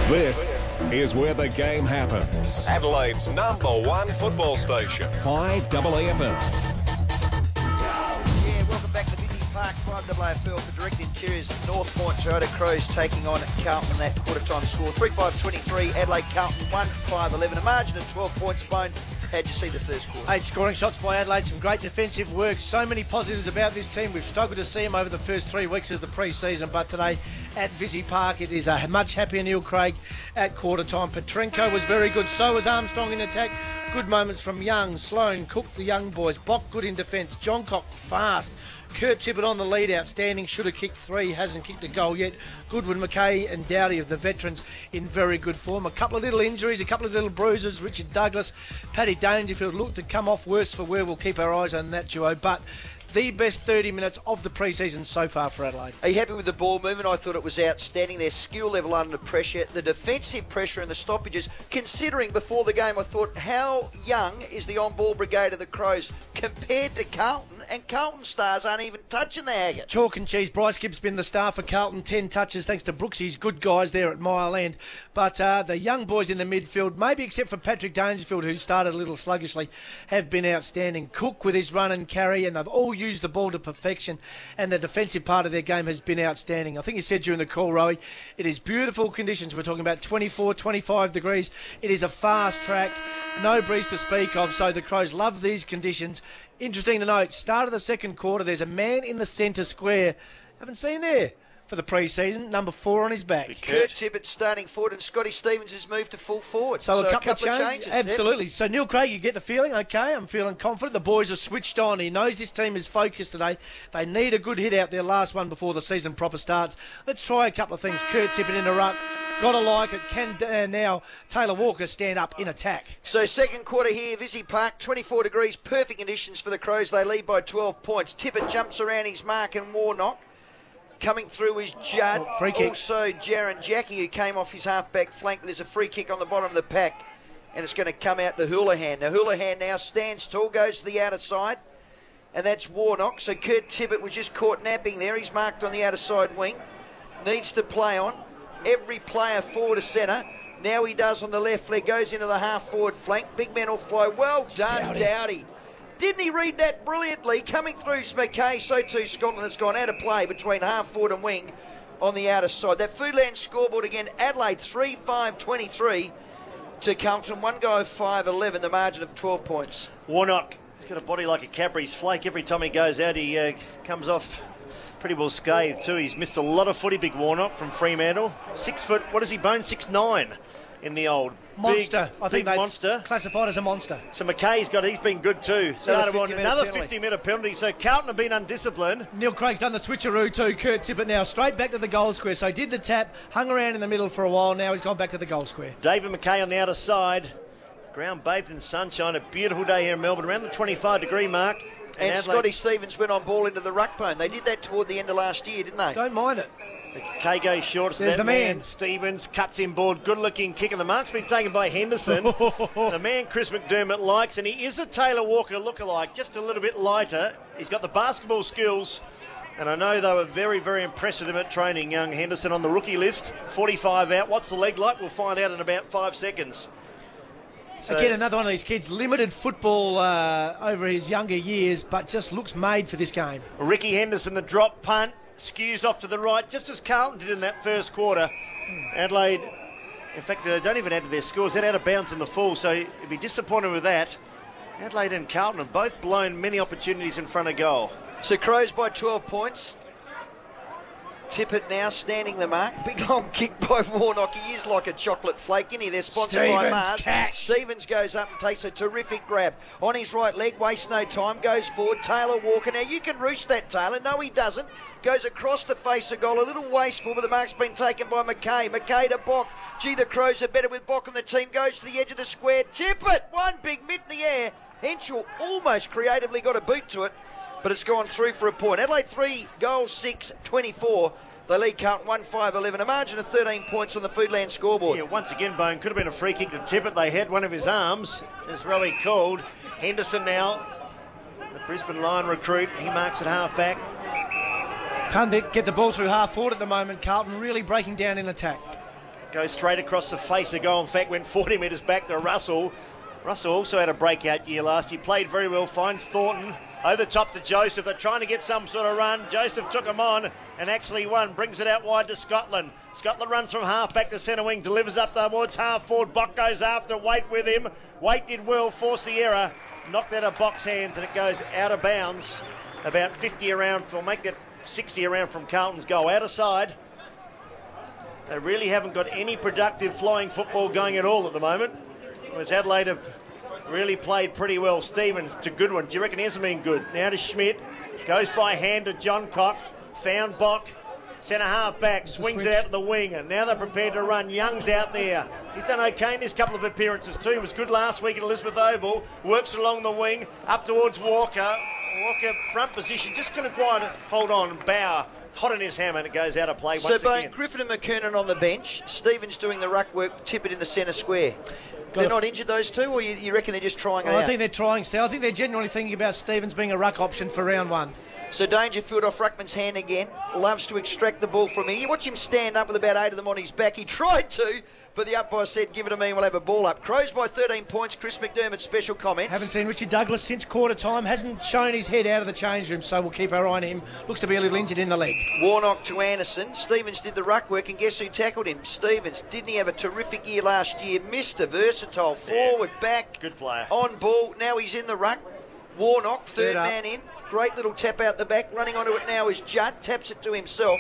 This is where the game happens. Adelaide's #1 football station, 5AA FM. Yeah, welcome back to Fiveaa Park, 5AA AFL for direct interiors. North Point Toyota Crows taking on Carlton. That quarter-time score, 3-5-23. Adelaide Carlton 1-5-11. A margin of 12 points. Bone, how'd you see the first quarter? 8 scoring shots by Adelaide, some great defensive work. So many positives about this team. We've struggled to see them over the first 3 weeks of the pre-season, but today at Fiveaa Park it is a much happier Neil Craig at quarter time. Petrenko was very good, so was Armstrong in attack. Good moments from Young, Sloan, Cook, the young boys. Bock good in defence. Johncock fast. Kurt Tippett on the lead, outstanding. Should have kicked 3, hasn't kicked a goal yet. Goodwin, McKay and Dowdy of the veterans in very good form. A couple of little injuries, a couple of little bruises. Richard Douglas, Paddy Dangerfield looked to come off worse for wear. We'll keep our eyes on that duo, but the best 30 minutes of the pre-season so far for Adelaide. Are you happy with the ball movement? I thought it was outstanding. Their skill level under pressure, the defensive pressure and the stoppages. Considering before the game, I thought, how young is the on-ball brigade of the Crows compared to Carlton? And Carlton stars aren't even touching the agate. Chalk and cheese. Bryce Gibb's been the star for Carlton. 10 touches thanks to Brooksy's good guys there at Mile End. But the young boys in the midfield, maybe except for Patrick Dangerfield, who started a little sluggishly, have been outstanding. Cook with his run and carry, and they've all used the ball to perfection. And the defensive part of their game has been outstanding. I think you said during the call, Rowie, it is beautiful conditions. We're talking about 24, 25 degrees. It is a fast track, no breeze to speak of, so the Crows love these conditions. Interesting to note, start of the second quarter, there's a man in the centre square. Haven't seen there for the pre-season, number 4 on his back. Kurt Tippett starting forward, and Scotty Stevens has moved to full forward. So a couple of changes. Yep. Absolutely. So Neil Craig, you get the feeling, okay, I'm feeling confident. The boys are switched on. He knows this team is focused today. They need a good hit out their last one before the season proper starts. Let's try a couple of things. Kurt Tippett in a ruck. Gotta like it. Can now Taylor Walker stand up in attack? So second quarter here, Fiveaa Park, 24 degrees, perfect conditions for the Crows. They lead by 12 points. Tippett jumps around his mark and Warnock. Coming through is Judd. Free kick. Also Jaron Jackie, who came off his half-back flank. There's a free kick on the bottom of the pack, and it's going to come out to Houlihan. Now Houlihan now stands tall, goes to the outer side, and that's Warnock. So Kurt Tippett was just caught napping there. He's marked on the outer side wing. Needs to play on. Every player forward to centre. Now he does on the left leg, goes into the half-forward flank. Big man will fly. Well done, Dowdy. Didn't he read that brilliantly? Coming through McKay, so too Scotland. Has gone out of play between half-forward and wing on the outer side. That Foodland scoreboard again, Adelaide 3-5-23 to Carlton. One go 5-11, the margin of 12 points. Warnock, he's got a body like a Cadbury's flake. Every time he goes out, he comes off pretty well scathed too. He's missed a lot of footy, big Warnock from Fremantle. 6 foot, what is he, Bone? 6'9" in the old Monster. I think big monster. Classified as a monster. So McKay's he's been good too. Another 50-metre penalty. So Carlton have been undisciplined. Neil Craig's done the switcheroo too. Kurt Tippett now straight back to the goal square. So he did the tap, hung around in the middle for a while. Now he's gone back to the goal square. David McKay on the outer side. Ground bathed in sunshine. A beautiful day here in Melbourne, around the 25-degree mark. And Scotty Stevens went on ball into the ruck bone. They did that toward the end of last year, didn't they? Don't mind it. Kay goes short. So there's the man. Stevens cuts in board. Good-looking kick, and the mark's been taken by Henderson. The man Chris McDermott likes, and he is a Taylor Walker lookalike, just a little bit lighter. He's got the basketball skills, and I know they were very, very impressed with him at training. Young Henderson on the rookie list, 45 out. What's the leg like? We'll find out in about 5 seconds. So, again, another one of these kids, limited football over his younger years, but just looks made for this game. Ricky Henderson, the drop punt, skews off to the right, just as Carlton did in that first quarter. Adelaide, in fact, don't even add to their scores. They're out of bounds in the full, so you'd be disappointed with that. Adelaide and Carlton have both blown many opportunities in front of goal. So Crows by 12 points. Tippett now standing the mark. Big long kick by Warnock. He is like a chocolate flake, isn't he? They're sponsored by Mars. Stevens goes up and takes a terrific grab. On his right leg, wastes no time, goes forward. Taylor Walker. Now you can roost that, Taylor. No, he doesn't. Goes across the face of goal. A little wasteful, but the mark's been taken by McKay. McKay to Bock. Gee, the Crows are better with Bock on the team. Goes to the edge of the square. Tippett, one big mitt in the air. Henschel almost creatively got a boot to it, but it's gone through for a point. Adelaide 3 goals 6-24. They lead Carlton 1-5-11, a margin of 13 points on the Foodland scoreboard. Yeah, once again, Bone, could have been a free kick to Tippett. They had one of his arms, as Rowie called. Henderson now, the Brisbane Lion recruit. He marks at half-back. Can't get the ball through half forward at the moment. Carlton really breaking down in attack. Goes straight across the face of goal. In fact, went 40 metres back to Russell. Russell also had a breakout year last. He played very well. Finds Thornton. Over the top to Joseph. They're trying to get some sort of run. Joseph took him on and actually won. Brings it out wide to Scotland. Scotland runs from half back to centre wing. Delivers up towards half forward. Bock goes after. Waite with him. Waite did well. Forced the error. Knocked out of Bock's hands and it goes out of bounds. About 50 around. Or make that 60 around from Carlton's goal. Out of side. They really haven't got any productive flying football going at all at the moment. Whereas Adelaide have really played pretty well. Stevens to Goodwin. Do you reckon he hasn't been good? Now to Schmidt. Goes by hand to John Cock. Found Bock. Centre half back. Swings it out to the wing. And now they're prepared to run. Young's out there. He's done okay in his couple of appearances too. He was good last week at Elizabeth Oval. Works along the wing. Up towards Walker. Walker front position. Just going to quite hold on. Bauer. Hot in his hammer and it goes out of play once again. Griffin and McKernan on the bench. Stevens doing the ruck work. Tippett in the centre square. They're not injured, those two, or you reckon they're just trying it out? I think they're trying still. I think they're genuinely thinking about Stevens being a ruck option for round one. So Dangerfield off Ruckman's hand again. Loves to extract the ball from him. You watch him stand up with about 8 of them on his back. He tried to, but the umpire said, give it to me and we'll have a ball up. Crows by 13 points. Chris McDermott's special comments. Haven't seen Richard Douglas since quarter time. Hasn't shown his head out of the change room, so we'll keep our eye on him. Looks to be a little injured in the leg. Warnock to Anderson. Stevens did the ruck work, and guess who tackled him? Stevens. Didn't he have a terrific year last year? Mr. Versatile. Forward, back. Good player. On ball. Now he's in the ruck. Warnock, third man in. Great little tap out the back. Running onto it now is Judd. Taps it to himself.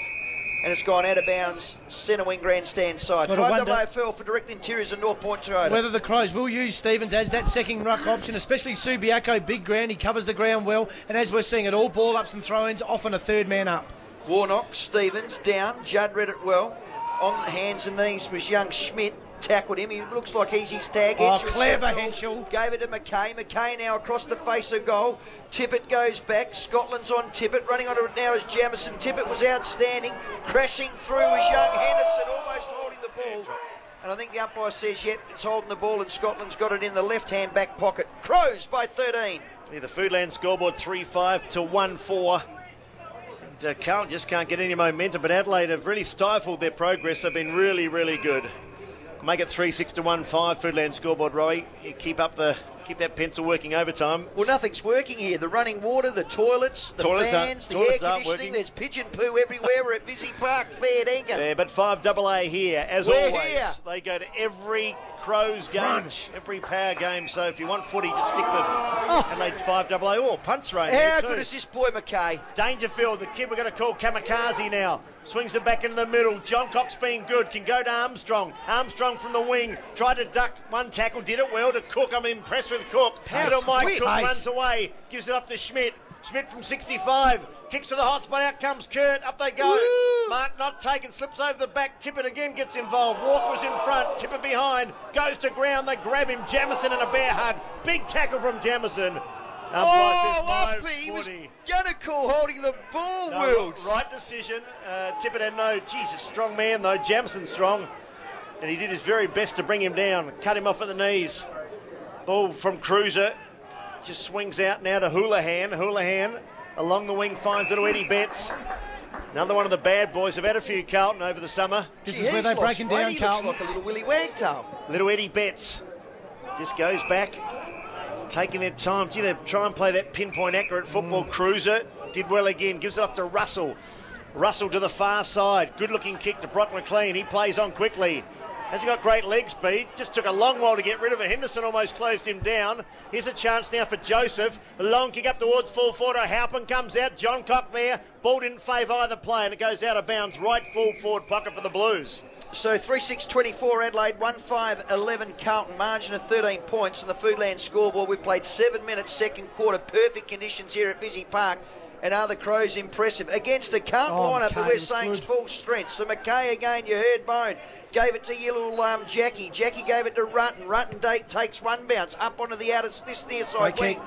And it's gone out of bounds. Centre wing grandstand side. 5AFL for direct interiors and North Point Toyota. Whether the Crows will use Stevens as that second ruck option, especially Subiaco, big ground. He covers the ground well. And as we're seeing it, all ball ups and throw-ins, often a third man up. Warnock, Stevens, down. Judd read it well. On hands and knees was young Schmidt. Tackled him. He looks like he's his tag. Oh, clever Henschel. Gave it to McKay. McKay now across the face of goal. Tippett goes back. Scotland's on Tippett. Running onto it now is Jamison. Tippett was outstanding. Crashing through was young Henderson, almost holding the ball. And I think the umpire says, yep, it's holding the ball, and Scotland's got it in the left-hand back pocket. Crows by 13. Yeah, the Foodland scoreboard 3-5 to 1-4. And Carlton just can't get any momentum, but Adelaide have really stifled their progress. They've been really, really good. Make it 3-6 to 1-5. Foodland scoreboard, Roy. You keep that pencil working overtime. Well, nothing's working here. The running water, the toilets, the fans, the air conditioning. There's pigeon poo everywhere. We're at Busy Park, fair dinkum. Yeah, but 5AA here, as We're always. Here. They go to every Crows game, every power game. So if you want footy, just stick to Adelaide's 5AA or punch range. How good is this boy, McKay? Dangerfield, the kid we're going to call Kamikaze now. Swings it back into the middle. John Cox being good. Can go to Armstrong. Armstrong from the wing. Tried to duck one tackle. Did it well to Cook. I'm impressed with Cook. Little Mike Cook runs away. Gives it up to Schmidt. Schmidt from 65. Kicks to the hot spot. Out comes Kurt. Up they go. Woo! Mark not taken. Slips over the back. Tippett again gets involved. Walker's in front. Tippett behind. Goes to ground. They grab him. Jamison in a bear hug. Big tackle from Jamison. Uppy, he was gonna call holding the ball, Wills. Right decision. Tippett had no, Jesus, strong man though. Jamison's strong. And he did his very best to bring him down. Cut him off at the knees. Ball from Cruiser. Just swings out now to Houlihan. Houlihan along the wing finds little Eddie Betts. Another one of the bad boys. Have had a few Carlton over the summer. This is where they're breaking down Carlton. Looks like a little Willy Wagtail. Little Eddie Betts just goes back. Taking their time. Gee, they try and play that pinpoint accurate football. Cruiser did well again. Gives it off to Russell. Russell to the far side. Good looking kick to Brock McLean. He plays on quickly. Has he got great leg speed? Just took a long while to get rid of it. Henderson almost closed him down. Here's a chance now for Joseph. A long kick up towards full forward. Halpin comes out. John Cock there. Ball didn't favour either play and it goes out of bounds. Right full forward pocket for the Blues. So 3-6-24 Adelaide, 1-5-11 Carlton, margin of 13 points on the Foodland scoreboard. We've played 7 minutes, second quarter, perfect conditions here at Busy Park. And are the Crows impressive? Against a Carlton lineup that we're saying is full strength. So McKay again, you heard Bone. Gave it to your little Jackie. Jackie gave it to Rutten. Rutten takes one bounce up onto the outer, this near side wing.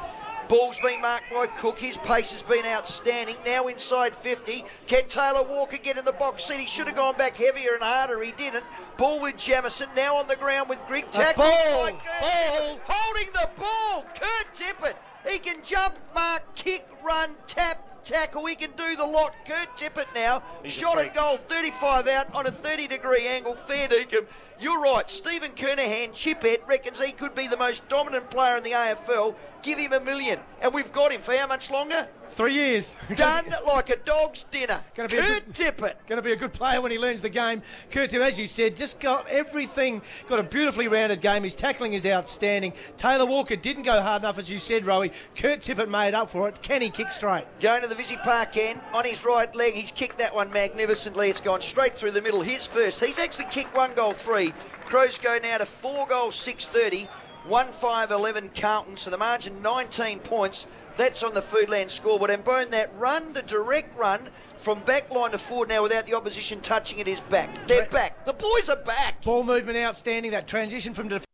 Ball's been marked by Cook. His pace has been outstanding. Now inside 50. Can Taylor Walker get in the box seat? He should have gone back heavier and harder. He didn't. Ball with Jamison. Now on the ground with Grigg. Tackle by Kurt. Holding the ball. Kurt Tippett. He can jump, mark, kick, run, tap, tackle. He can do the lot. Kurt Tippett now. He's a Shot freak. at goal, 35 out on a 30-degree angle. Fair dinkum. You're right. Stephen Kernahan, Chiphead, reckons he could be the most dominant player in the AFL. Give him $1 million. And we've got him for how much longer? 3 years. Done like a dog's dinner. Gonna be Kurt Tippett. Going to be a good player when he learns the game. Kurt Tippett, as you said, just got everything, got a beautifully rounded game. His tackling is outstanding. Taylor Walker didn't go hard enough, as you said, Rowie. Kurt Tippett made up for it. Can he kick straight? Going to the Visy Park end, on his right leg, he's kicked that one magnificently. It's gone straight through the middle. His first. He's actually kicked 1 goal 3. Crows go now to 4 goals 6-30, 1-5-11 Carlton. So the margin 19 points. That's on the Foodland scoreboard. And Bone, that run, the direct run from back line to forward now without the opposition touching it is back. They're back. The boys are back. Ball movement outstanding. That transition from defence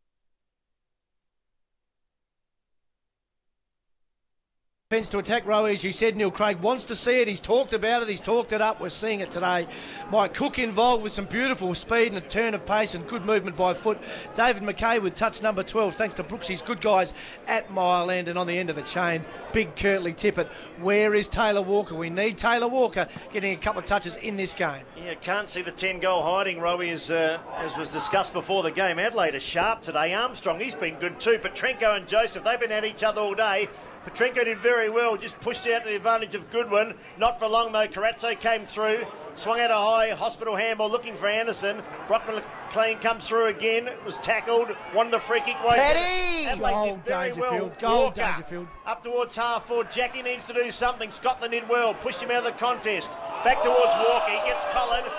to attack, Rowie, as you said. Neil Craig wants to see it. He's talked about it. He's talked it up. We're seeing it today. Mike Cook involved with some beautiful speed and a turn of pace and good movement by foot. David McKay with touch number 12, thanks to Brooksy's good guys at Mile End. And on the end of the chain, big Kurtley Tippett. Where is Taylor Walker? We need Taylor Walker getting a couple of touches in this game. Yeah, can't see the 10-goal hiding, Rowie, as was discussed before the game. Adelaide are sharp today. Armstrong, he's been good too. Petrenko and Joseph, they've been at each other all day. Petrenko did very well, just pushed out to the advantage of Goodwin. Not for long though, Carazzo came through, swung out a high hospital handball looking for Anderson. Brockman McLean comes through again, was tackled, won the free kick. Paddy! Goal, Dangerfield. Goal, Dangerfield. Up towards half forward, Jackie needs to do something. Scotland did well, pushed him out of the contest. Back towards Walker, he gets collared.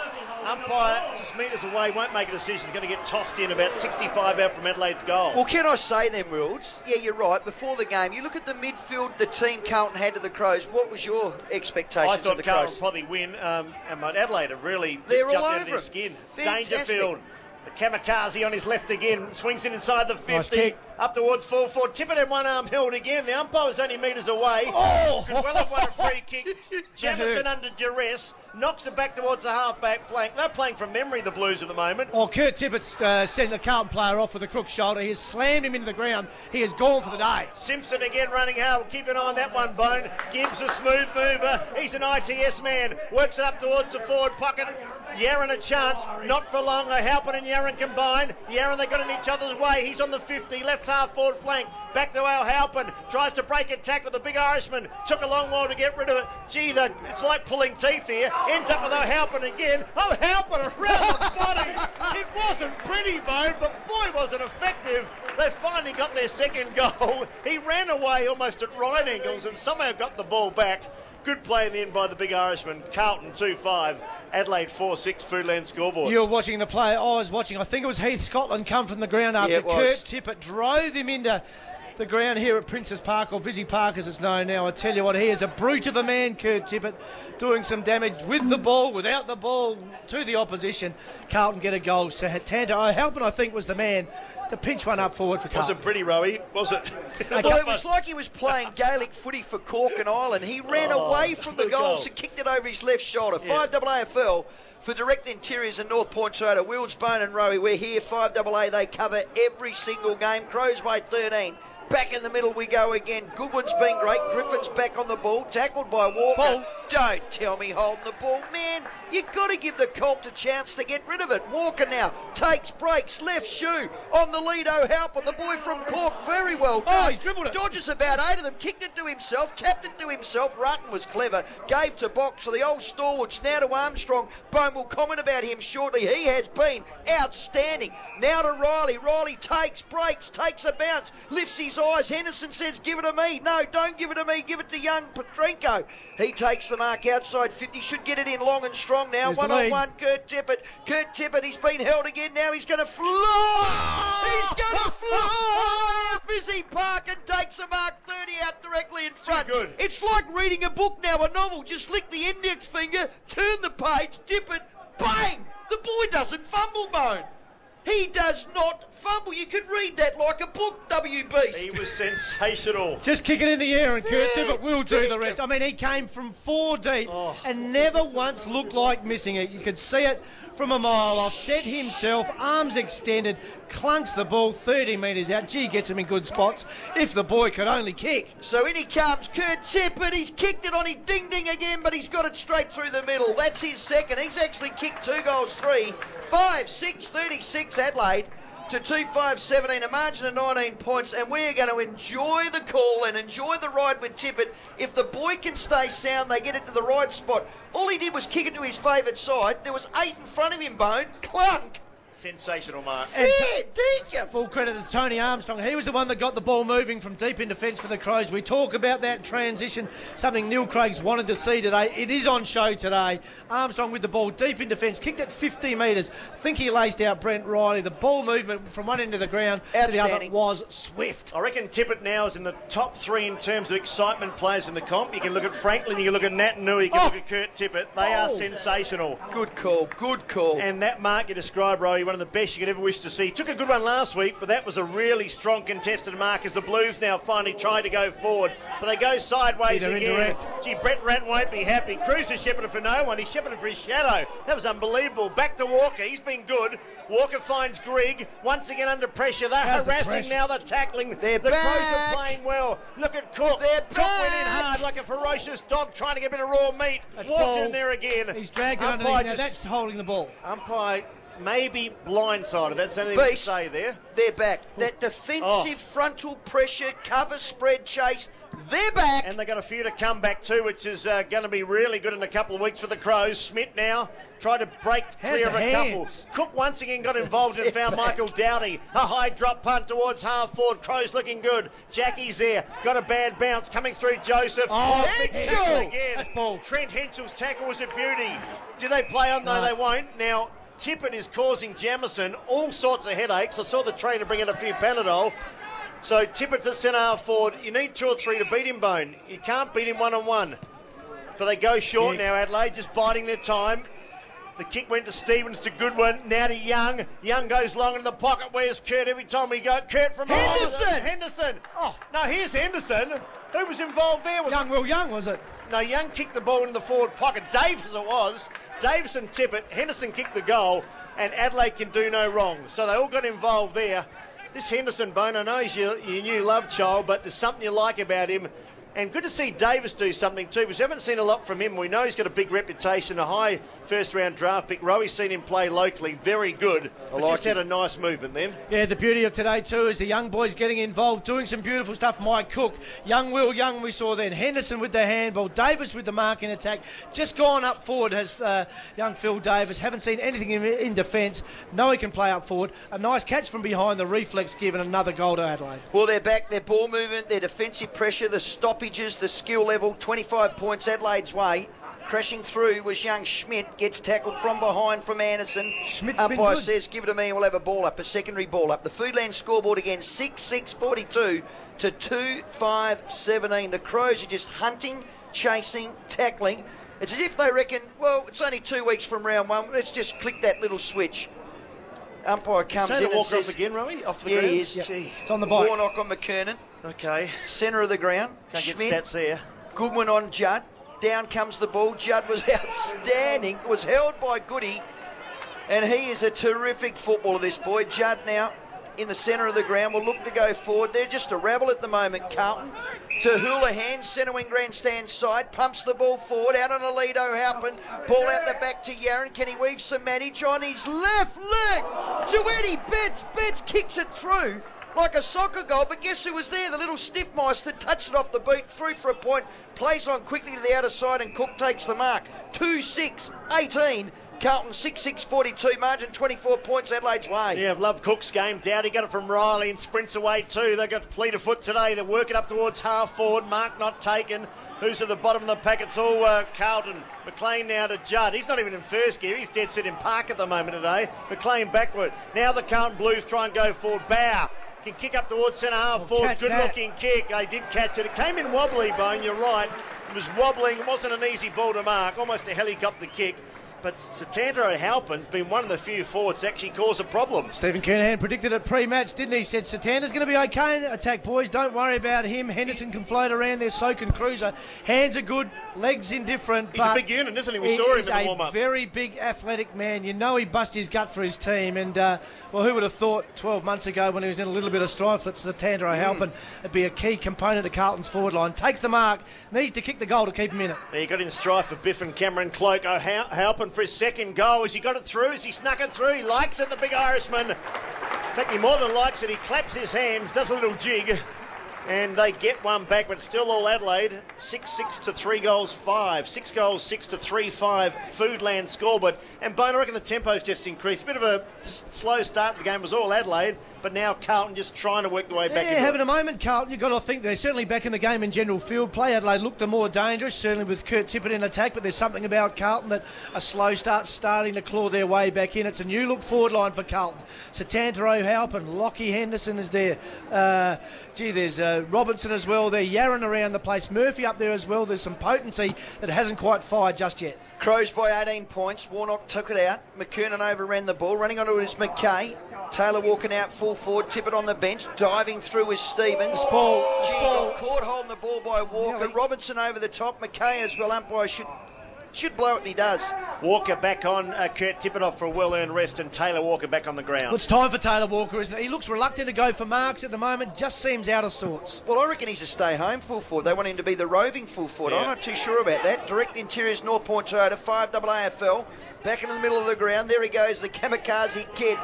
Umpire just metres away, won't make a decision. He's going to get tossed in about 65 out from Adelaide's goal. Well, can I say them, Rules? Yeah, you're right. Before the game, you look at the midfield the team Carlton had to the Crows. What was your expectations I of thought the Carlton Crows? would probably win, but Adelaide have really They're jumped all out over of their him. skin. Fantastic. Dangerfield, the kamikaze on his left again, swings it inside the 50, Nice kick. up towards full forward. Tippett had one arm held again. The umpire was only metres away. Oh! Could well have won a free kick. That hurt. Jamison under duress, knocks it back towards the half-back flank. They're playing from memory, the Blues, at the moment. Oh, Kurt Tippett's sent the Carlton player off with a crook shoulder. He has slammed him into the ground. He is gone for the day. Simpson again running hard. Keep an eye on that one, Bone. Gibbs a smooth mover. He's an ITS man. Works it up towards the forward pocket. Yaron a chance. Not for long. Halpin and Yaron combine. Yaron, they got in each other's way. He's on the 50. Left half forward flank. Back to Al Halpin. Tries to break attack with the big Irishman. Took a long while to get rid of it. Gee, it's like pulling teeth here. Ends up with O'Halpin again. O'Halpin around the body. It wasn't pretty, Bone, but boy, was it effective. They finally got their second goal. He ran away almost at right angles and somehow got the ball back. Good play in the end by the big Irishman. Carlton 2-5. Adelaide 4-6 Foodland scoreboard. You were watching the play. I was watching. I think it was Heath Scotland come from the ground after Yeah, it was. Kurt Tippett drove him into the ground here at Princes Park, or Visy Park as it's known now. I tell you what, he is a brute of a man, Kurt Tippett, doing some damage with the ball, without the ball, to the opposition. Carlton get a goal. So Tanto O'Halpin, I think, was the man to pinch one up forward for Carlton. Wasn't pretty, Rowie, was it? Well, it was like he was playing Gaelic footy for Cork and Island. He ran away from the good goals goal. and kicked it over his left shoulder. Yeah. 5AA AFL for Direct Interiors and North Point Toyota. Wills, Bone and Rowie, we're here. 5AA, they cover every single game. Crows by 13. Back in the middle we go again. Goodwin's been great. Griffin's back on the ball. Tackled by Walker. Ball. Don't tell me holding the ball. Man, you've got to give the Colt a chance to get rid of it. Walker now takes breaks. Left shoe on the lead. O'Halpin, the boy from Cork. Very well done. Oh, he's dribbled it. Dodges about 8 of them. Kicked it to himself. Tapped it to himself. Rutten was clever. Gave to Box for the old stalwarts. Now to Armstrong. Bone will comment about him shortly. He has been outstanding. Now to Riley. Riley takes breaks. Takes a bounce. Lifts his eyes. Henderson says, give it to me. No, don't give it to me. Give it to young Petrenko. He takes the mark outside 50. Should get it in long and strong now. Here's the 1-on-1. Kurt Tippett. Kurt Tippett. He's been held again. Now he's going to fly. He's going to fly. Busy Park and takes the mark 30 out directly in front. good. It's like reading a book now, a novel. Just lick the index finger, turn the page, dip it, bang! The boy doesn't fumble, Bone. He does not fumble. You could read that like a book, WB. He was sensational. Just kick it in the air and Kurt Yeah, Tippett will do the rest. I mean, he came from 4 deep and never once looked like missing it. You could see it from a mile off, set himself, arms extended, clunks the ball 30 metres out. Gee, gets him in good spots. If the boy could only kick. So in he comes, Kurt Tippett. He's kicked it on his ding-ding again, but he's got it straight through the middle. That's his second. He's actually kicked 2 goals, 3. 5-6-36 Adelaide to 2-5-17, a margin of 19 points, and we're going to enjoy the call and enjoy the ride with Tippett. If the boy can stay sound, they get it to the right spot. All he did was kick it to his favourite side. There was 8 in front of him, Bone. Clunk! Sensational, Mark. Yeah, thank you. Full credit to Tony Armstrong. He was the one that got the ball moving from deep in defence for the Crows. We talk about that transition, something Neil Craig's wanted to see today. It is on show today. Armstrong with the ball deep in defence, kicked it 50 metres. Think he laced out Brent Riley. The ball movement from one end of the ground to the other was swift. I reckon Tippett now is in the top 3 in terms of excitement players in the comp. You can look at Franklin, you can look at Nat Nui, you can look at Kurt Tippett. They are sensational. Good call, good call. And that mark you described, Rory, one of the best you could ever wish to see. Took a good one last week, but that was a really strong contested mark as the Blues now finally try to go forward. But they go sideways again. Indirect. Gee, Brett Ratton won't be happy. Cruz is shepherded for no one. He's shepherded for his shadow. That was unbelievable. Back to Walker. He's been good. Walker finds Grigg. Once again under pressure. They're harassing now. They're tackling. They're the Crows back. are playing well. Look at Cook. They're Cook went in back. hard like a ferocious dog trying to get a bit of raw meat. That's Walker ball. in there again. He's dragged it Umpire underneath. Now just- that's holding the ball. Umpire maybe blindsided. That's the only thing to Beast. say there. They're back. That defensive frontal pressure, cover spread chase, they're back. And they've got a few to come back too, which is going to be really good in a couple of weeks for the Crows. Schmidt now tried to break How's clear of the a couple. hands? Cook once again got involved and They're found back. Michael Dowdy. A high drop punt towards half forward. Crows looking good. Jackie's there. Got a bad bounce coming through Joseph. Big Henschel! tackle again. That's ball. Trent Henschel's tackle was a beauty. Do they play on? No, No. they won't. Now, Tippett is causing Jamison all sorts of headaches. I saw the trainer bring in a few Panadol. So Tippett's at centre half forward. You need 2 or 3 to beat him, Bone. You can't beat him one-on-one. But they go short now, Adelaide, just biding their time. The kick went to Stevens, to Goodwin, now to Young. Young goes long in the pocket. Where's Kurt every time we go? Kurt from Henderson! Henderson! Oh, no, here's Henderson. Who was involved there? Was Young, was it? No, Young kicked the ball in the forward pocket. Davis it was. Davis and Tippett. Henderson kicked the goal, and Adelaide can do no wrong. So they all got involved there. This Henderson, Bone, I know he's your new love child, but there's something you like about him. And good to see Davis do something too, because we haven't seen a lot from him. We know he's got a big reputation, a high first-round draft pick. Rowy's seen him play locally, very good. But like just had him. a nice movement then. Yeah, the beauty of today too is the young boys getting involved, doing some beautiful stuff. Mike Cook, young Will Young we saw then, Henderson with the handball, Davis with the mark in attack. Just gone up forward has young Phil Davis. Haven't seen anything in defence. Know he can play up forward. A nice catch from behind, the reflex given another goal to Adelaide. Well, they're back. Their ball movement, their defensive pressure, the stoppages, the skill level. 25 points Adelaide's way. Crashing through was young Schmidt. Gets tackled from behind from Anderson. Schmidt's been Umpire good. says, give it to me and we'll have a ball up, a secondary ball up. The Foodland scoreboard again, 6-6-42 to 2-5-17. The Crows are just hunting, chasing, tackling. It's as if they reckon, well, it's only 2 weeks from round 1. Let's just click that little switch. Umpire comes Taylor in and Walker says... off again, Rowie? Off the Yeah, ground? he is. Gee. It's on the bike. Warnock on McKernan. Okay. Centre of the ground. Can't get Schmidt. stats there. Goodwin on Judd. Down comes the ball. Judd was outstanding. Was held by Goody. And he is a terrific footballer, this boy. Judd now in the centre of the ground will look to go forward. They're just a rabble at the moment, Carlton. To Houlihan, centre wing grandstand side. Pumps the ball forward. Out on Alito Halpin. Ball out the back to Yaron. Can he weave some manage on his left leg? To Eddie Betts. Betts kicks it through like a soccer goal, but guess who was there? The little stiff mice that touched it off the boot, through for a point, plays on quickly to the outer side, and Cook takes the mark. 2-6-18. Carlton 6-6-42, margin 24 points Adelaide's way. Yeah, I've loved Cook's game. Dowdy got it from Riley and sprints away too. They've got fleet of foot today. They're working up towards half forward. Mark not taken. Who's at the bottom of the pack? It's all Carlton. McLean now to Judd. He's not even in first gear. He's dead set in park at the moment today. McLean backward. Now the Carlton Blues try and go forward. Bow can kick up towards centre half forward. catch Good that. looking kick. They did catch it. It came in wobbly, Bone. You're right. It was wobbling. It wasn't an easy ball to mark. Almost a helicopter kick. but Satantaro Halpin's been one of the few forwards to actually cause a problem. Stephen Kernahan predicted it pre-match, didn't he? Said Satanta's going to be okay in the attack, boys. Don't worry about him. Henderson can float around there, so can Cruiser. Hands are good, legs indifferent. He's a big unit, isn't he? We saw him in the warm-up. He's a very big athletic man. You know he bust his gut for his team. And, well, who would have thought 12 months ago when he was in a little bit of strife that Satantaro Halpin would be a key component of Carlton's forward line. Takes the mark, needs to kick the goal to keep him in it. He got in strife for Biff and Cameron Cloak. Halpin for his second goal. Has he got it through? Has he snuck it through? He likes it, the big Irishman. In fact, he more than likes it. He claps his hands, does a little jig, and they get one back, but still all Adelaide. 6-6 to 3 goals 5. 6 goals 6 to 3-5 Foodland scoreboard. And Bone, I reckon the tempo's just increased. A bit of a slow start to the game was all Adelaide, but now Carlton just trying to work the way back. Yeah, having a moment, Carlton. You've got to think they're certainly back in the game in general field play. Adelaide looked the more dangerous, certainly with Kurt Tippett in attack, but there's something about Carlton that a slow start starting to claw their way back in. It's a new look forward line for Carlton. Satantaro Halpin, Lockie Henderson is there. There's Robinson as well. They're yarring around the place. Murphy up there as well. There's some potency that hasn't quite fired just yet. Crows by 18 points. Warnock took it out. McKernan overran the ball. Running onto it is McKay. Taylor walking out full forward. Tippett on the bench. Diving through is Stevens. Ball. Got caught holding the ball by Walker. Robinson over the top. McKay as well. Umpire should blow it, and he does. Walker back on. Kurt Tippett off for a well-earned rest, and Taylor Walker back on the ground. Well, it's time for Taylor Walker, isn't it? He looks reluctant to go for marks at the moment. Just seems out of sorts. Well, I reckon he's a stay-home full forward. They want him to be the roving full forward. Yeah. I'm not too sure about that. Direct interiors, North Point Toyota, 5AA AFL. Back into the middle of the ground. There he goes, the kamikaze kid.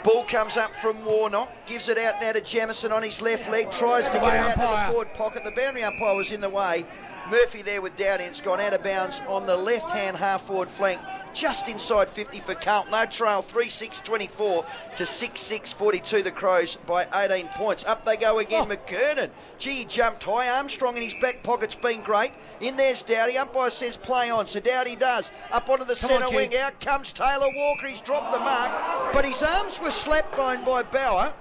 Ball comes up from Warnock, gives it out now to Jamison on his left leg, tries to get it out to the forward pocket. The boundary umpire was in the way. Murphy there with Dowdy, it's gone out of bounds on the left-hand half-forward flank, just inside 50 for Carlton. No trail, 3-6-24 to 6-6-42, the Crows by 18 points. Up they go again, McKernan. Gee, he jumped high. Armstrong in his back pocket's been great. In there's Dowdy. Umpire says play on, so Dowdy does. Up onto the centre wing, out comes Taylor Walker. He's dropped the mark, but his arms were slapped by Bauer,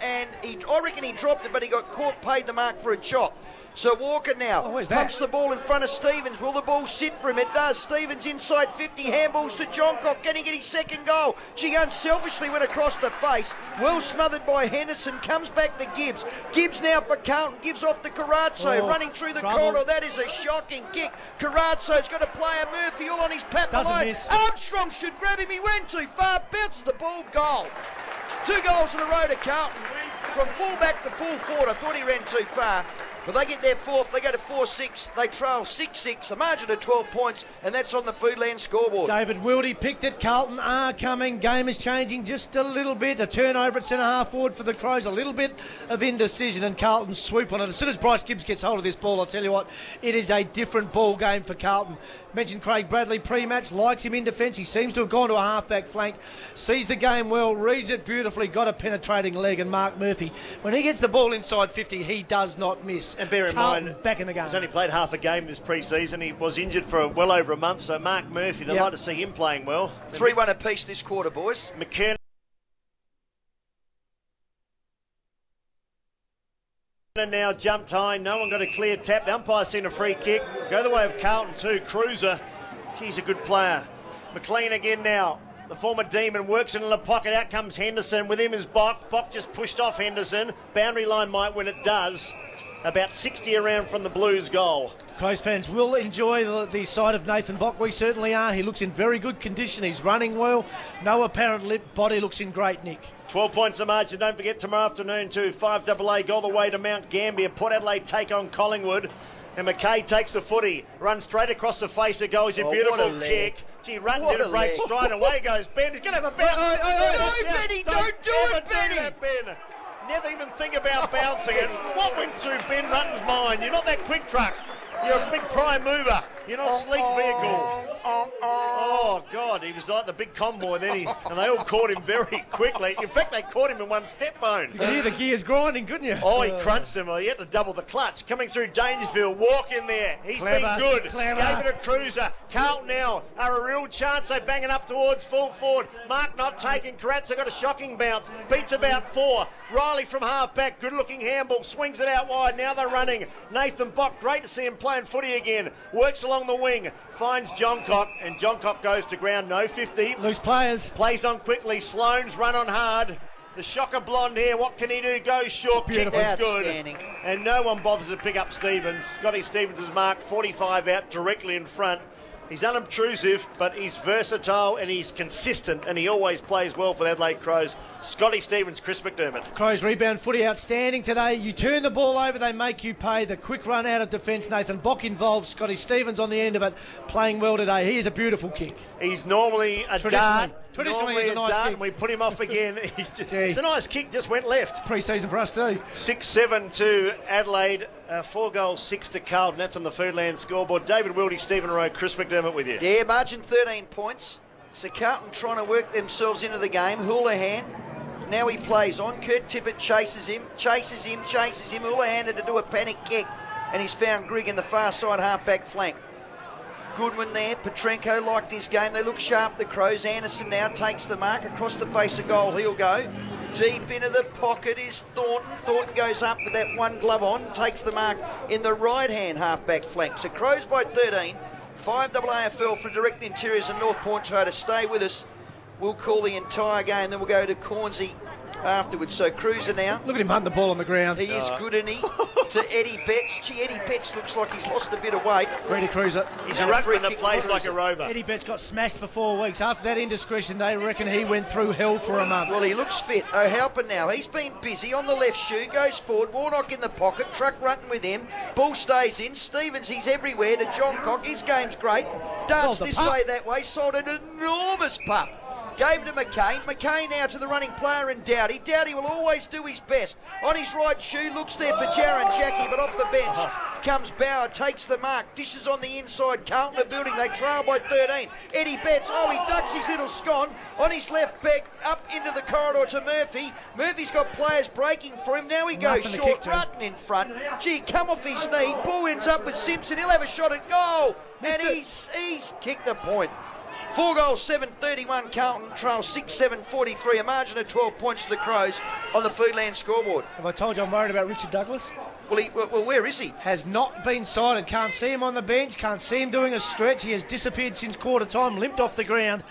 and I reckon he dropped it, but he got caught, paid the mark for a chop. So Walker now pumps the ball in front of Stevens. Will the ball sit for him? It does. Stevens inside 50, handballs to Johncock. Can he get his second goal? She unselfishly went across the face. Well smothered by Henderson. Comes back to Gibbs. Gibbs now for Carlton. Gives off to Carazzo. Running through the corridor. That is a shocking kick. Carazzo's got a player. Murphy all on his pat below. Armstrong should grab him. He went too far. Bounces the ball. Goal. 2 goals in a row to Carlton. From full back to full forward. I thought he ran too far. But they get their fourth, they go to 4-6, they trail 6-6, a margin of 12 points, and that's on the Foodland scoreboard. David Wildy picked it, Carlton are coming, game is changing just a little bit, a turnover at centre half forward for the Crows, a little bit of indecision, and Carlton swoop on it. As soon as Bryce Gibbs gets hold of this ball, I'll tell you what, it is a different ball game for Carlton. Mentioned Craig Bradley pre-match, likes him in defence, he seems to have gone to a half-back flank, sees the game well, reads it beautifully, got a penetrating leg, and Mark Murphy, when he gets the ball inside 50, he does not miss. And bear in Carlton mind, back in the game. He's only played half a game this pre-season. He was injured for well over a month, so Mark Murphy, they'd like to see him playing well. 3-1 apiece this quarter, boys. McKernan now jumped high. No one got a clear tap. The umpire's seen a free kick. Go the way of Carlton too. Cruiser, he's a good player. McLean again now. The former Demon works into the pocket. Out comes Henderson. With him is Bock. Bock just pushed off Henderson. Boundary line might win, it does. About 60 around from the Blues goal. Crows fans will enjoy the sight of Nathan Bock. We certainly are. He looks in very good condition. He's running well. No apparent lip. Body looks in great nick. 12 points the margin. Don't forget tomorrow afternoon too. 5AA go the way to Mount Gambier. Port Adelaide take on Collingwood. And McKay takes the footy. Runs straight across the face of goal. It's a beautiful kick. Gee, runs in and breaks straight away goes Ben. He's going to have a bounce. No, Benny, don't do it, Benny. Ben. Never even think about bouncing it. What went through Ben Rutten's mind? You're not that quick truck. You're a big prime mover. You're not a sleek vehicle. Oh, God. He was like the big big convoy, and they all caught him very quickly. In fact, they caught him in one step bone. You could hear the gears grinding, couldn't you? Oh, he crunched them. He had to double the clutch. Coming through Dangerfield, walk in there. He's been good. Clever. Gave it a cruiser. Carlton now are a real chance. They bang it up towards full forward. Mark not taking. Karatza got a shocking bounce. Beats about 4. Riley from half back. Good looking handball. Swings it out wide. Now they're running. Nathan Bock. Great to see him playing footy again. Works along the wing. Finds Johncock. And Johncock goes to ground. No 50. Loose players. Plays on quickly. Sloane's run on hard. The shocker blonde hair, what can he do? Goes short, kick was good. And no one bothers to pick up Stevens. Scotty Stevens is marked 45 out directly in front. He's unobtrusive, but he's versatile and he's consistent, and he always plays well for the Adelaide Crows. Scotty Stevens, Chris McDermott. Crows rebound footy outstanding today. You turn the ball over, they make you pay. The quick run out of defence, Nathan Bock involved. Scotty Stevens on the end of it, playing well today. He is a beautiful kick. He's normally a dart. Traditionally, he's a nice kick. And we put him off again. It's a nice kick, just went left. Pre-season for us too. 6-7 to Adelaide, 4 goals, 6 to Carlton. That's on the Foodland scoreboard. David Wildy, Stephen Rowe, Chris McDermott with you. Yeah, margin 13 points. So Carlton trying to work themselves into the game. Houlihan, now he plays on. Kurt Tippett chases him. Houlihan had to do a panic kick, and he's found Grigg in the far side half-back flank. Goodwin there. Petrenko liked his game. They look sharp, the Crows. Anderson now takes the mark across the face of goal. He'll go. Deep into the pocket is Thornton. Thornton goes up with that one glove on, takes the mark in the right-hand half-back flank. So Crows by 13. 5 AFL for Direct Interiors and North Portrush to stay with us. We'll call the entire game, then we'll go to Cornsey afterwards. So Cruiser now. Look at him hunting the ball on the ground. He is good, isn't he? To Eddie Betts. Gee, Eddie Betts looks like he's lost a bit of weight. Freddie Cruiser. He's a ruckman that plays like a rover. Eddie Betts got smashed for 4 weeks. After that indiscretion, they reckon he went through hell for a month. Well, he looks fit. O'Halpin now. He's been busy on the left shoe. Goes forward. Warnock in the pocket. Truck running with him. Ball stays in. Stevens, he's everywhere. To Johncock. His game's great. Darts this way, that way. Sold an enormous pup. Gave it to McCain. McCain now to the running player in Doughty. Doughty will always do his best. On his right shoe, looks there for Jaron Jackie, but off the bench comes Bauer, takes the mark, dishes on the inside. Carlton are building. They trail by 13. Eddie Betts, he ducks his little scone. On his left back, up into the corridor to Murphy. Murphy's got players breaking for him. Now he goes short. Rutten in front. Gee, come off his knee. Ball ends up with Simpson. He'll have a shot at goal. And he's kicked the point. 4 goals, 7-31 Carlton, trail 6-7-43, a margin of 12 points to the Crows on the Foodland scoreboard. Have I told you I'm worried about Richard Douglas? Well, where is he? Has not been sighted. Can't see him on the bench, can't see him doing a stretch. He has disappeared since quarter time, limped off the ground.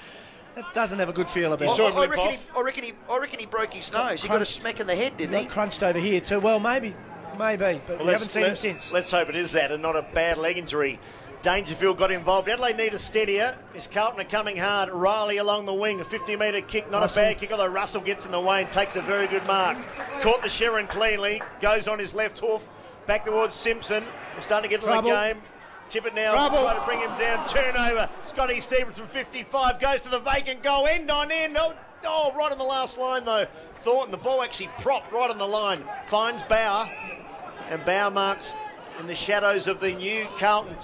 That doesn't have a good feel about it. I reckon he broke his nose. He got a smack in the head, didn't he? Crunched over here too. Well, maybe, but we haven't seen him since. Let's hope it is that and not a bad leg injury. Dangerfield got involved. Adelaide need a steadier. Is Carlton are coming hard. Riley along the wing. A 50-metre kick. Not Russell. A bad kick, although Russell gets in the way and takes a very good mark. Caught the Sherrin cleanly. Goes on his left hoof. Back towards Simpson. We're starting to get to the game. Tippett now trying to bring him down. Turnover. Scotty Stevens from 55 goes to the vacant goal. End on end. Oh, right on the last line though. Thornton, the ball actually propped right on the line. Finds Bauer. And Bauer marks in the shadows of the new Carlton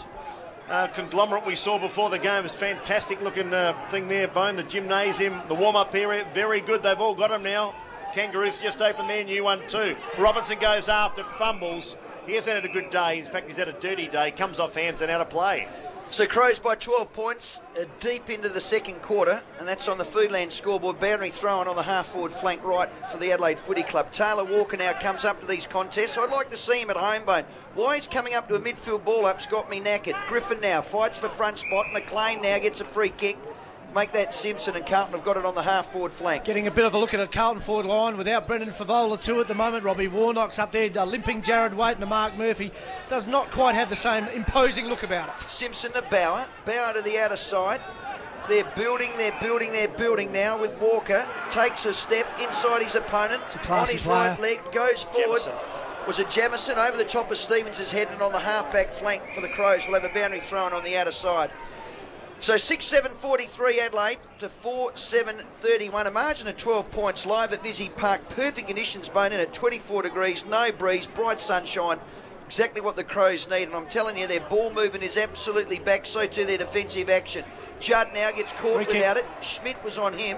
conglomerate we saw before the game. It's fantastic looking thing there, Bone. The gymnasium, the warm-up area, very good. They've all got them now. Kangaroos just opened their new one too. Robinson goes after, fumbles. He hasn't had a good day. In fact, he's had a dirty day. Comes off hands and out of play. So Crows by 12 points, deep into the second quarter, and that's on the Foodland scoreboard. Boundary throwing on the half-forward flank right for the Adelaide Footy Club. Taylor Walker now comes up to these contests. I'd like to see him at home, Bone. Why he's coming up to a midfield ball-up's got me knackered. Griffin now fights for front spot. McLean now gets a free kick. Make that Simpson, and Carlton have got it on the half-forward flank. Getting a bit of a look at a Carlton forward line without Brendan Favola too at the moment. Robbie Warnock's up there, limping Jared Waite, and Mark Murphy does not quite have the same imposing look about it. Simpson to Bauer. Bauer to the outer side. They're building now with Walker. Takes a step inside his opponent. On his right leg, goes forward. Jamison. Was it Jamison over the top of Stevens' head and on the half-back flank for the Crows. We'll have a boundary thrown on the outer side. So 6-7-43 Adelaide to 4-7-31, a margin of 12 points live at Visy Park. Perfect conditions, Bone, in at 24 degrees, no breeze, bright sunshine. Exactly what the Crows need, and I'm telling you, their ball movement is absolutely back, so too their defensive action. Judd now gets caught without it. Schmidt was on him.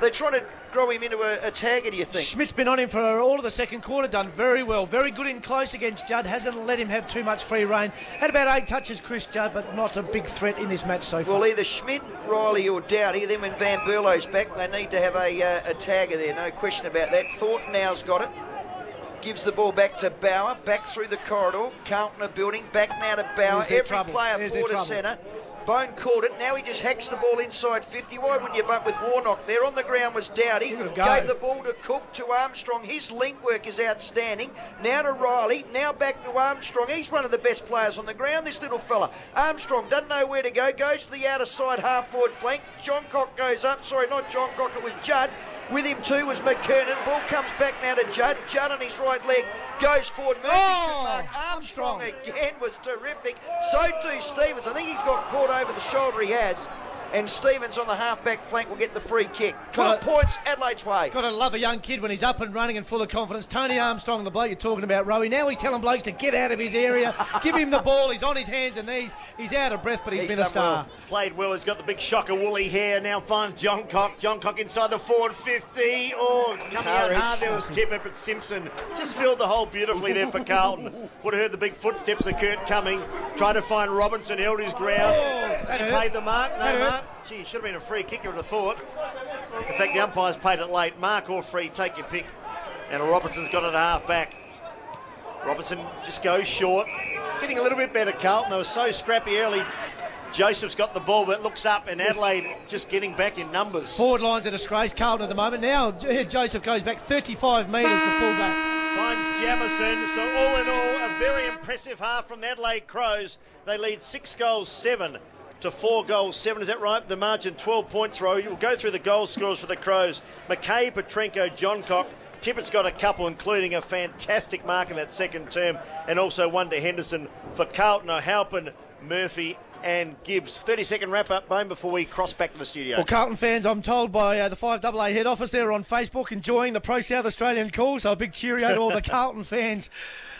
They're trying to grow him into a tagger, do you think? Schmidt's been on him for all of the second quarter, done very well. Very good in close against Judd. Hasn't let him have too much free rein. Had about 8 touches, Chris Judd, but not a big threat in this match so far. Well, either Schmidt, Riley or Dowdy. Then when Van Berlo's back, they need to have a tagger there, no question about that. Thornton now's got it. Gives the ball back to Bauer, back through the corridor. Carlton are building, back now to Bauer. Every player forward to centre. Bone caught it. Now he just hacks the ball inside 50. Why wouldn't you bump with Warnock there? On the ground was Dowdy. Gave the ball to Cook, to Armstrong. His link work is outstanding. Now to Riley. Now back to Armstrong. He's one of the best players on the ground, this little fella. Armstrong doesn't know where to go. Goes to the outer side half-forward flank. Johncock goes up. Sorry, not Johncock. It was Judd. With him too was McKernan. Ball comes back now to Judd. Judd on his right leg goes forward. Murphy should mark. Armstrong again was terrific. So too Stevens. I think he's got caught over the shoulder. He has. And Stevens on the half-back flank will get the free kick. 12 points, Adelaide's way. Got to love a young kid when he's up and running and full of confidence. Tony Armstrong, the bloke you're talking about, Rowie. Now he's telling blokes to get out of his area. Give him the ball. He's on his hands and knees. He's out of breath, but he's been a star. Well. Played well. He's got the big shock of woolly hair. Now finds Johncock. Johncock inside the forward 50. Oh, coming out hard. There was Tippett, but Simpson just filled the hole beautifully there for Carlton. Would have heard the big footsteps of Kurt coming. Tried to find Robinson, held his ground. He paid the mark. No mark. Gee, should have been a free kick, you would have thought. In fact, the umpires paid it late. Mark or free, take your pick. And Robertson's got it half back. Robertson just goes short. It's getting a little bit better, Carlton. They were so scrappy early. Joseph's got the ball, but looks up, and Adelaide just getting back in numbers. Forward line's a disgrace, Carlton at the moment. Now Joseph goes back 35 metres to full back. Finds Jamison. So all in all, a very impressive half from the Adelaide Crows. They lead 6-7 to 4-7. Is that right? The margin 12 points, Row. You'll go through the goal scorers for the Crows. McKay, Petrenko, Johncock. Tippett's got a couple, including a fantastic mark in that second term, and also one to Henderson. For Carlton, O'Halpin, Murphy and Gibbs. 30-second wrap-up, Bone, before we cross back to the studio. Well, Carlton fans, I'm told by the Fiveaa head office, they're on Facebook enjoying the Pro South Australian call, so a big cheerio to all the Carlton fans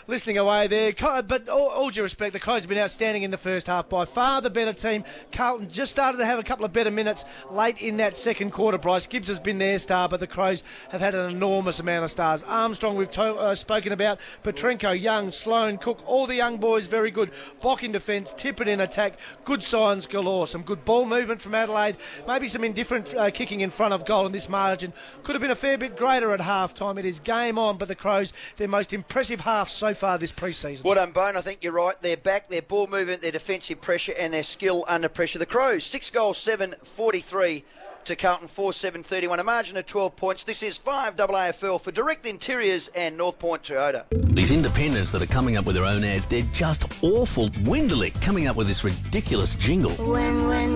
listening away there. But all due respect, the Crows have been outstanding in the first half. By far the better team. Carlton just started to have a couple of better minutes late in that second quarter, Bryce. Gibbs has been their star, but the Crows have had an enormous amount of stars. Armstrong, we've spoken about. Petrenko, Young, Sloan, Cook, all the young boys, very good. Bock in defence, Tippett in attack. Good signs galore. Some good ball movement from Adelaide. Maybe some indifferent kicking in front of goal, and this margin could have been a fair bit greater at half-time. It is game on, but the Crows, their most impressive half so far this pre-season. Well done, Bone. I think you're right. Their back, their ball movement, their defensive pressure and their skill under pressure. The Crows, 6-7, 43 to Carlton, 4-7, 31. A margin of 12 points. This is 5AFL for Direct Interiors and North Point Toyota. These independents that are coming up with their own ads, they're just awful. Wendelick coming up with this ridiculous jingle. Wendelick.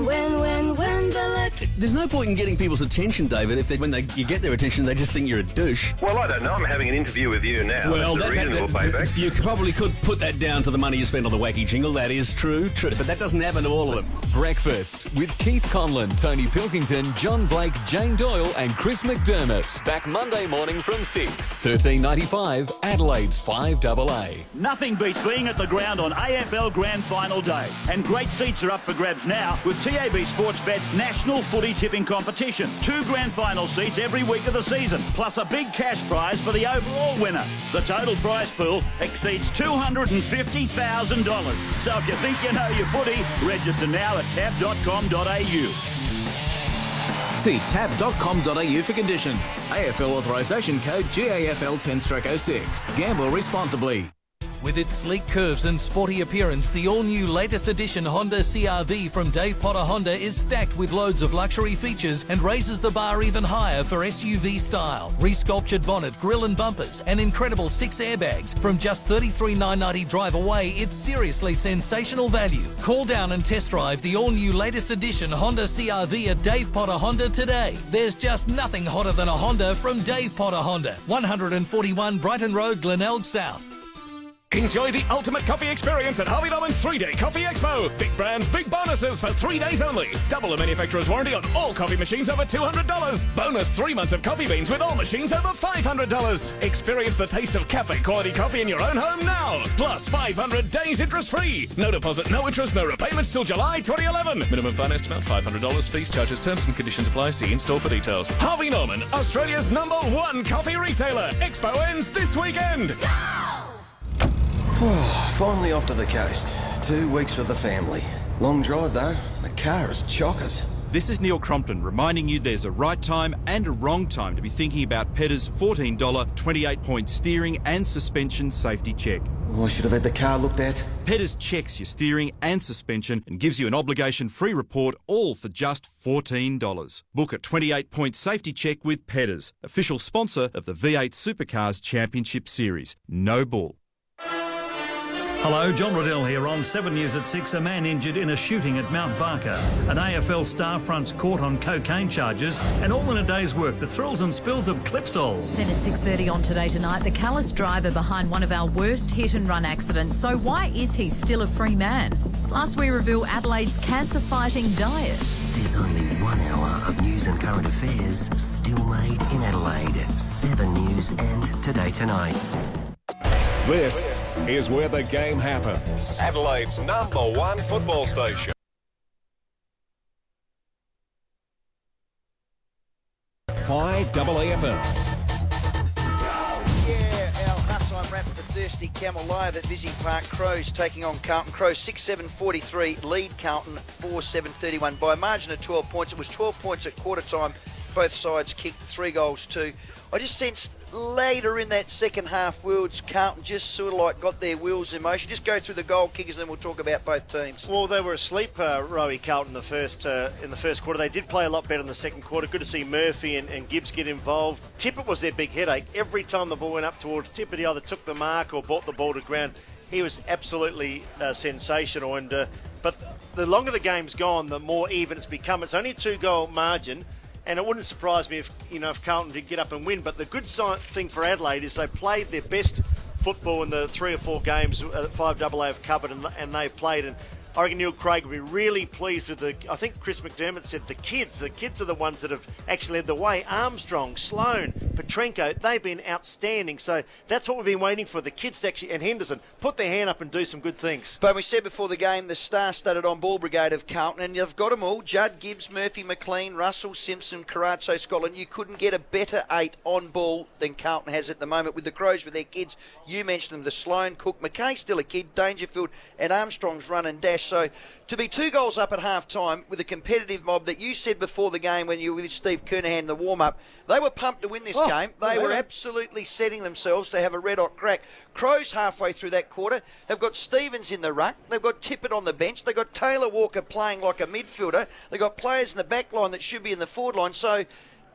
There's no point in getting people's attention, David, if you get their attention, they just think you're a douche. Well, I don't know. I'm having an interview with you now. Well, that's a reasonable payback. You probably could put that down to the money you spend on the wacky jingle. That is true. But that doesn't happen to all of them. Breakfast with Keith Conlon, Tony Pilkington, John Blake, Jane Doyle and Chris McDermott. Back Monday morning from 6. 13.95, Adelaide's 5AA. Nothing beats being at the ground on AFL Grand Final Day. And great seats are up for grabs now with TAB Sportsbet's National Footy Tipping Competition. 2 Grand Final seats every week of the season, plus a big cash prize for the overall winner. The total prize pool exceeds $250,000. So if you think you know your footy, register now at tab.com.au. See tab.com.au for conditions. AFL authorisation code GAFL 10/06. Gamble responsibly. With its sleek curves and sporty appearance, the all-new latest edition Honda CR-V from Dave Potter Honda is stacked with loads of luxury features and raises the bar even higher for SUV style. Resculptured bonnet, grille and bumpers, and incredible 6 airbags. From just $33,990 drive away, it's seriously sensational value. Call down and test drive the all-new latest edition Honda CR-V at Dave Potter Honda today. There's just nothing hotter than a Honda from Dave Potter Honda. 141 Brighton Road, Glenelg South. Enjoy the ultimate coffee experience at Harvey Norman's 3-day Coffee Expo. Big brands, big bonuses for 3 days only. Double the manufacturer's warranty on all coffee machines over $200. Bonus 3 months of coffee beans with all machines over $500. Experience the taste of cafe quality coffee in your own home now. Plus 500 days interest free. No deposit, no interest, no repayments till July 2011. Minimum finance amount $500. Fees, charges, terms and conditions apply. See in-store for details. Harvey Norman, Australia's #1 coffee retailer. Expo ends this weekend. Finally off to the coast. 2 weeks with the family. Long drive though. The car is chockers. This is Neil Crompton reminding you there's a right time and a wrong time to be thinking about Pedder's $14 28-point steering and suspension safety check. I should have had the car looked at. Pedders checks your steering and suspension and gives you an obligation-free report, all for just $14. Book a 28-point safety check with Pedders, official sponsor of the V8 Supercars Championship Series. No bull. Hello, John Riddell here on 7 News at 6. A man injured in a shooting at Mount Barker. An AFL star front's caught on cocaine charges, and all in a day's work, the thrills and spills of Clipsal. Then at 6:30 on Today Tonight, the callous driver behind one of our worst hit-and-run accidents. So why is he still a free man? Plus, we reveal Adelaide's cancer-fighting diet. There's only 1 hour of news and current affairs still made in Adelaide. 7 News and Today Tonight. This is where the game happens. Adelaide's #1 football station. Fiveaa FM. Yeah, our halftime wrap for Thirsty Camel live at Visy Park. Crows taking on Carlton. Crows 6-7-43, lead Carlton 4-7-31 by a margin of 12 points. It was 12 points at quarter time. Both sides kicked 3 goals too. I just sensed later in that second half, Carlton just sort of like got their wheels in motion. Just go through the goal kickers, then we'll talk about both teams. Well, they were asleep, Rowie Carlton, in the first quarter. They did play a lot better in the second quarter. Good to see Murphy and Gibbs get involved. Tippett was their big headache. Every time the ball went up towards Tippett, he either took the mark or brought the ball to ground. He was absolutely sensational. But the longer the game's gone, the more even it's become. It's only a 2-goal margin. And it wouldn't surprise me if Carlton did get up and win. But the good thing for Adelaide is they played their best football in the 3 or 4 games that Fiveaa have covered, and they've played. And I reckon Neil Craig will be really pleased with I think Chris McDermott said the kids are the ones that have actually led the way. Armstrong, Sloan, Petrenko, they've been outstanding. So that's what we've been waiting for. The kids to actually, and Henderson, put their hand up and do some good things. But we said before the game, the star-studded on-ball brigade of Carlton, and you've got them all. Judd, Gibbs, Murphy, McLean, Russell, Simpson, Carazzo, Scotland. You couldn't get a better 8 on-ball than Carlton has at the moment with the Crows, with their kids. You mentioned them, the Sloan, Cook, McKay still a kid, Dangerfield and Armstrong's run and dash. So to be 2 goals up at half-time with a competitive mob that you said before the game when you were with Steve Kernahan in the warm-up, they were pumped to win this game. They were absolutely setting themselves to have a red-hot crack. Crows halfway through that quarter have got Stevens in the ruck. They've got Tippett on the bench. They've got Taylor Walker playing like a midfielder. They've got players in the back line that should be in the forward line. So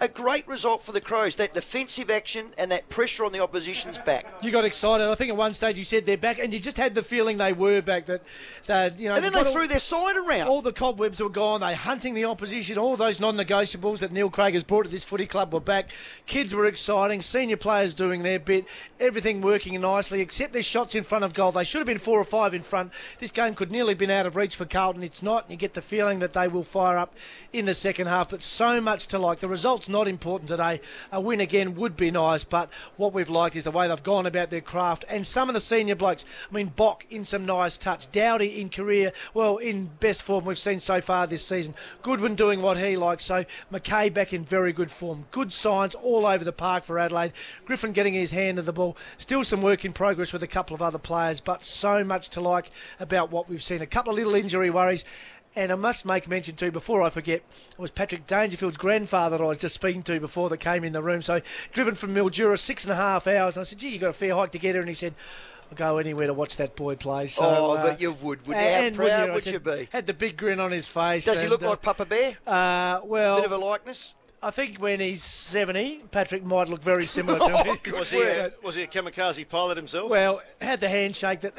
a great result for the Crows. That defensive action and that pressure on the opposition's back. You got excited. I think at one stage you said they're back, and you just had the feeling they were back. That and then they threw their side around. All the cobwebs were gone. They're hunting the opposition. All those non-negotiables that Neil Craig has brought to this footy club were back. Kids were exciting. Senior players doing their bit. Everything working nicely, except their shots in front of goal. They should have been 4 or 5 in front. This game could nearly have been out of reach for Carlton. It's not. And you get the feeling that they will fire up in the second half. But so much to like. The result's not important today. A win again would be nice, but what we've liked is the way they've gone about their craft, and some of the senior blokes. I mean, Bock in some nice touch, Dowdy in career, well, in best form we've seen so far this season. Goodwin doing what he likes, so McKay back in very good form. Good signs all over the park for Adelaide. Griffin getting his hand to the ball. Still some work in progress with a couple of other players, but so much to like about what we've seen. A couple of little injury worries. And I must make mention too, before I forget, it was Patrick Dangerfield's grandfather that I was just speaking to before they came in the room. So driven from Mildura, 6.5 hours. And I said, gee, you got a fair hike to get here. And he said, I'll go anywhere to watch that boy play. So, but you would you? How proud would you be? Had the big grin on his face. Does he look like Papa Bear? Well, bit of a likeness. I think when he's 70, Patrick might look very similar to him. Was he a kamikaze pilot himself? Well, had the handshake that...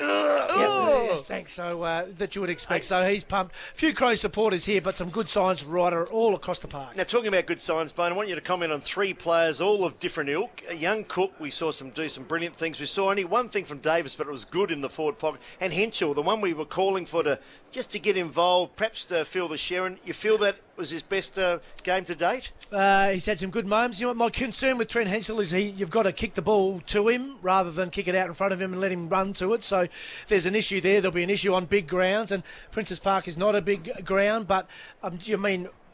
thanks, so that you would expect. So he's pumped. A few Crow supporters here, but some good signs right all across the park. Now, talking about good signs, Bone, I want you to comment on 3 players, all of different ilk. A young Cook, we saw do some brilliant things. We saw only one thing from Davis, but it was good in the forward pocket. And Henschel, the one we were calling for just to get involved, perhaps to feel the Sharon. You feel that was his best game to date? He's had some good moments. You know what my concern with Trent Henschel is you've got to kick the ball to him rather than kick it out in front of him and let him run to it. So there's an issue there. There'll be an issue on big grounds, and Princess Park is not a big ground, but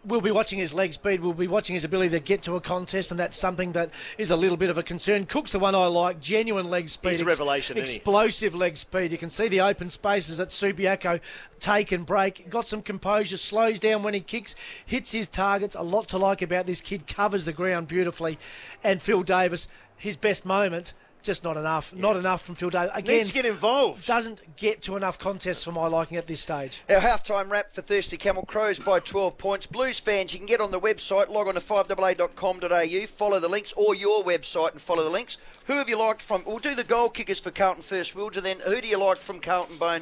we'll be watching his leg speed. We'll be watching his ability to get to a contest, and that's something that is a little bit of a concern. Cook's the one I like. Genuine leg speed. He's a revelation, isn't he? Explosive leg speed. You can see the open spaces that Subiaco take and break. Got some composure. Slows down when he kicks. Hits his targets. A lot to like about this kid. Covers the ground beautifully. And Phil Davis, his best moment... just not enough. Yeah. Not enough from Phil Davis. Again, needs to get involved. Doesn't get to enough contests for my liking at this stage. Our halftime wrap for Thirsty Camel. Crows by 12 points. Blues fans, you can get on the website, log on to fiveaa.com.au, follow the links, or your website and follow the links. Who have you liked from... We'll do the goal kickers for Carlton first, Wilge, and then who do you like from Carlton, Bone?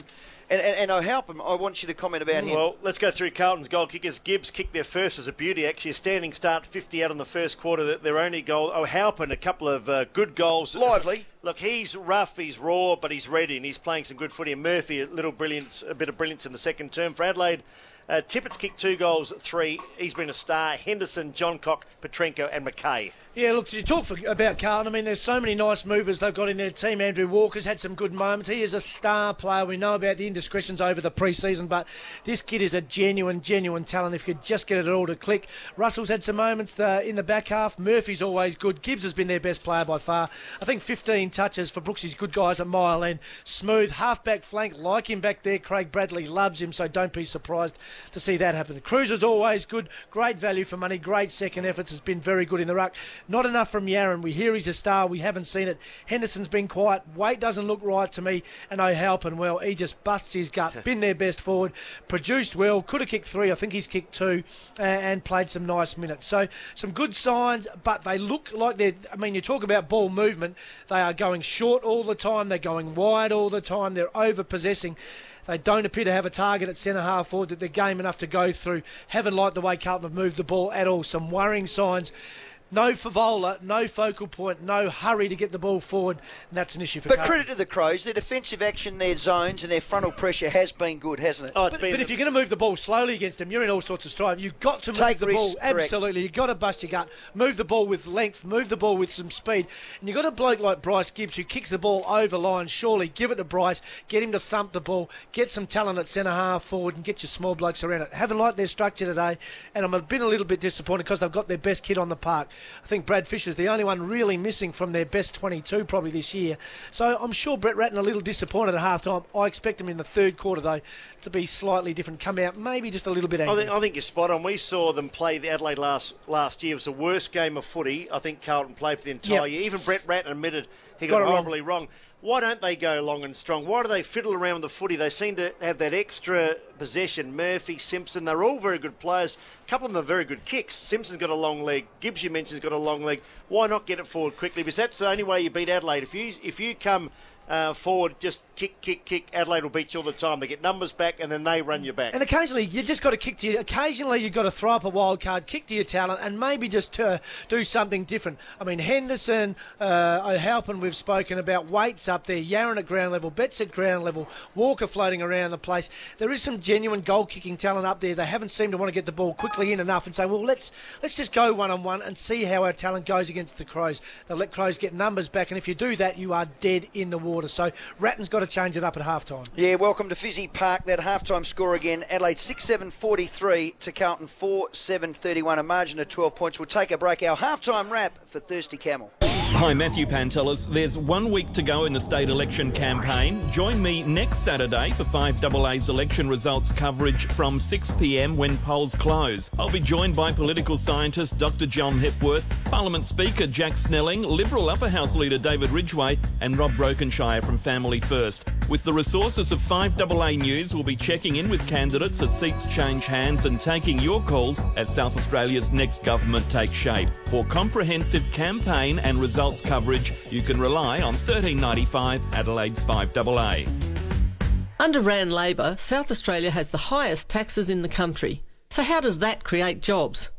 And I help him. I want you to comment about him. Well, let's go through Carlton's goal kickers. Gibbs kicked their first as a beauty, actually. A standing start, 50 out in the first quarter. Their only goal. Halpin, a couple of good goals. Lively. Look, he's rough, he's raw, but he's ready, and he's playing some good footy. And Murphy, a bit of brilliance in the second term for Adelaide. Tippett's kicked 2 goals, 3. He's been a star. Henderson, Johncock, Petrenko, and McKay. Yeah, look, you talk about Carlton. I mean, there's so many nice movers they've got in their team. Andrew Walker's had some good moments. He is a star player. We know about the indiscretions over the pre-season, but this kid is a genuine talent if you could just get it all to click. Russell's had some moments in the back half. Murphy's always good. Gibbs has been their best player by far. I think 15 touches for Brooksy's good guys at mile end. Smooth, half-back flank, like him back there. Craig Bradley loves him, so don't be surprised to see that happen. Cruiser's always good. Great value for money. Great second efforts. Has been very good in the ruck. Not enough from Yaron. We hear he's a star. We haven't seen it. Henderson's been quiet. Weight doesn't look right to me. And O'Halpin, well, he just busts his gut. Been their best forward. Produced well. Could have kicked 3. I think he's kicked 2 and played some nice minutes. So some good signs, but they look like they're... I mean, you talk about ball movement. They are going short all the time. They're going wide all the time. They're over-possessing. They don't appear to have a target at centre-half forward that they're game enough to go through. Haven't liked the way Carlton have moved the ball at all. Some worrying signs. No Fiveaa, no focal point, no hurry to get the ball forward, and that's an issue for Carlton. But credit to the Crows, their defensive action, their zones and their frontal pressure has been good, hasn't it? But if you're going to move the ball slowly against them, you're in all sorts of strife. You've got to move the ball. Absolutely. You've got to bust your gut. Move the ball with length, move the ball with some speed. And you've got a bloke like Bryce Gibbs who kicks the ball over line. Surely give it to Bryce, get him to thump the ball, get some talent at centre-half forward and get your small blokes around it. Haven't liked their structure today, and I'm been a little bit disappointed because they've got their best kid on the park. I think Brad Fisher is the only one really missing from their best 22 probably this year. So I'm sure Brett Ratton a little disappointed at half-time. I expect him in the third quarter, though, to be slightly different, come out maybe just a little bit angry. I think you're spot on. We saw them play the Adelaide last year. It was the worst game of footy I think Carlton played for the entire year. Even Brett Ratton admitted he got it horribly wrong. Why don't they go long and strong? Why do they fiddle around with the footy? They seem to have that extra possession. Murphy, Simpson, they're all very good players. A couple of them are very good kicks. Simpson's got a long leg. Gibbs, you mentioned, has got a long leg. Why not get it forward quickly? Because that's the only way you beat Adelaide. If you come forward, just kick, Adelaide will beat you all the time. They get numbers back and then they run you back. And occasionally you just got to kick to you. Occasionally you've got to throw up a wild card, kick to your talent, and maybe just do something different. I mean, Henderson, O'Halpin, we've spoken about. Waits up there, Yaron at ground level, Betts at ground level, Walker floating around the place. There is some genuine goal-kicking talent up there. They haven't seemed to want to get the ball quickly in enough and say, well, let's just go one-on-one and see how our talent goes against the Crows. They'll let Crows get numbers back, and if you do that, you are dead in the water. So Ratton's got to change it up at half-time. Yeah, welcome to Fiveaa Park. That half-time score again, Adelaide 6-7-43 to Carlton 4-7-31, a margin of 12 points. We'll take a break. Our half-time wrap for Thirsty Camel. Hi, Matthew Pantelis. There's 1 week to go in the state election campaign. Join me next Saturday for Fiveaa's election results coverage from 6 p.m. when polls close. I'll be joined by political scientist Dr. John Hepworth, Parliament Speaker Jack Snelling, Liberal Upper House Leader David Ridgway and Rob Brokenshire from Family First. With the resources of 5AA News, we'll be checking in with candidates as seats change hands and taking your calls as South Australia's next government takes shape. For comprehensive campaign and results coverage, you can rely on 1395 Adelaide's 5AA. Under Rand Labor, South Australia has the highest taxes in the country. So how does that create jobs?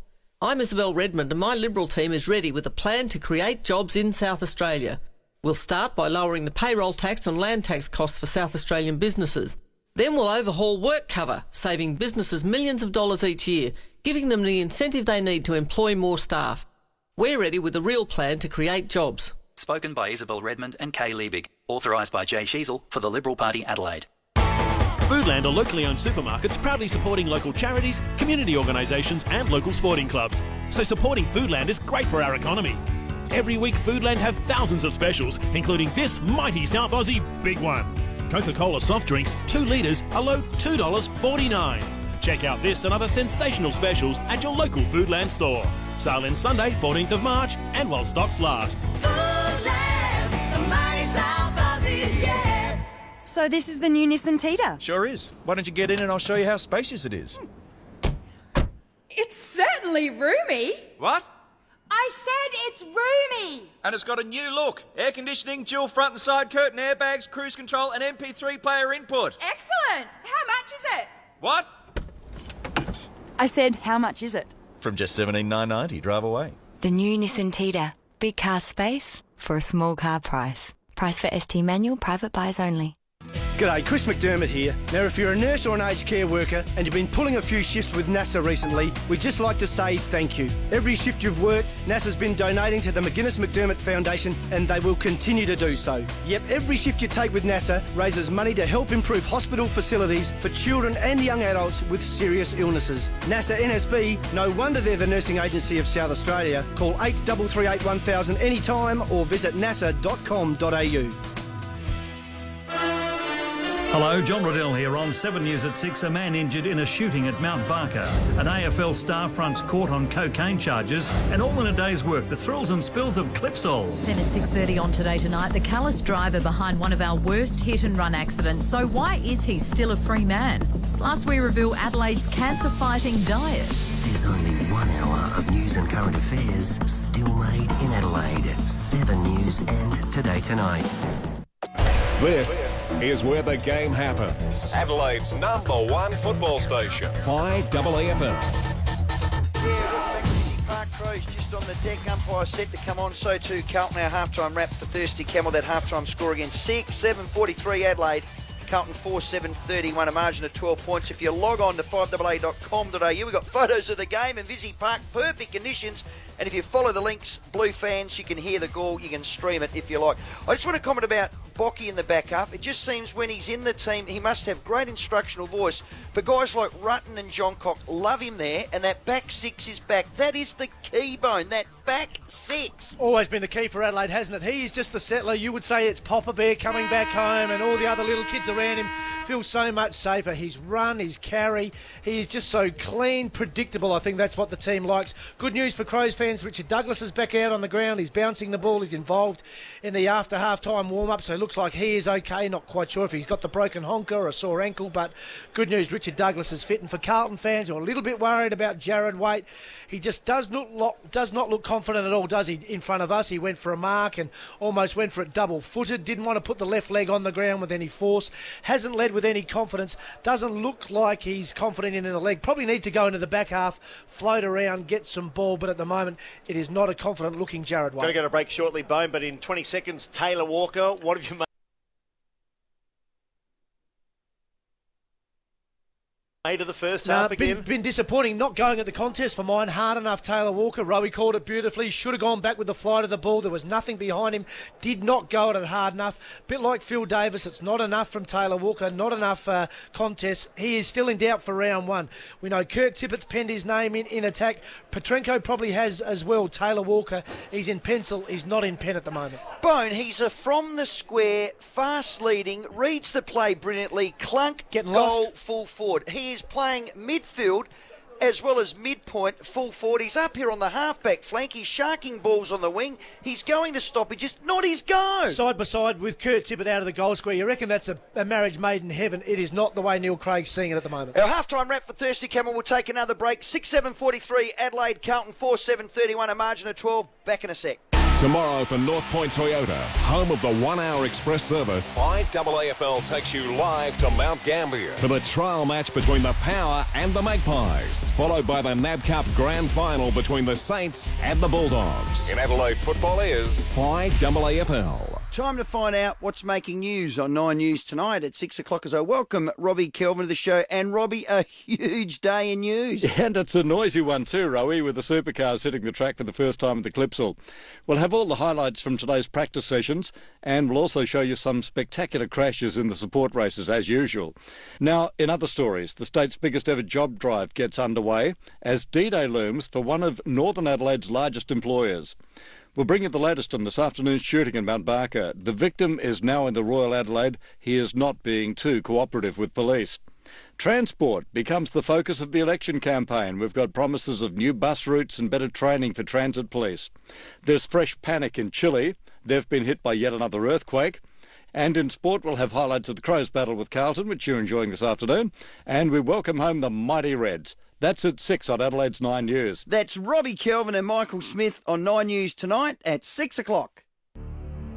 I'm Isabel Redmond and my Liberal team is ready with a plan to create jobs in South Australia. We'll start by lowering the payroll tax and land tax costs for South Australian businesses. Then we'll overhaul work cover, saving businesses millions of dollars each year, giving them the incentive they need to employ more staff. We're ready with a real plan to create jobs. Spoken by Isabel Redmond and Kay Liebig. Authorised by Jay Sheasel for the Liberal Party Adelaide. Foodland are locally owned supermarkets proudly supporting local charities, community organisations and local sporting clubs. So supporting Foodland is great for our economy. Every week Foodland have thousands of specials, including this mighty South Aussie big one. Coca-Cola soft drinks, 2 litres, are low $2.49. Check out this and other sensational specials at your local Foodland store. Sale ends Sunday, 14th of March, and while stocks last. Foodland, the mighty South Aussies, yeah. So this is the new Nissan Teeter? Sure is. Why don't you get in and I'll show you how spacious it is. It's certainly roomy. What? I said it's roomy. And it's got a new look. Air conditioning, dual front and side curtain airbags, cruise control and MP3 player input. Excellent. How much is it? What? I said, how much is it? From just $17,990, drive away. The new Nissan Teeter. Big car space for a small car price. Price for ST manual, private buyers only. G'day, Chris McDermott here. Now, if you're a nurse or an aged care worker and you've been pulling a few shifts with NASA recently, we'd just like to say thank you. Every shift you've worked, NASA's been donating to the McGuinness McDermott Foundation and they will continue to do so. Yep, every shift you take with NASA raises money to help improve hospital facilities for children and young adults with serious illnesses. NASA NSB, no wonder they're the nursing agency of South Australia. Call 8338 1000 anytime or visit nasa.com.au. Hello, John Riddell here on 7 News at 6. A man injured in a shooting at Mount Barker. An AFL star front's caught on cocaine charges, and all in a day's work, the thrills and spills of Clipsal. Then at 6:30 on Today Tonight, the callous driver behind one of our worst hit-and-run accidents. So why is he still a free man? Plus, we reveal Adelaide's cancer-fighting diet. There's only 1 hour of news and current affairs still made in Adelaide. 7 News and Today Tonight. This is where the game happens. Adelaide's #1 football station, 5AA FM. Yeah, welcome back to Busy Park. Crows just on the deck. Umpire set to come on. So too Carlton, our halftime wrap for Thirsty Camel. That halftime score again, 6-7-43 Adelaide. Carlton 4-7-31, a margin of 12 points. If you log on to 5AA.com.au, we've got photos of the game in Visy Park, perfect conditions. And if you follow the links, Blue fans, you can hear the goal, you can stream it if you like. I just want to comment about Bocky in the back half. It just seems when he's in the team, he must have great instructional voice. But guys like Rutten and Johncock love him there, and that back six is back. That is the key bone, that back six. Always been the key for Adelaide, hasn't it? He is just the settler. You would say it's Papa Bear coming back home, and all the other little kids around him feel so much safer. His run, his carry, he is just so clean, predictable. I think that's what the team likes. Good news for Crows fans. Richard Douglas is back out on the ground. He's bouncing the ball. He's involved in the after half-time warm-up, so it looks like he is okay. Not quite sure if he's got the broken honker or a sore ankle, but good news, Richard Douglas is fit. And for Carlton fans who are a little bit worried about Jared Waite, he just does not look confident at all, does he, in front of us? He went for a mark and almost went for it double-footed. Didn't want to put the left leg on the ground with any force. Hasn't led with any confidence. Doesn't look like he's confident in the leg. Probably need to go into the back half, float around, get some ball, but at the moment it is not a confident-looking Jared Waite. Got to go to break shortly, Bone, but in 20 seconds, Taylor Walker, what have you made of the first half again? Been disappointing not going at the contest for mine. Hard enough, Taylor Walker. Rowie called it beautifully. Should have gone back with the flight of the ball. There was nothing behind him. Did not go at it hard enough. Bit like Phil Davis. It's not enough from Taylor Walker. Not enough contests. He is still in doubt for round one. We know Kurt Tippett's penned his name in attack. Petrenko probably has as well. Taylor Walker, he's in pencil. He's not in pen at the moment. Bone, he's a from the square, fast leading, reads the play brilliantly, clunk, getting goal, lost. full forward. He is playing midfield as well as midpoint, full 40s up here on the halfback flank. He's sharking balls on the wing. He's going to stoppages, not his go. Side by side with Kurt Tippett out of the goal square. You reckon that's a marriage made in heaven? It is not the way Neil Craig's seeing it at the moment. Our halftime wrap for Thirsty Camel. We'll take another break. 6-7-43, Adelaide, Carlton 4-7-31, a margin of 12. Back in a sec. Tomorrow for North Point Toyota, home of the 1 hour express service, 5AAFL takes you live to Mount Gambier for the trial match between the Power and the Magpies, followed by the NAB Cup Grand Final between the Saints and the Bulldogs. In Adelaide, football is 5AAFL. Time to find out what's making news on 9 News tonight at 6 o'clock as I welcome Robbie Kelvin to the show. And Robbie, a huge day in news. And it's a noisy one too, Rowie, with the supercars hitting the track for the first time at the Clipsal. We'll have all the highlights from today's practice sessions, and we'll also show you some spectacular crashes in the support races as usual. Now, in other stories, the state's biggest ever job drive gets underway as D-Day looms for one of Northern Adelaide's largest employers. We'll bring you the latest on this afternoon's shooting in Mount Barker. The victim is now in the Royal Adelaide. He is not being too cooperative with police. Transport becomes the focus of the election campaign. We've got promises of new bus routes and better training for transit police. There's fresh panic in Chile. They've been hit by yet another earthquake. And in sport, we'll have highlights of the Crows battle with Carlton, which you're enjoying this afternoon. And we welcome home the mighty Reds. That's at 6 on Adelaide's 9 News. That's Robbie Kelvin and Michael Smith on 9 News tonight at 6 o'clock.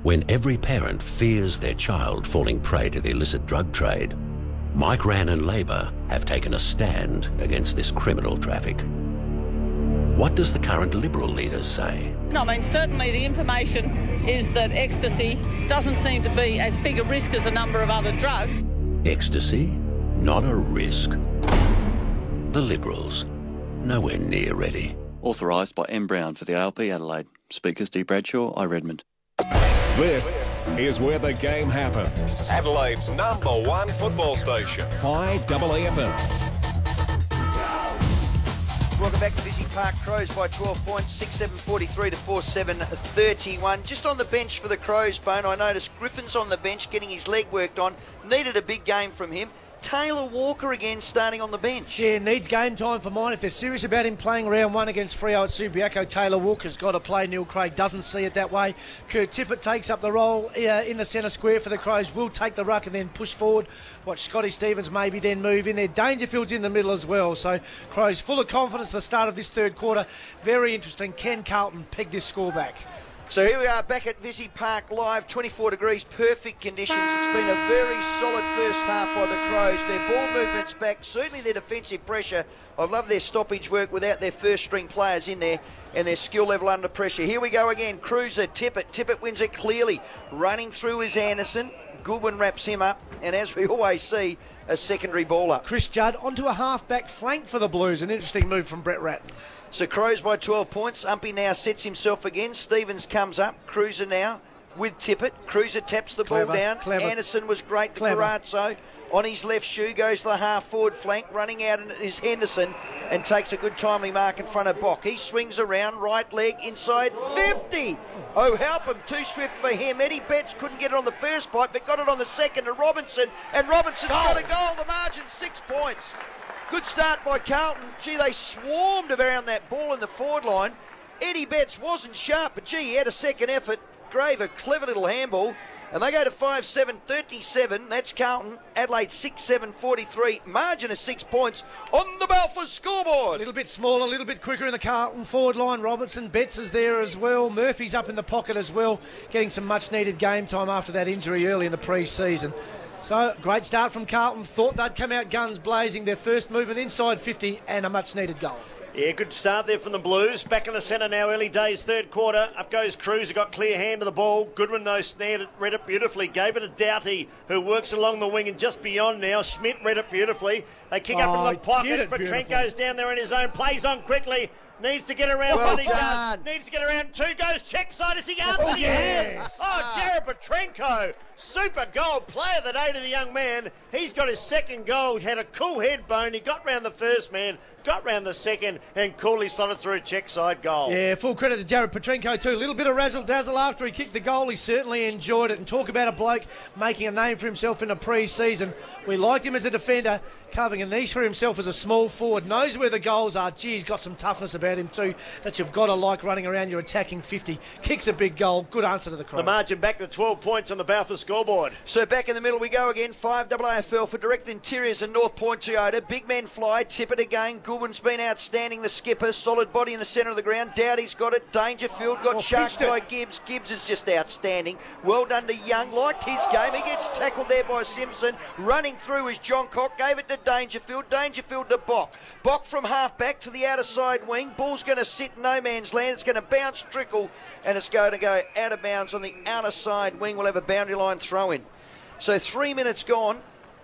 When every parent fears their child falling prey to the illicit drug trade, Mike Rann and Labor have taken a stand against this criminal traffic. What does the current Liberal leader say? I mean, certainly the information is that ecstasy doesn't seem to be as big a risk as a number of other drugs. Ecstasy? Not a risk. The Liberals, nowhere near ready. Authorised by M. Brown for the ALP Adelaide. Speakers D. Bradshaw, I. Redmond. This is where the game happens. Adelaide's #1 football station, 5AAFL. Welcome back to Busy Park. Crows by 12 points, 6-7-43 to 4-7-31. Just on the bench for the Crows, Bone, I noticed Griffin's on the bench getting his leg worked on. Needed a big game from him. Taylor Walker again starting on the bench. Yeah, needs game time for mine. If they're serious about him playing round one against Fiveaa at Subiaco, Taylor Walker's got to play. Neil Craig doesn't see it that way. Kurt Tippett takes up the role in the centre square for the Crows. Will take the ruck and then push forward. Watch Scotty Stevens maybe then move in there. Dangerfield's in the middle as well. So Crows full of confidence at the start of this third quarter. Very interesting. Can Carlton peg this score back? So here we are back at Visy Park live, 24 degrees, perfect conditions. It's been a very solid first half by the Crows. Their ball movement's back, certainly their defensive pressure. I love their stoppage work without their first string players in there and their skill level under pressure. Here we go again, Cruiser, Tippett. Tippett wins it clearly. Running through is Anderson. Goodwin wraps him up, and as we always see, a secondary ball up. Chris Judd onto a half-back flank for the Blues. An interesting move from Brett Ratton. So Crows by 12 points. Umpy now sets himself again. Stevens comes up. Cruiser now with Tippett. Cruiser taps the ball down. Clever. Anderson was great to Carazzo. On his left shoe goes to the half-forward flank. Running out is Henderson and takes a good timely mark in front of Bock. He swings around, right leg inside 50. Oh, help him. Too swift for him. Eddie Betts couldn't get it on the first bite, but got it on the second to Robinson. And Robinson's got a goal. The margin 6 points. Good start by Carlton. Gee, they swarmed around that ball in the forward line. Eddie Betts wasn't sharp, but gee, he had a second effort. Grave a clever little handball. And they go to 5-7-37. That's Carlton. Adelaide 6-7-43. Margin of 6 points on the Balfour scoreboard. A little bit smaller, a little bit quicker in the Carlton forward line. Robinson, Betts is there as well. Murphy's up in the pocket as well, getting some much-needed game time after that injury early in the pre-season. So, great start from Carlton. Thought they'd come out guns blazing. Their first movement inside 50 and a much-needed goal. Yeah, good start there from the Blues. Back in the centre now, early days, third quarter. Up goes Cruiser, got clear hand of the ball. Goodwin, though, snared it, read it beautifully. Gave it to Doughty, who works along the wing and just beyond now. Schmidt read it beautifully. They kick up into the pocket, but Trent goes down there in his own. Plays on quickly. Needs to get around well one he does. Needs to get around two. Goes check side as he answers. Yes. Oh, Jared Petrenko. Super goal. Player of the day to the young man. He's got his second goal. He had a cool head bone. He got round the first man. got round the second and coolly slotted through a check side goal. Yeah, full credit to Jared Petrenko too. A little bit of razzle-dazzle after he kicked the goal. He certainly enjoyed it. And talk about a bloke making a name for himself in the pre-season. We liked him as a defender, carving a niche for himself as a small forward. Knows where the goals are. Gee, he's got some toughness about him too that you've got to like running around your attacking 50. Kicks a big goal. Good answer to the crowd. The margin back to 12 points on the Balfour scoreboard. So back in the middle we go again. 5 AFL for Direct Interiors and North Point Toyota. Big men fly. Tip it again. Goodwin's been outstanding. The skipper. Solid body in the centre of the ground. Dowdy's got it. Dangerfield got shark by Gibbs. Gibbs is just outstanding. Well done to Young. Liked his game. He gets tackled there by Simpson. Running through is John Cock. Gave it to Dangerfield. Dangerfield to Bock. Bock from half back to the outer side wing. Ball's going to sit in no man's land. It's going to bounce, trickle, and it's going to go out of bounds on the outer side wing. We'll have a boundary line throw in. So 3 minutes gone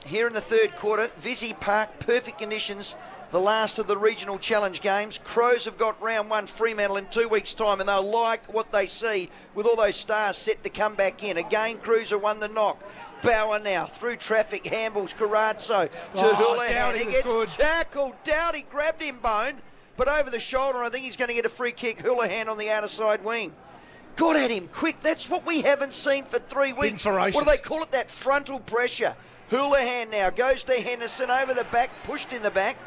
here in the third quarter. Visy Park, perfect conditions. The last of the regional challenge games. Crows have got round one Fremantle in 2 weeks' time, and they'll like what they see with all those stars set to come back in. Again, Cruiser won the knock. Bauer now through traffic, handballs Carazzo to Houlihan. He gets tackled. Dowdy grabbed him, Bone, but over the shoulder. I think he's going to get a free kick. Houlihan on the outer side wing. Got at him quick. That's what we haven't seen for 3 weeks. What do they call it? That frontal pressure. Houlihan now goes to Henderson over the back, pushed in the back.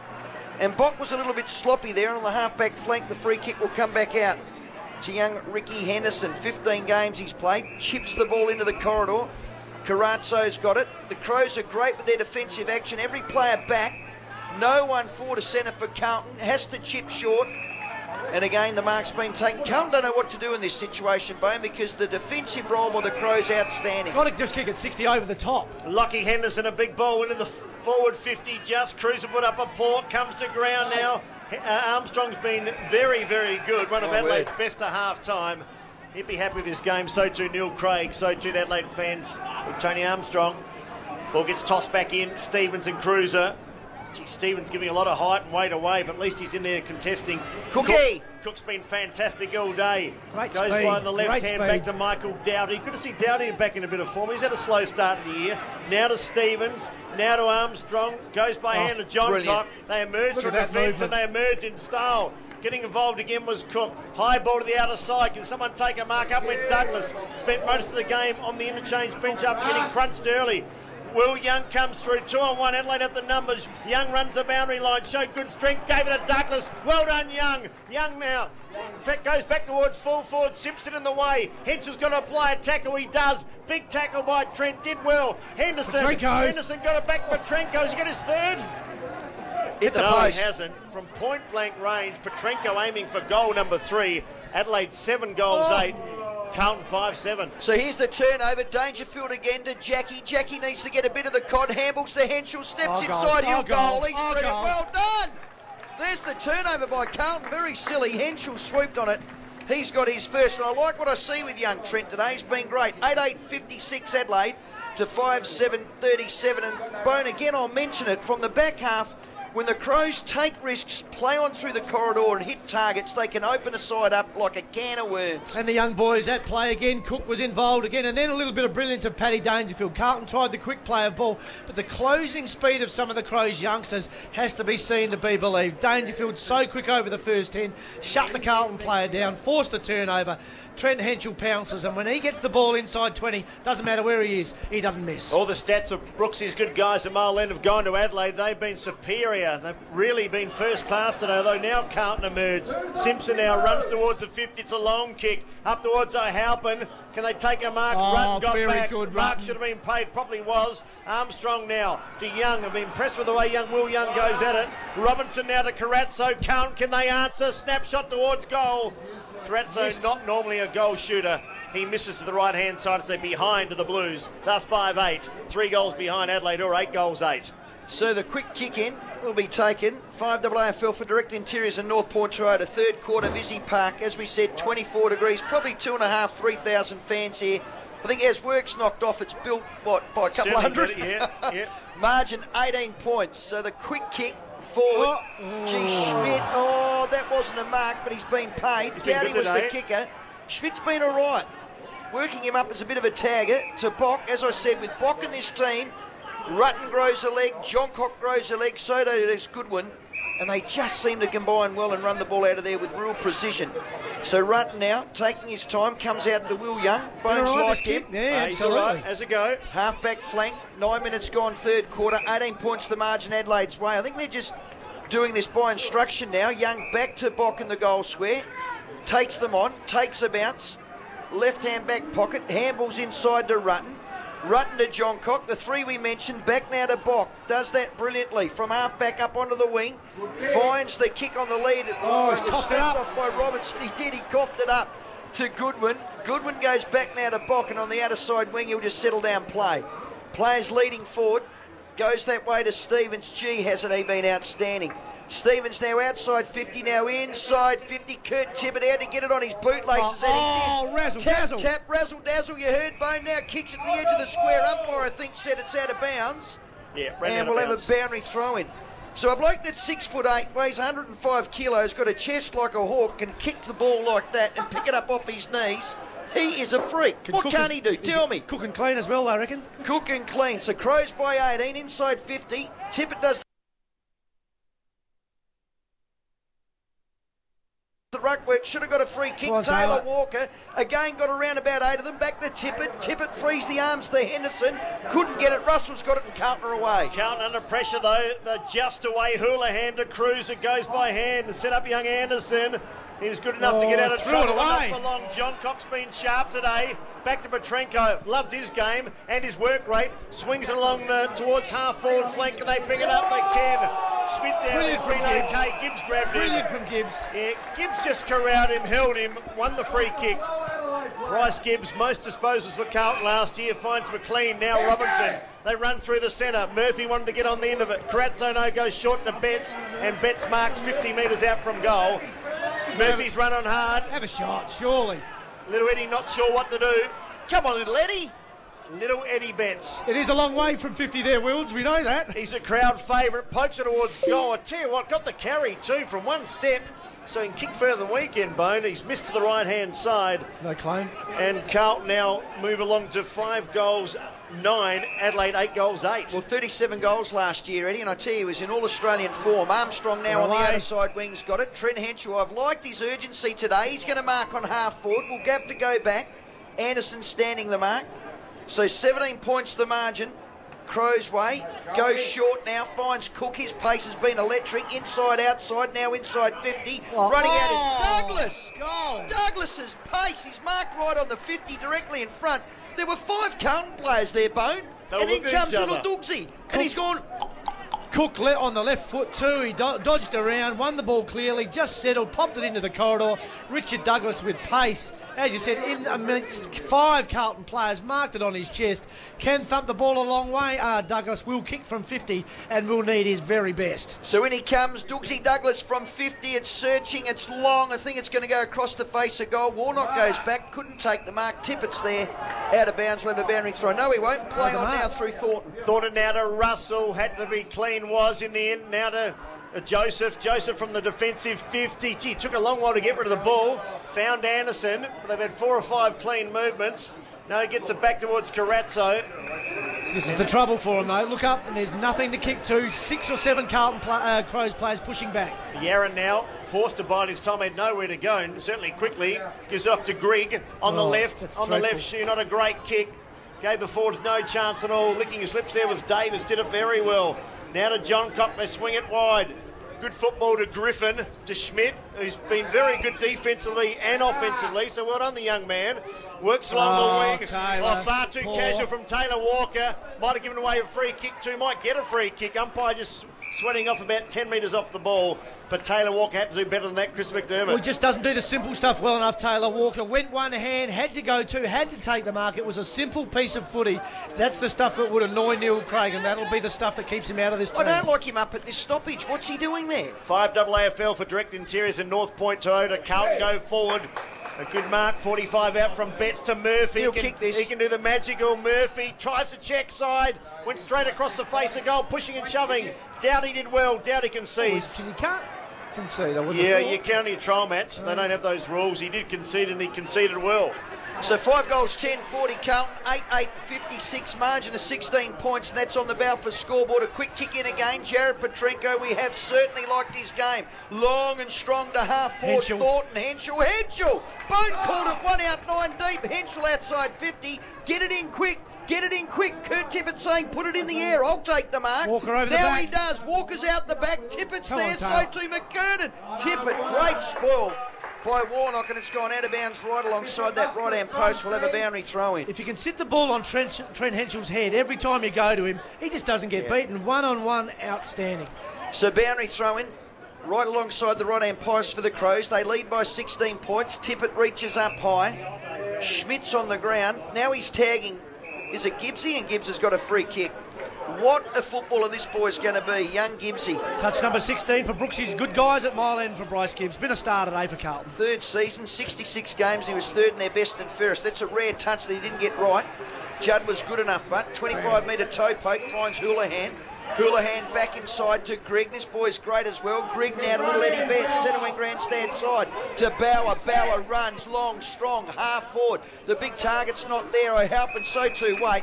And Bock was a little bit sloppy there. And on the half-back flank, the free kick will come back out to young Ricky Henderson. 15 games he's played. Chips the ball into the corridor. Carazzo's got it. The Crows are great with their defensive action. Every player back. No one forward to centre for Carlton. Has to chip short. And again, the mark's been taken. Carlton don't know what to do in this situation, Bone, because the defensive role by the Crows outstanding. Got to just kick it 60 over the top. Lockie Henderson, a big ball into the forward 50. Just Cruiser put up a paw. Comes to ground now. Armstrong's been very, very good. One of Adelaide's best to half time. He'd be happy with this game. So too Neil Craig. So too the Adelaide fans with Tony Armstrong. Ball gets tossed back in. Stevens and Cruiser. Gee, Stevens giving a lot of height and weight away, but at least he's in there contesting. Cookie! Cook's been fantastic all day. Great Goes speed. by on the left Great hand speed. back to Michael Dowdy. Good to see Dowdy back in a bit of form. He's had a slow start of the year. Now to Stevens. Now to Armstrong. Goes by hand to John Cock. They emerge from defence and they emerge in style. Getting involved again was Cook. High ball to the outer side. Can someone take a mark? Up went Douglas. Spent most of the game on the interchange bench up, getting crunched early. Will Young comes through, 2-on-1, Adelaide up the numbers. Young runs the boundary line, showed good strength, gave it to Douglas. Well done, Young. Young now, in fact, goes back towards full forward, Simpson in the way. Henschel's got to apply a tackle, he does. Big tackle by Trent, did well. Henderson got it back, Petrenko, has he got his third? Hit the no, post. He hasn't. From point blank range, Petrenko aiming for goal number 3. Adelaide 7 goals, 8. Carlton 5-7. So here's the turnover. Dangerfield again to Jackie. Jackie needs to get a bit of the cod. Handballs to Henschel. Steps inside. He'll goal. He's through. Well done. There's the turnover by Carlton. Very silly. Henschel swooped on it. He's got his first. And I like what I see with young Trent today. He's been great. 8-8-56 Adelaide to 5-7-37. And Bone, again, I'll mention it. From the back half, when the Crows take risks, play on through the corridor and hit targets, they can open a side up like a can of worms. And the young boys at play again. Cook was involved again, and then a little bit of brilliance of Paddy Dangerfield. Carlton tried the quick play of ball, but the closing speed of some of the Crows youngsters has to be seen to be believed. Dangerfield so quick over the first 10, shut the Carlton player down, forced the turnover. Trent Henschel pounces, and when he gets the ball inside 20, doesn't matter where he is, he doesn't miss. All the stats of Brooksy's good guys at Mile End have gone to Adelaide. They've been superior. They've really been first class today, although now Carlton emerge. Simpson now runs towards the 50. It's a long kick. Up towards O'Halpin. Can they take a mark? Rutten got very back. good, Mark Rutten. should have been paid. Probably was. Armstrong now to Young. I've been impressed with the way Will Young goes at it. Robinson now to Carazzo. Carlton, can they answer? Snapshot towards goal. Carazzo's not normally a goal shooter. He misses to the right-hand side as they're behind to the Blues. They're 5-8. 3 goals behind Adelaide, or 8 goals, 8. So the quick kick in will be taken. 5 AFL for Direct Interiors and North Point Toyota. Third quarter, Visy Park. As we said, 24 degrees. Probably 2,500, 3,000 fans here. I think as work's knocked off, it's built, by a couple hundred? Yeah. Margin 18 points. So the quick kick forward. Schmidt. Oh, that wasn't a mark, but he's been paid. Dowdy was the kicker. Schmidt's been all right. Working him up as a bit of a tagger to Bock. As I said, with Bock in this team, Rutten grows a leg, John Cock grows a leg, so does Goodwin. and they just seem to combine well and run the ball out of there with real precision. So Rutten now, taking his time, comes out to Will Young. Bones like him. Yeah, he's all right. As a go. Half-back flank, 9 minutes gone, third quarter, 18 points the margin Adelaide's way. I think they're just doing this by instruction now. Young back to Bock in the goal square, takes them on, takes a bounce, left-hand back pocket, handballs inside to Rutten. Rutten to John Cock, the three we mentioned, back now to Bock, does that brilliantly, from half-back up onto the wing, finds the kick on the lead, it was snapped off by Robertson, he did, he coughed it up to Goodwin. Goodwin goes back now to Bock, and on the outer side wing he'll just settle down play. Players leading forward, goes that way to Stevens. Gee, hasn't he been outstanding? Stevens now outside 50, now inside 50. Kurt Tippett out to get it on his bootlaces. Razzle dazzle. Tap, razzle dazzle. You heard Bone now kicks it to the edge of the square. Umpire, I think, said it's out of bounds. Yeah, and we'll have a boundary throw in. So a bloke that's 6'8", weighs 105 kilos, got a chest like a hawk, can kick the ball like that and pick it up off his knees. He is a freak. What can he do? Tell me. Cook and clean as well, I reckon. Cook and clean. So Crows by 18, inside 50. Tippett does the ruck work, should have got a free kick. Taylor Walker again got around about 8 of them, back to Tippett. Tippett frees the arms to Henderson, couldn't get it. Russell's got it and Carlton are away. Carlton under pressure though, they're just away. Houlihan to Cruz, it goes by hand to set up young Anderson. He was good enough to get out of trouble. Enough for long. John Cock's been sharp today. Back to Petrenko. Loved his game and his work rate. Swings it along towards half forward flank, and they pick it up. They can. Schmidt down. Brilliant from Gibbs. Gibbs grabbed him. Brilliant from Gibbs. Yeah, Gibbs just corralled him, held him, won the free kick. Bryce Gibbs, most disposals for Carlton last year, finds McLean, now Robinson. They run through the centre. Murphy wanted to get on the end of it. Carazzo goes short to Betts, and Betts marks 50 metres out from goal. Murphy's run on hard. Have a shot, surely. Little Eddie not sure what to do. Come on, little Eddie. Little Eddie Betts. It is a long way from 50 there, Wills. We know that. He's a crowd favourite. Pokes it towards goal. I tell you what, got the carry too from one step. So he can kick further than weekend, Bone. He's missed to the right-hand side. No claim. And Carlton now move along to 5 goals, 9. Adelaide 8 goals, 8. Well, 37 goals last year, Eddie, and I tell you, he was in all-Australian form. Armstrong now on the outer side wing's got it. Trent Henshaw, I've liked his urgency today. He's going to mark on half forward. We'll have to go back. Anderson standing the mark. So 17 points the margin. Crow's way, goes short now, finds Cook, his pace has been electric, inside, outside, now inside 50, running out is Douglas. Douglas's pace, he's marked right on the 50 directly in front. There were 5 Carlton players there, Bone, and in comes little Doogsy, and he's gone... Cook on the left foot too, he dodged around, won the ball clearly, just settled, popped it into the corridor. Richard Douglas with pace, as you said, in amidst 5 Carlton players, marked it on his chest, can thump the ball a long way. Douglas will kick from 50 and will need his very best. So in he comes, Doogsy Douglas from 50, it's searching, it's long, I think it's going to go across the face of goal. Warnock goes back, couldn't take the mark, Tippett's there, out of bounds, we'll have a boundary throw. No, he won't, play on now through Thornton. Thornton now to Russell, had to be clean, was in the end, now to Joseph from the defensive 50. Gee, took a long while to get rid of the ball. Found Anderson. They've had 4 or 5 clean movements. Now he gets it back towards Carazzo. This is the trouble for him though. Look up and there's nothing to kick to. 6 or 7 Carlton Crows players pushing back. Yaron now forced to bide his time, had nowhere to go, and certainly quickly gives it off to Grigg on the left. On the left shoe, not a great kick. Gave the forwards no chance at all. Licking his lips there with Davis, did it very well. Now to John Cock, they swing it wide. Good football to Griffin, to Schmidt, who's been very good defensively and offensively, so well done the young man. Works along the wing. Taylor, far too casual from Taylor Walker. Might have given away a free kick too, might get a free kick. Umpire just sweating off about 10 metres off the ball, but Taylor Walker had to do better than that, Chris McDermott. Well, he just doesn't do the simple stuff well enough, Taylor Walker. Went one hand, had to go 2, had to take the mark. It was a simple piece of footy. That's the stuff that would annoy Neil Craig, and that'll be the stuff that keeps him out of this team. I don't like him up at this stoppage. What's he doing there? 5 AFL for direct interiors and North Point Toyota. Carlton go forward. A good mark, 45 out from Betts to Murphy. He'll kick this. He can do the magical. Murphy tries to check side, went straight across the face of goal, pushing and shoving. Doughty did well. Doughty concedes. You can't concede. Yeah, you can in a trial match. They don't have those rules. He did concede and he conceded well. So 5 goals, 10-40 Carlton, 8-8-56, margin of 16 points, and that's on the Balfour scoreboard. A quick kick in again, Jared Petrenko. We have certainly liked his game. Long and strong to half forward, Thornton, Henschel. Bone called it, 1 out, 9 deep. Henschel outside 50, get it in quick. Kurt Tippett saying, put it in the air. I'll take the mark. Walker over the back. Now he does. Walker's out the back. Tippett's there. So too McKernan. Tippett, great spoil by Warnock, and it's gone out of bounds right alongside that right-hand post. We'll have a boundary throw in. If you can sit the ball on Trent Henschel's head every time you go to him, he just doesn't get beaten. One-on-one, outstanding. So boundary throw in right alongside the right-hand post for the Crows. They lead by 16 points. Tippett reaches up high. Schmidt's on the ground. Now he's tagging. Is it Gibbsy? And Gibbs has got a free kick. What a footballer this boy's going to be, young Gibbsy. Touch number 16 for Brooksy's good guys at mile end for Bryce Gibbs. Been a star today for Carlton. Third season, 66 games, and he was third in their best and fairest. That's a rare touch that he didn't get right. Judd was good enough, but 25-metre toe poke finds Houlihan. Houlihan back inside to Grigg. This boy's great as well. Grigg now to little Eddie Betts, centre wing grandstand side to Bauer. Bauer runs long, strong, half forward. The big target's not there. I help, and so too Waite.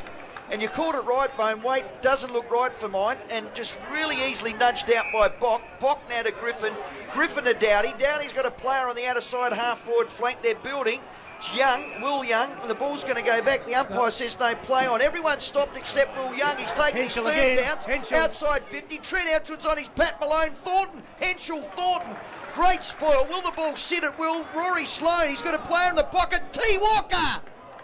And you called it right, Bone. Waite doesn't look right for mine, and just really easily nudged out by Bock. Bock now to Griffin. Griffin to Dowdy. Dowdy's got a player on the outer side, half forward flank. They're building. It's Young, Will Young, and the ball's going to go back. The umpire says no play on. Everyone stopped except Will Young. He's taking his third bounce. Outside 50. Trent Outwood's on his Pat Malone. Thornton. Thornton. Great spoil. Will the ball sit at Will? Rory Sloan. He's got a player in the pocket. T. Walker.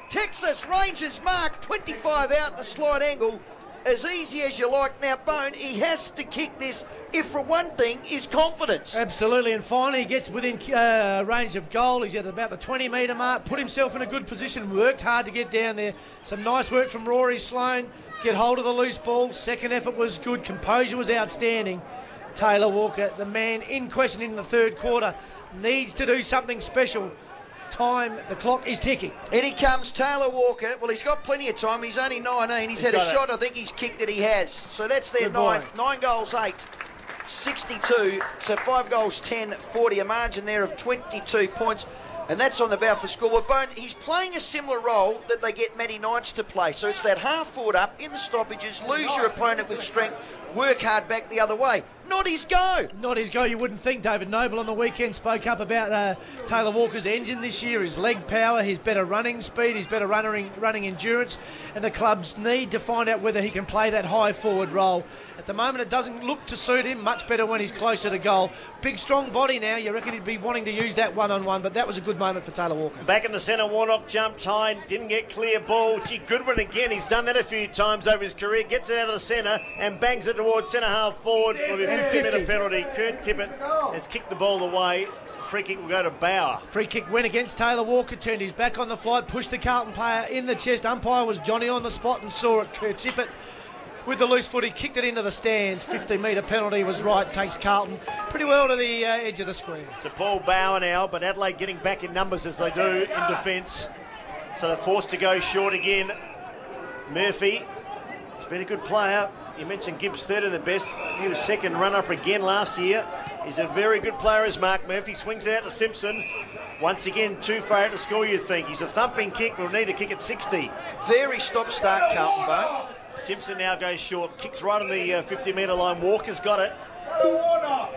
Texas Rangers mark. 25 out in the slide angle. As easy as you like. Now, Bone, he has to kick this. If for one thing, is confidence. Absolutely, and finally he gets within range of goal. He's at about the 20-metre mark, put himself in a good position, worked hard to get down there. Some nice work from Rory Sloan, get hold of the loose ball. Second effort was good, composure was outstanding. Taylor Walker, the man in question in the third quarter, needs to do something special. The clock is ticking. In he comes, Taylor Walker. Well, he's got plenty of time. He's only 19. He's had a shot. I think he's kicked it. He has. So that's their 9 goals, 8. 62, so 5 goals, 10-40, a margin there of 22 points, and that's on the Balfour scoreboard. Bone, he's playing a similar role that they get Matty Knights to play, so it's that half forward up in the stoppages, lose your opponent with strength, work hard back the other way. Not his go. Not his go. You wouldn't think. David Noble on the weekend spoke up about Taylor Walker's engine this year, his leg power, his better running speed, his better running endurance, and the clubs need to find out whether he can play that high forward role. At the moment, it doesn't look to suit him. Much better when he's closer to goal. Big, strong body now. You reckon he'd be wanting to use that one-on-one, but that was a good moment for Taylor Walker. Back in the centre, Warnock jumped high, didn't get clear ball. Gee, Goodwin again. He's done that a few times over his career. Gets it out of the centre and bangs it towards centre half forward with a 50-metre penalty. Kurt Tippett has kicked the ball away. Free kick will go to Bauer. Free kick went against Taylor Walker, turned his back on the flight, pushed the Carlton player in the chest. Umpire was Johnny on the spot and saw it. Kurt Tippett with the loose foot, he kicked it into the stands. 15-metre penalty was right, takes Carlton pretty well to the edge of the screen. So Paul Bauer now, but Adelaide getting back in numbers as they do in defence. So they're forced to go short again. Murphy, he's been a good player. You mentioned Gibbs third in the best. He was second run-up again last year. He's a very good player as Mark Murphy. Swings it out to Simpson. Once again, too far out to score, you'd think. He's a thumping kick. We'll need to kick at 60. Very stop-start, Carlton, Bo. Simpson now goes short. Kicks right on the 50-metre line. Walker's got it.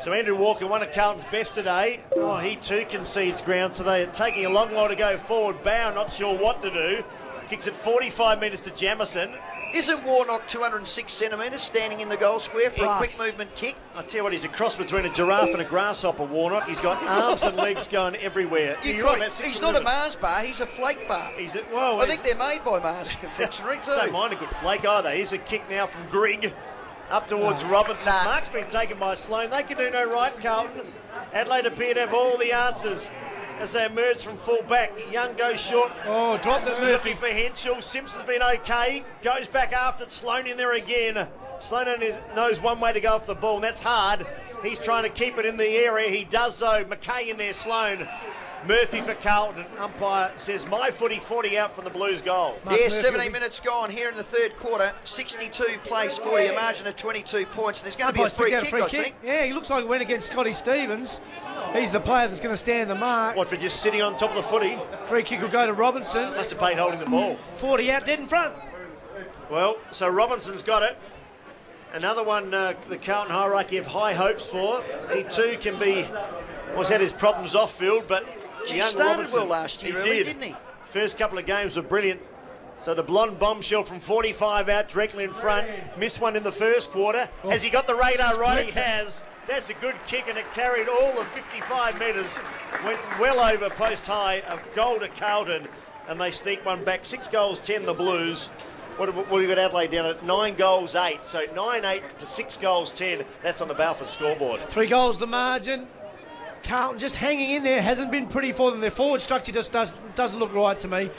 So Andrew Walker, one of Carlton's best today. Oh, he too concedes ground. So they're taking a long while to go forward. Bauer not sure what to do. Kicks it 45 metres to Jamison. Isn't Warnock 206 centimetres standing in the goal square for a quick movement kick? I tell you what, he's a cross between a giraffe and a grasshopper, Warnock. He's got arms and legs going everywhere. He's not a Mars bar, he's a flake bar. I think they're made by Mars Confectionery too. Don't mind a good flake either. Here's a kick now from Grigg up towards Robinson. Mark's been taken by Sloan. They can do no right, Carlton. Adelaide appear to have all the answers as they emerge from full back. Young goes short. Oh, dropped it, Murphy. For Henschel. Simpson's been okay. Goes back after it. Sloan in there again. Sloan only knows one way to go off the ball, and that's hard. He's trying to keep it in the area. He does, though. McKay in there, Sloan. Murphy for Carlton. Umpire says my footy 40 out from the Blues goal. Yeah, 17 minutes gone here in the third quarter. 62 plays 40, a margin of 22 points. And there's going to be a free kick, I think. Yeah, he looks like he went against Scotty Stevens. He's the player that's going to stand the mark. What, for just sitting on top of the footy? Free kick will go to Robinson. Must have paid holding the ball. 40 out, dead in front. Well, so Robinson's got it. Another one the Carlton hierarchy have high hopes for. He too can be, had his problems off field, but he started well last year, didn't he? First couple of games were brilliant. So the blonde bombshell from 45 out directly in front. Missed one in the first quarter. Has he got the radar right? He has. That's a good kick, and it carried all of 55 metres. Went well over post high, a goal to Carlton, and they sneak one back. 6 goals, 10 the Blues. What have we got Adelaide down at 9 goals, 8. So 9-8 to 6 goals, 10. That's on the Balfour scoreboard. 3 goals the margin. Carlton just hanging in there, hasn't been pretty for them. Their forward structure just doesn't look right to me.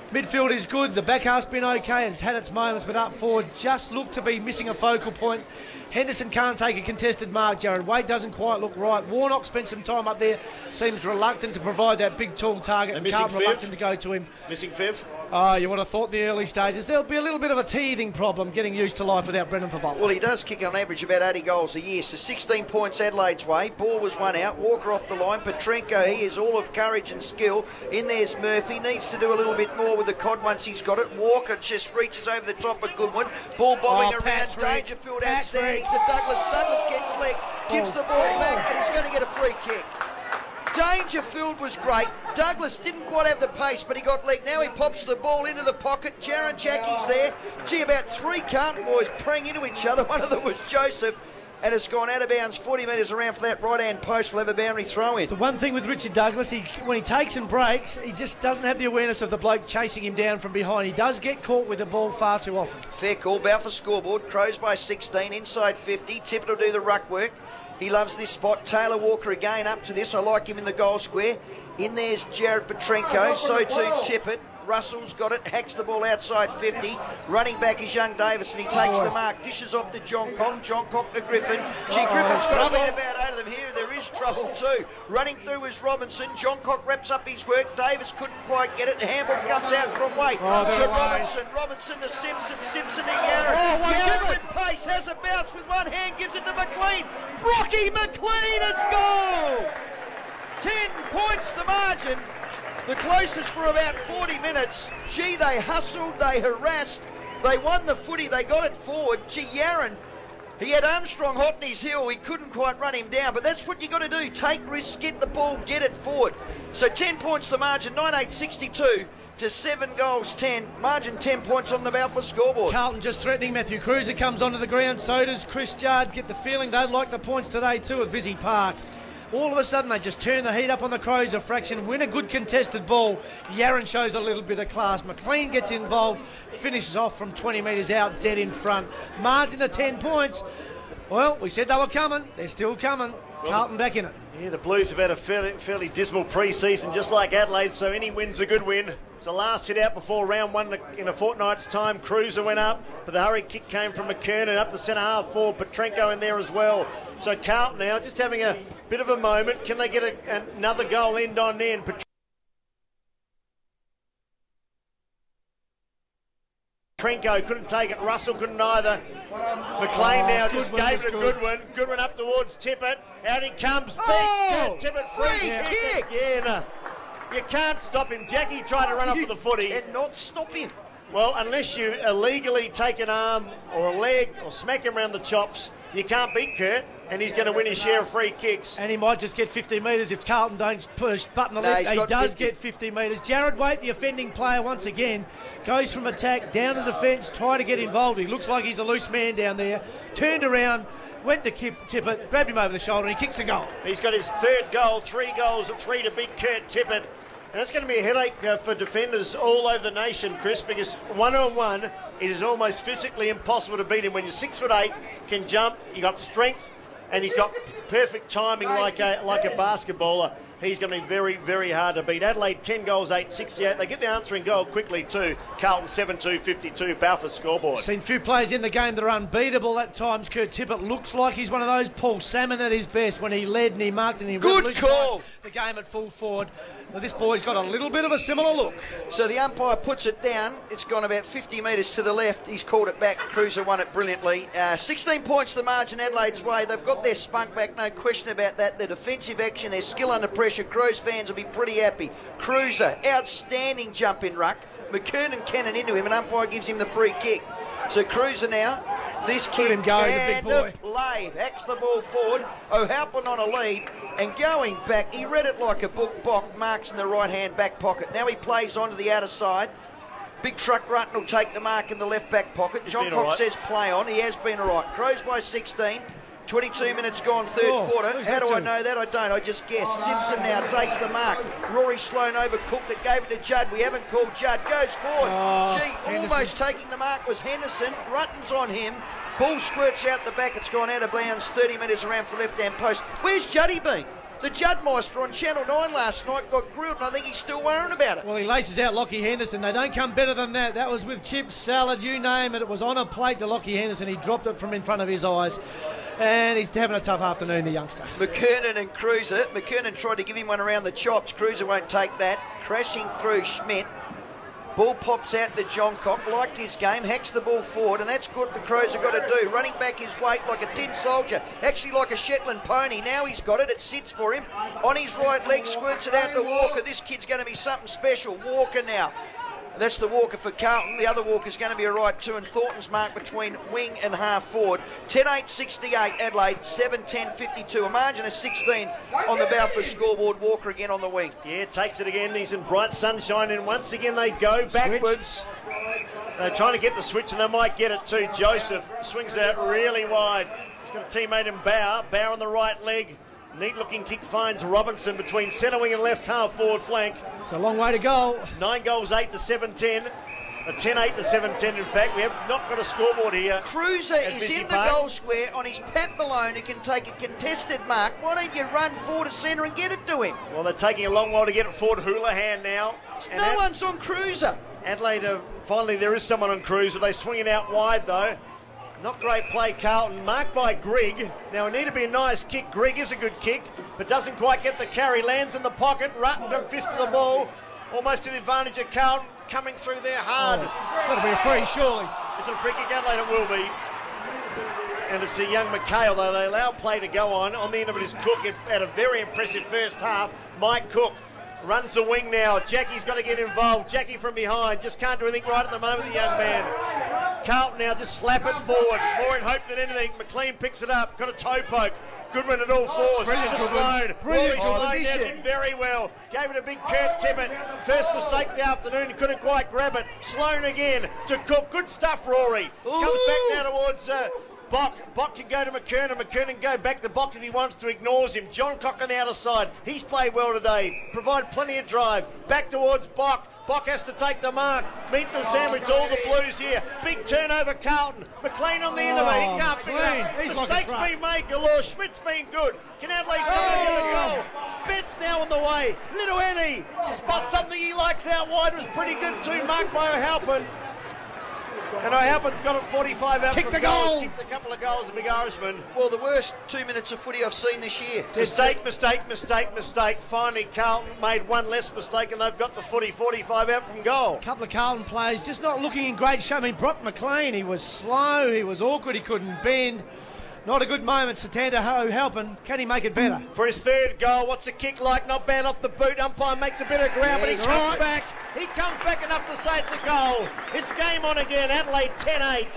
Midfield is good, the back half's been okay, it's had its moments, but up forward just look to be missing a focal point. Henderson can't take a contested mark, Jared Wade doesn't quite look right. Warnock spent some time up there, seems reluctant to provide that big tall target, and Carlton reluctant to go to him. Missing Fiv? Oh, you would have thought in the early stages there'll be a little bit of a teething problem getting used to life without Brendan Fiveaa. Well, he does kick on average about 80 goals a year, so 16 points Adelaide's way. Ball was one out, Walker off the line, Petrenko, he is all of courage and skill. In there's Murphy, needs to do a little bit more with the cod once he's got it. Walker just reaches over the top, a good one. Ball bobbing around, Patrick. Dangerfield outstanding to Douglas. Douglas gets leg, gives the ball back, and he's going to get a free kick. Dangerfield was great. Douglas didn't quite have the pace, but he got leg. Now he pops the ball into the pocket. Jaron Jackie's there. Gee, about 3 Carlton boys praying into each other. One of them was Joseph, and it's gone out of bounds 40 metres around for that right-hand post. We'll have a boundary throw in. The one thing with Richard Douglas, when he takes and breaks, he just doesn't have the awareness of the bloke chasing him down from behind. He does get caught with the ball far too often. Fair call. Balfour scoreboard. Crows by 16, inside 50. Tippett will do the ruck work. He loves this spot. Taylor Walker again up to this. I like him in the goal square. In there's Jared Petrenko. So too Tippett. Russell's got it. Hacks the ball outside 50. Running back is young Davis, and he takes the mark. Dishes off to John Cock. John Cock to Griffin. Griffin's got a beat about 8 of them here. There is trouble too. Running through is Robinson. John Cock wraps up his work. Davis couldn't quite get it. Handball comes out from Waite to Robinson. Robinson to Simpson. Simpson to Yarra. Yarra with pace. Has a bounce with one hand. Gives it to McLean. Brocky McLean has goal. 10 points the margin. The closest for about 40 minutes. Gee, they hustled, they harassed, they won the footy, they got it forward. Gee, Yaron, he had Armstrong hot in his heel, he couldn't quite run him down, but that's what you got to do. Take risks, get the ball, get it forward. So 10 points the margin, 9-8-62 to 7 goals 10. Margin 10 points on the Balfour scoreboard. Carlton just threatening. Matthew Cruiser comes onto the ground, so does Chris Judd. Get the feeling they'd like the points today too at Visy Park. All of a sudden, they just turn the heat up on the Crows a fraction, win a good contested ball. Yaron shows a little bit of class. McLean gets involved, finishes off from 20 metres out, dead in front. Margin of 10 points. Well, we said they were coming. They're still coming. Carlton back in it. Yeah, the Blues have had a fairly dismal pre-season, just like Adelaide, so any win's a good win. It's the last hit out before round 1 in a fortnight's time. Cruiser went up, but the hurry kick came from McKernan up to centre half forward. Petrenko in there as well. So Carlton now just having a bit of a moment. Can they get another goal end on end? Petrenko couldn't take it. Russell couldn't either. McLean now just gave it a good one. Good one up towards Tippett. Out he comes. Tippett free kick. Yeah, no. You can't stop him. Jackie tried to run up for the footy. And not stop him. Well, unless you illegally take an arm or a leg or smack him around the chops, you can't beat Kurt, and he's going to win his share of free kicks. And he might just get 50 metres if Carlton don't push button the left. He does get 50 metres. Jared Waite, the offending player once again, goes from attack down to defence, try to get involved. He looks like he's a loose man down there. Turned around, went to Tippett, grabbed him over the shoulder, and he kicks the goal. He's got his 3rd goal, 3 goals at 3 to beat Kurt Tippett. And that's going to be a headache for defenders all over the nation, Chris, because one-on-one, it is almost physically impossible to beat him. When you're 6'8", can jump, you got strength, and he's got perfect timing like a basketballer. He's going to be very, very hard to beat. Adelaide 10 goals, 8-68. They get the answering goal quickly too. Carlton 7-2-52. Balfour scoreboard. Seen a few players in the game that are unbeatable at times. Kurt Tippett looks like he's one of those. Paul Salmon at his best when he led and he marked and he good call. The game at full forward. Well, this boy's got a little bit of a similar look. So the umpire puts it down. It's gone about 50 metres to the left. He's called it back. Cruiser won it brilliantly. 16 points the margin Adelaide's way. They've got their spunk back, no question about that. Their defensive action, their skill under pressure. Crows fans will be pretty happy. Cruiser, outstanding jump in ruck. McKernan cannon into him, and umpire gives him the free kick. So Cruiser now. This kick him go, and the big boy. play. Hacks the ball forward. O'Halpin on a lead. And going back, he read it like a book. Bock marks in the right-hand back pocket. Now he plays onto the outer side. Big truck Rutten will take the mark in the left back pocket. John Cox says play on. He has been all right. Crows by 16. 22 minutes gone, third quarter. How do I know that? I don't. I just guess. Simpson now takes the mark. Rory Sloan overcooked it, gave it to Judd. We haven't called Judd. Goes forward. Almost taking the mark was Henderson. Rutten's on him. Ball squirts out the back. It's gone out of bounds 30 metres around for the left-hand post. Where's Juddy been? The Juddmeister on Channel 9 last night got grilled, and I think he's still worrying about it. Well, he laces out Lockie Henderson. They don't come better than that. That was with chips, salad, you name it. It was on a plate to Lockie Henderson. He dropped it from in front of his eyes. And he's having a tough afternoon, the youngster. McKernan and Cruiser. McKernan tried to give him one around the chops. Cruiser won't take that. Crashing through Schmidt. Ball pops out to John Cock. Liked his game. Hacks the ball forward, and that's what the Crows have got to do. Running back his weight like a tin soldier. Actually like a Shetland pony. Now he's got it. It sits for him. On his right leg, squirts it out to Walker. This kid's going to be something special. Walker now. That's the Walker for Carlton. The other Walker's going to be a right too, and Thornton's marked between wing and half forward. 10-8-68 Adelaide, 7-10-52. A margin of 16 on the Balfour scoreboard. Walker again on the wing. Yeah, takes it again. He's in bright sunshine, and once again they go backwards. They're trying to get the switch, and they might get it too. Joseph swings that really wide. He's got a teammate in Bauer. Bauer on the right leg. Neat-looking kick finds Robinson between centre wing and left half forward flank. It's a long way to go. 9 goals, 8-7-10. A 10-8 to 7-10, in fact. We have not got a scoreboard here. Cruiser is in the goal square on his Pat Malone, who can take a contested mark. Why don't you run forward to centre and get it to him? Well, they're taking a long while to get it forward. Houlihan now. And no one's on Cruiser. Adelaide, finally there is someone on Cruiser. They swing it out wide, though. Not great play, Carlton. Marked by Grigg. Now, it need to be a nice kick. Grigg is a good kick, but doesn't quite get the carry. Lands in the pocket. Rutten can fist to the ball. Almost to the advantage of Carlton. Coming through there hard. That'll be a free, surely. Is it a free kick, Adelaide? It will be. And it's a young McHale, though. They allow play to go on. On the end of it is Cook. It had a very impressive first half. Mike Cook runs the wing now. Jackie's got to get involved. Jackie from behind. Just can't do anything right at the moment, the young man. Carlton now just slap it forward. More in hope than anything. McLean picks it up. Got a toe poke. Goodwin at all fours. Brilliant, to Sloan. Brilliant. Sloan did very well. Gave it a big Kurt Tippett. First mistake of the afternoon. He couldn't quite grab it. Sloan again to Cook. Good stuff, Rory. Comes back now towards Bock. Bock can go to McKernan. McKernan can go back to Bock if he wants to. Ignores him. John Cock on the outer side. He's played well today. Provide plenty of drive. Back towards Bock. Bock has to take the mark. Meet the sandwich. All the Blues here. Big turnover, Carlton. McLean on the end of it. He can't pick it up. Mistakes being made galore. Schmidt's been good. Can Adelaide try to get a goal? Betts now on the way. Little Eddie spots something he likes out wide. Was pretty good too. Marked by O'Halpin. And O'Halpin's got it 45 out Kick from the goals. goal. Kicked a couple of goals, a big Irishman. Well, the worst 2 minutes of footy I've seen this year. Mistake. Finally, Carlton made one less mistake, and they've got the footy 45 out from goal. A couple of Carlton players just not looking in great shape. I mean, Brock McLean, he was slow, he was awkward, he couldn't bend. Not a good moment, Satanda O'Halpin. Can he make it better? For his third goal, what's the kick like? Not bad off the boot. Umpire makes a bit of ground, but he comes back. He comes back enough to say it's a goal. It's game on again. Adelaide 10-8.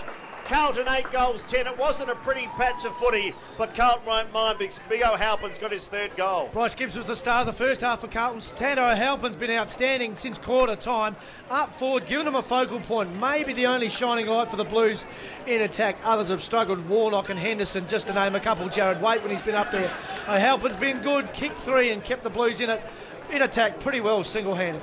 Carlton 8 goals 10. It wasn't a pretty patch of footy, but Carlton won't mind because Big O'Halpin's got his third goal. Bryce Gibbs was the star of the first half for Carlton. Satanda O'Halpin's been outstanding since quarter time. Up forward, giving them a focal point. Maybe the only shining light for the Blues in attack. Others have struggled. Warnock and Henderson, just to name a couple. Jared Waite when he's been up there. O'Halpin's been good. Kicked 3 and kept the Blues in attack pretty well single-handed.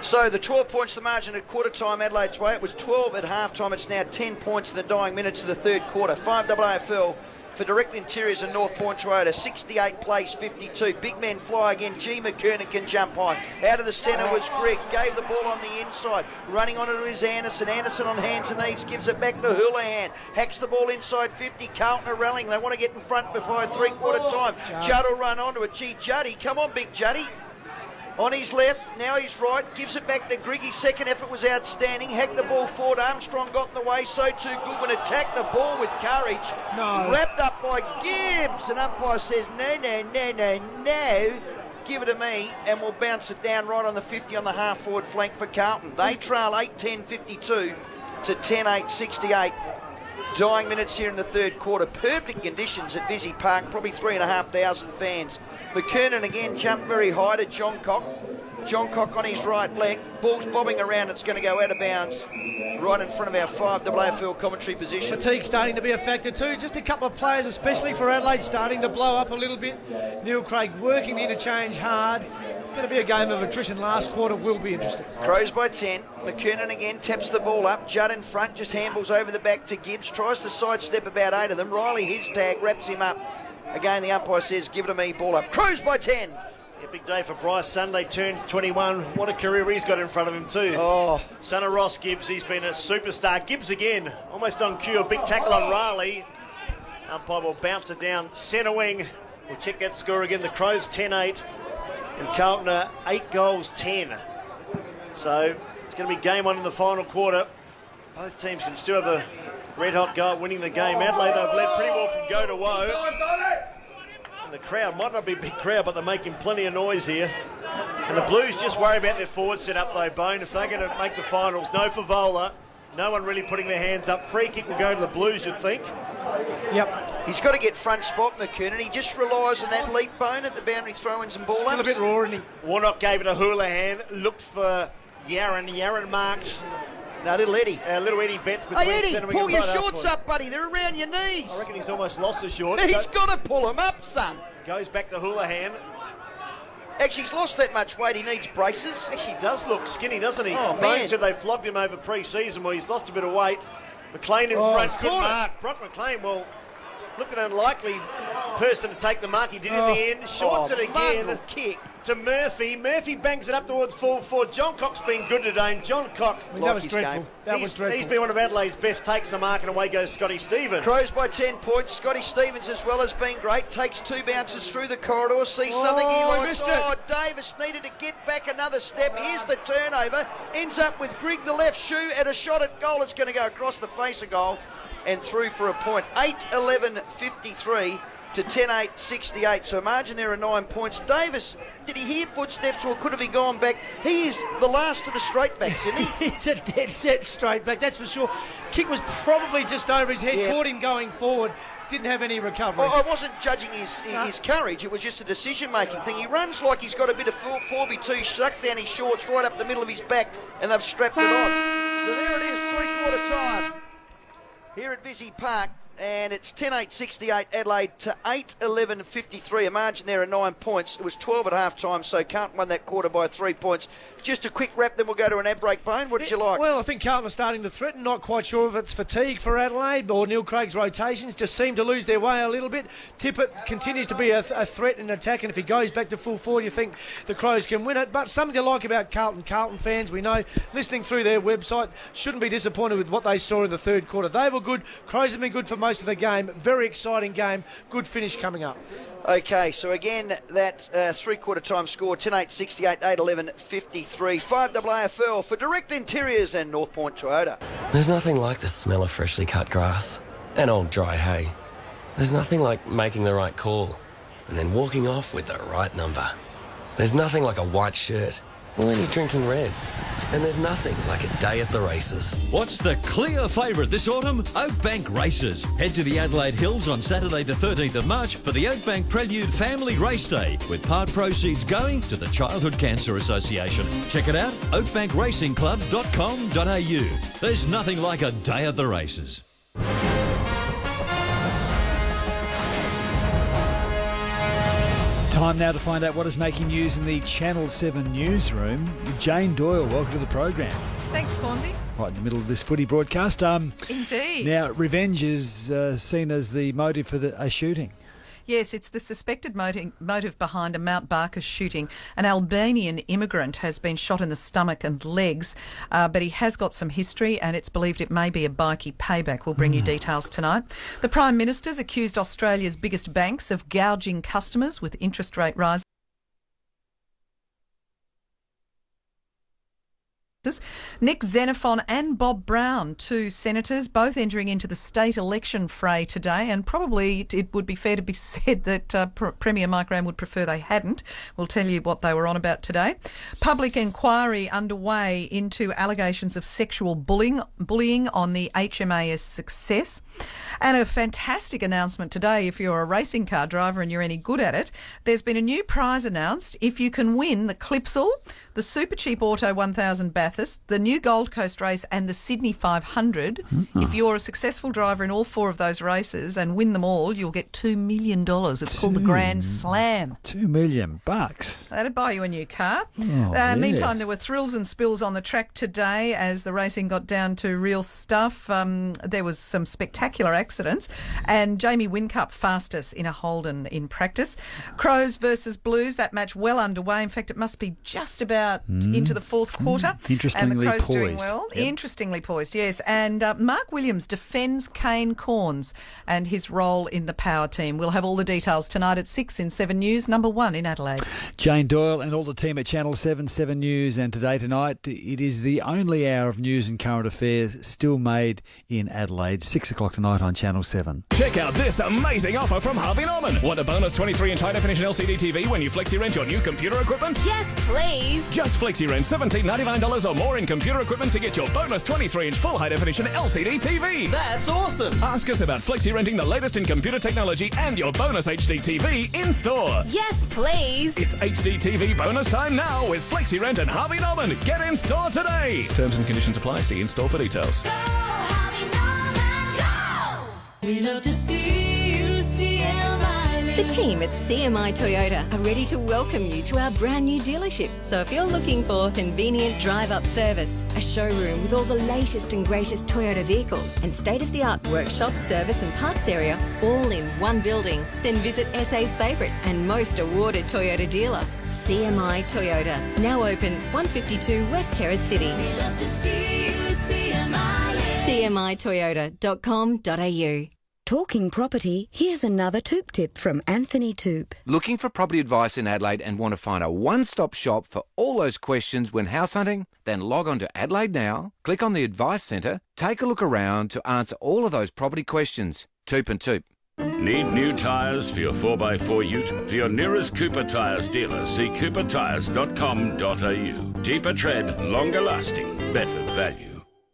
So the 12 points the margin at quarter time Adelaide's way. It was 12 at half time. It's now 10 points in the dying minutes of the third quarter. 5 AFL for Direct Interiors and North Point Toyota. 68 plays 52. Big men fly again. G. McKernan can jump high. Out of the centre was Grigg. Gave the ball on the inside. Running on it is Anderson. Anderson on hands and knees. Gives it back to Houlihan. Hacks the ball inside 50. Carlton are rallying. They want to get in front before three-quarter time. Judd will run onto it. Gee, Juddy. Come on, big Juddy. On his left, now he's right, gives it back to Griggy. Second effort was outstanding. Hacked the ball forward. Armstrong got in the way, so too Goodwin attacked the ball with courage. No. Wrapped up by Gibbs. And umpire says, no. Give it to me, and we'll bounce it down right on the 50 on the half-forward flank for Carlton. They trail 8-10-52 to 10-8-68. Dying minutes here in the third quarter. Perfect conditions at Fiveaa Park, probably 3,500 fans. McKernan again jumped very high to John Cock. John Cock on his right leg. Ball's bobbing around. It's going to go out of bounds right in front of our Fiveaa AFL commentary position. Fatigue starting to be a factor too. Just a couple of players, especially for Adelaide, starting to blow up a little bit. Neil Craig working the interchange hard. Going to be a game of attrition. Last quarter will be interesting. Crows by 10. McKernan again taps the ball up. Judd in front, just handballs over the back to Gibbs. Tries to sidestep about 8 of them. Riley, his tag, wraps him up. Again, the umpire says, give it to me, ball up. Crows by 10. A big day for Bryce. Sunday turns 21. What a career he's got in front of him too. Oh. Son of Ross Gibbs, he's been a superstar. Gibbs again, almost on cue. A big tackle on Riley. Umpire will bounce it down. Centre wing. We'll check that score again. The Crows 10-8. And Carlton are 8 goals 10. So it's going to be game on in the final quarter. Both teams can still have a red hot go at winning the game. Adelaide, they've led pretty well from go to woe. And the crowd might not be a big crowd, but they're making plenty of noise here. And the Blues just worry about their forward set-up though, Bone. If they're going to make the finals, no Fiveaa. No one really putting their hands up. Free kick will go to the Blues, you'd think. Yep. He's got to get front spot, McKernan. He just relies on that leap, Bone, at the boundary throw-ins and ball-ups. Still a bit raw, isn't he? Warnock gave it a Houlihan. Looked for Yaron. Yaron marks. No, little Eddie. Little Eddie bets between. Hey, Eddie, centre wing pull and your right shorts half up, buddy. They're around your knees. I reckon he's almost lost his shorts. He's got to pull them up, son. Goes back to Houlihan. Actually, he's lost that much weight. He needs braces. Actually, does look skinny, doesn't he? Oh, Bone man. said they flogged him over pre-season where he's lost a bit of weight. McLean in front, good mark. Brock McLean, well, looked an unlikely person to take the mark. He did in the end. Shorts it again. Kick to Murphy. Murphy bangs it up towards full forward. John Cock's been good today, and John Cock That was dreadful. He's been one of Adelaide's best. Takes the mark, and away goes Scotty Stevens. Crows by 10 points. Scotty Stevens as well has been great. Takes 2 bounces through the corridor. Sees something he likes. Davis needed to get back another step. Here's the turnover. Ends up with Grigg the left shoe at a shot at goal. It's going to go across the face of goal and through for a point. 8-11-53 to 10-8-68. So a margin there of 9 points. Davis, did he hear footsteps or could have he gone back? He is the last of the straight backs, isn't he? He's a dead set straight back, that's for sure. Kick was probably just over his head, caught him going forward. Didn't have any recovery. I wasn't judging his courage. It was just a decision-making thing. He runs like he's got a bit of 4x2 sucked down his shorts right up the middle of his back, and they've strapped it on. So there it is, three-quarter time here at Fiveaa Park. And it's 10-8-68 Adelaide to 8-11-53. A margin there of 9 points. It was 12 at half time, so Carlton won that quarter by 3 points. Just a quick wrap, then we'll go to an ad break. Bone, what did you like? Well, I think Carlton are starting to threaten. Not quite sure if it's fatigue for Adelaide or Neil Craig's rotations. Just seem to lose their way a little bit. Tippett continues to be a threat in attack, and if he goes back to full forward, you think the Crows can win it. But something to like about Carlton fans, we know, listening through their website, shouldn't be disappointed with what they saw in the third quarter. They were good. Crows have been good for most of the game. Very exciting game. Good finish coming up. Okay, so again, that three-quarter time score, 10-8-68, 8-11-53. Fiveaa AFL for Direct Interiors and North Point Toyota. There's nothing like the smell of freshly cut grass and old dry hay. There's nothing like making the right call and then walking off with the right number. There's nothing like a white shirt or any drinking red. And there's nothing like a day at the races. What's the clear favourite this autumn? Oakbank Races. Head to the Adelaide Hills on Saturday the 13th of March for the Oakbank Prelude Family Race Day, with part proceeds going to the Childhood Cancer Association. Check it out, oakbankracingclub.com.au. There's nothing like a day at the races. Time now to find out what is making news in the Channel 7 newsroom. Jane Doyle, welcome to the program. Thanks, Fonzie. Right in the middle of this footy broadcast. Indeed. Now, revenge is seen as the motive for a shooting. Yes, it's the suspected motive behind a Mount Barker shooting. An Albanian immigrant has been shot in the stomach and legs, but he has got some history, and it's believed it may be a bikie payback. We'll bring you details tonight. The Prime Minister's accused Australia's biggest banks of gouging customers with interest rate rises. Nick Xenophon and Bob Brown, two senators, both entering into the state election fray today, and probably it would be fair to be said that Premier Mike Rann would prefer they hadn't. We'll tell you what they were on about today. Public inquiry underway into allegations of sexual bullying on the HMAS Success. And a fantastic announcement today if you're a racing car driver and you're any good at it. There's been a new prize announced if you can win the Clipsal, the Super Cheap Auto 1000 Bathurst, the new Gold Coast race and the Sydney 500. If you're a successful driver in all four of those races and win them all, you'll get $2 million. It's called the Grand Slam. $2 million bucks. That'd buy you a new car. Yeah. Meantime, there were thrills and spills on the track today as the racing got down to real stuff. There was some spectacular accidents, and Jamie Whincup fastest in a Holden in practice. Crows versus Blues, that match well underway. In fact, it must be just about into the fourth quarter. Interestingly and the Crows poised. doing well. Yep. Interestingly poised, yes. And Mark Williams defends Kane Corns and his role in the power team. We'll have all the details tonight at 6 in 7 News, number 1 in Adelaide. Jane Doyle and all the team at Channel 7 News, and today tonight it is the only hour of news and current affairs still made in Adelaide. 6 o'clock tonight on Channel 7. Check out this amazing offer from Harvey Norman. Want a bonus 23-inch high-definition LCD TV when you flexi-rent your new computer equipment? Yes, please. Just flexi-rent $17.99 or more in computer equipment to get your bonus 23-inch full high-definition LCD TV. That's awesome. Ask us about flexi-renting the latest in computer technology and your bonus HD TV in-store. Yes, please. It's HD TV bonus time now with flexi-rent and Harvey Norman. Get in-store today. Terms and conditions apply. See in-store for details. We love to see you, CMI. The team at CMI Toyota are ready to welcome you to our brand new dealership. So if you're looking for convenient drive-up service, a showroom with all the latest and greatest Toyota vehicles, and state-of-the-art workshop, service and parts area, all in one building, then visit SA's favourite and most awarded Toyota dealer, CMI Toyota. Now open 152 West Terrace City. We love to see you, CMI. CMIToyota.com.au. Talking property, here's another Toop tip from Anthony Toop. Looking for property advice in Adelaide and want to find a one-stop shop for all those questions when house hunting? Then log on to Adelaide Now, click on the Advice Centre, take a look around to answer all of those property questions. Toop and Toop. Need new tyres for your 4x4 ute? For your nearest Cooper Tyres dealer, see coopertyres.com.au. Deeper tread, longer lasting, better value.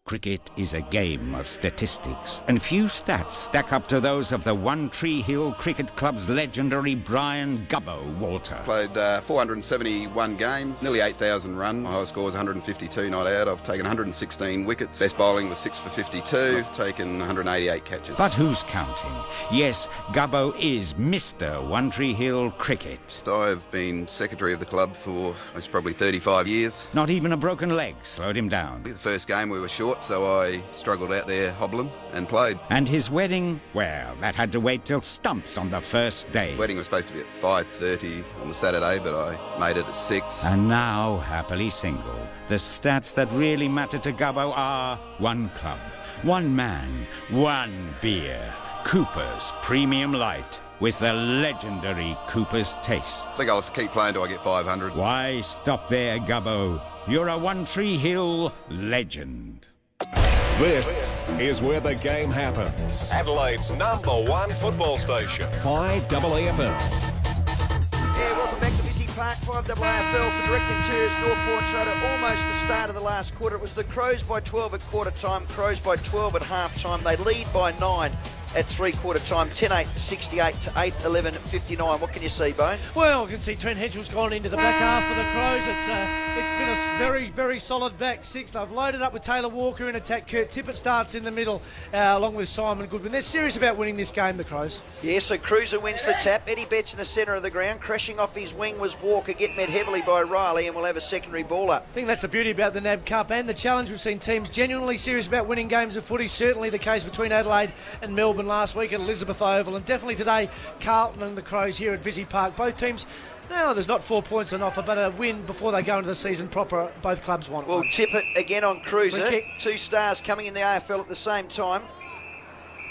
Cricket is a game of statistics, and few stats stack up to those of the One Tree Hill Cricket Club's legendary Brian Gubbo Walter. Played 471 games, nearly 8,000 runs. My high score was 152 not out. I've taken 116 wickets. Best bowling was 6 for 52. I've taken 188 catches. But who's counting? Yes, Gubbo is Mr. One Tree Hill Cricket. I've been secretary of the club for most probably 35 years. Not even a broken leg slowed him down. The first game we were short, so I struggled out there hobbling and played. And his wedding, well, that had to wait till stumps on the first day. The wedding was supposed to be at 5:30 on the Saturday, but I made it at 6. And now, happily single, the stats that really matter to Gubbo are one club, one man, one beer. Cooper's Premium Light, with the legendary Cooper's Taste. I think I'll have to keep playing till I get 500. Why stop there, Gubbo? You're a One Tree Hill legend. This is where the game happens. Adelaide's #1 football station, 5AA FM. Yeah, welcome back to Busy Park, 5AA AFL for direct interiors, door porch soda. Almost the start of the last quarter. It was the Crows by 12 at quarter time, Crows by 12 at half time. They lead by 9 at three-quarter time, 10-8, 68 to 8, 11, 59. What can you see, Bone? Well, I can see Trent Henschel's gone into the back half for the Crows. It's been a very, very solid back six. They've loaded up with Taylor Walker in attack. Kurt Tippett starts in the middle, along with Simon Goodwin. They're serious about winning this game, the Crows. Yeah, so Cruiser wins the tap. Eddie Betts in the centre of the ground. Crashing off his wing was Walker, get met heavily by Riley, and we'll have a secondary ball up. I think that's the beauty about the NAB Cup and the challenge. We've seen teams genuinely serious about winning games of footy. Certainly the case between Adelaide and Melbourne last week at Elizabeth Oval, and definitely today Carlton and the Crows here at Visy Park. Both teams, no, there's not 4 points on offer, but a win before they go into the season proper. Both clubs want. Well, Tippett again on Cruiser. 2 stars coming in the AFL at the same time.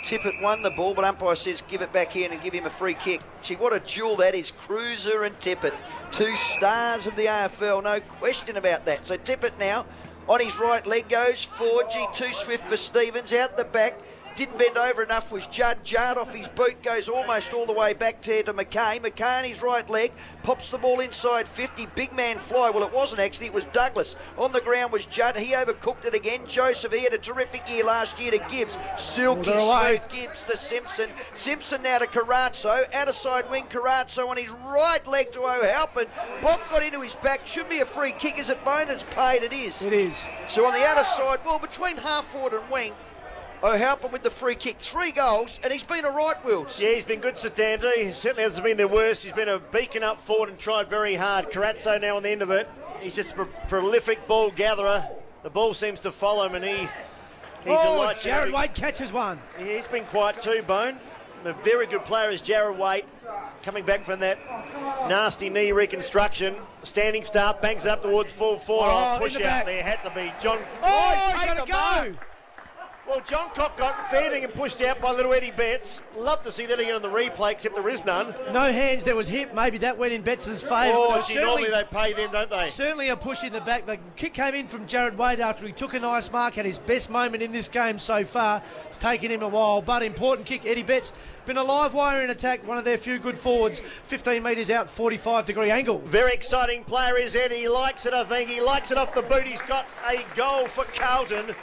Tippett won the ball, but umpire says give it back in and give him a free kick. Gee, what a duel that is, Cruiser and Tippett. 2 stars of the AFL, no question about that. So Tippett now On his right leg goes Forgy, too swift for Stevens. Out the back, didn't bend over enough was Judd. Judd off his boot goes almost all the way back to McKay. McKay on his right leg pops the ball inside 50. Big man fly. Well, it wasn't actually. It was Douglas. On the ground was Judd. He overcooked it again. Joseph, he had a terrific year last year to Gibbs. Silky smooth Gibbs to Simpson. Simpson now to Carazzo. Outer side wing Carazzo on his right leg to O'Halpin. Bob got into his back. Should be a free kick. Is it Bonan's paid? It is. It is. So on the outer side, well, between half forward and wing, O'Halpin with the free kick, 3 goals, and he's been a right, Wills. Yeah, he's been good, Satanta. He certainly hasn't been their worst. He's been a beacon up forward and tried very hard. Carazzo now on the end of it. He's just a prolific ball gatherer. The ball seems to follow him, and he's a light. Jared Waite catches one. He's been quiet too, Bone. A very good player is Jared Waite, coming back from that nasty knee reconstruction. Standing start, bangs it up towards full forward. Push out there, had to be John. He's got to go. Well, John Cock got feeding and pushed out by little Eddie Betts. Love to see that again on the replay, except there is none. No hands, there was hip. Maybe that went in Betts' favour. Normally they pay them, don't they? Certainly a push in the back. The kick came in from Jared Wade after he took a nice mark, had his best moment in this game so far. It's taken him a while, but important kick. Eddie Betts been a live wire in attack, one of their few good forwards. 15 metres out, 45-degree angle. Very exciting player is Eddie. He likes it, I think. He likes it off the boot. He's got a goal for Carlton.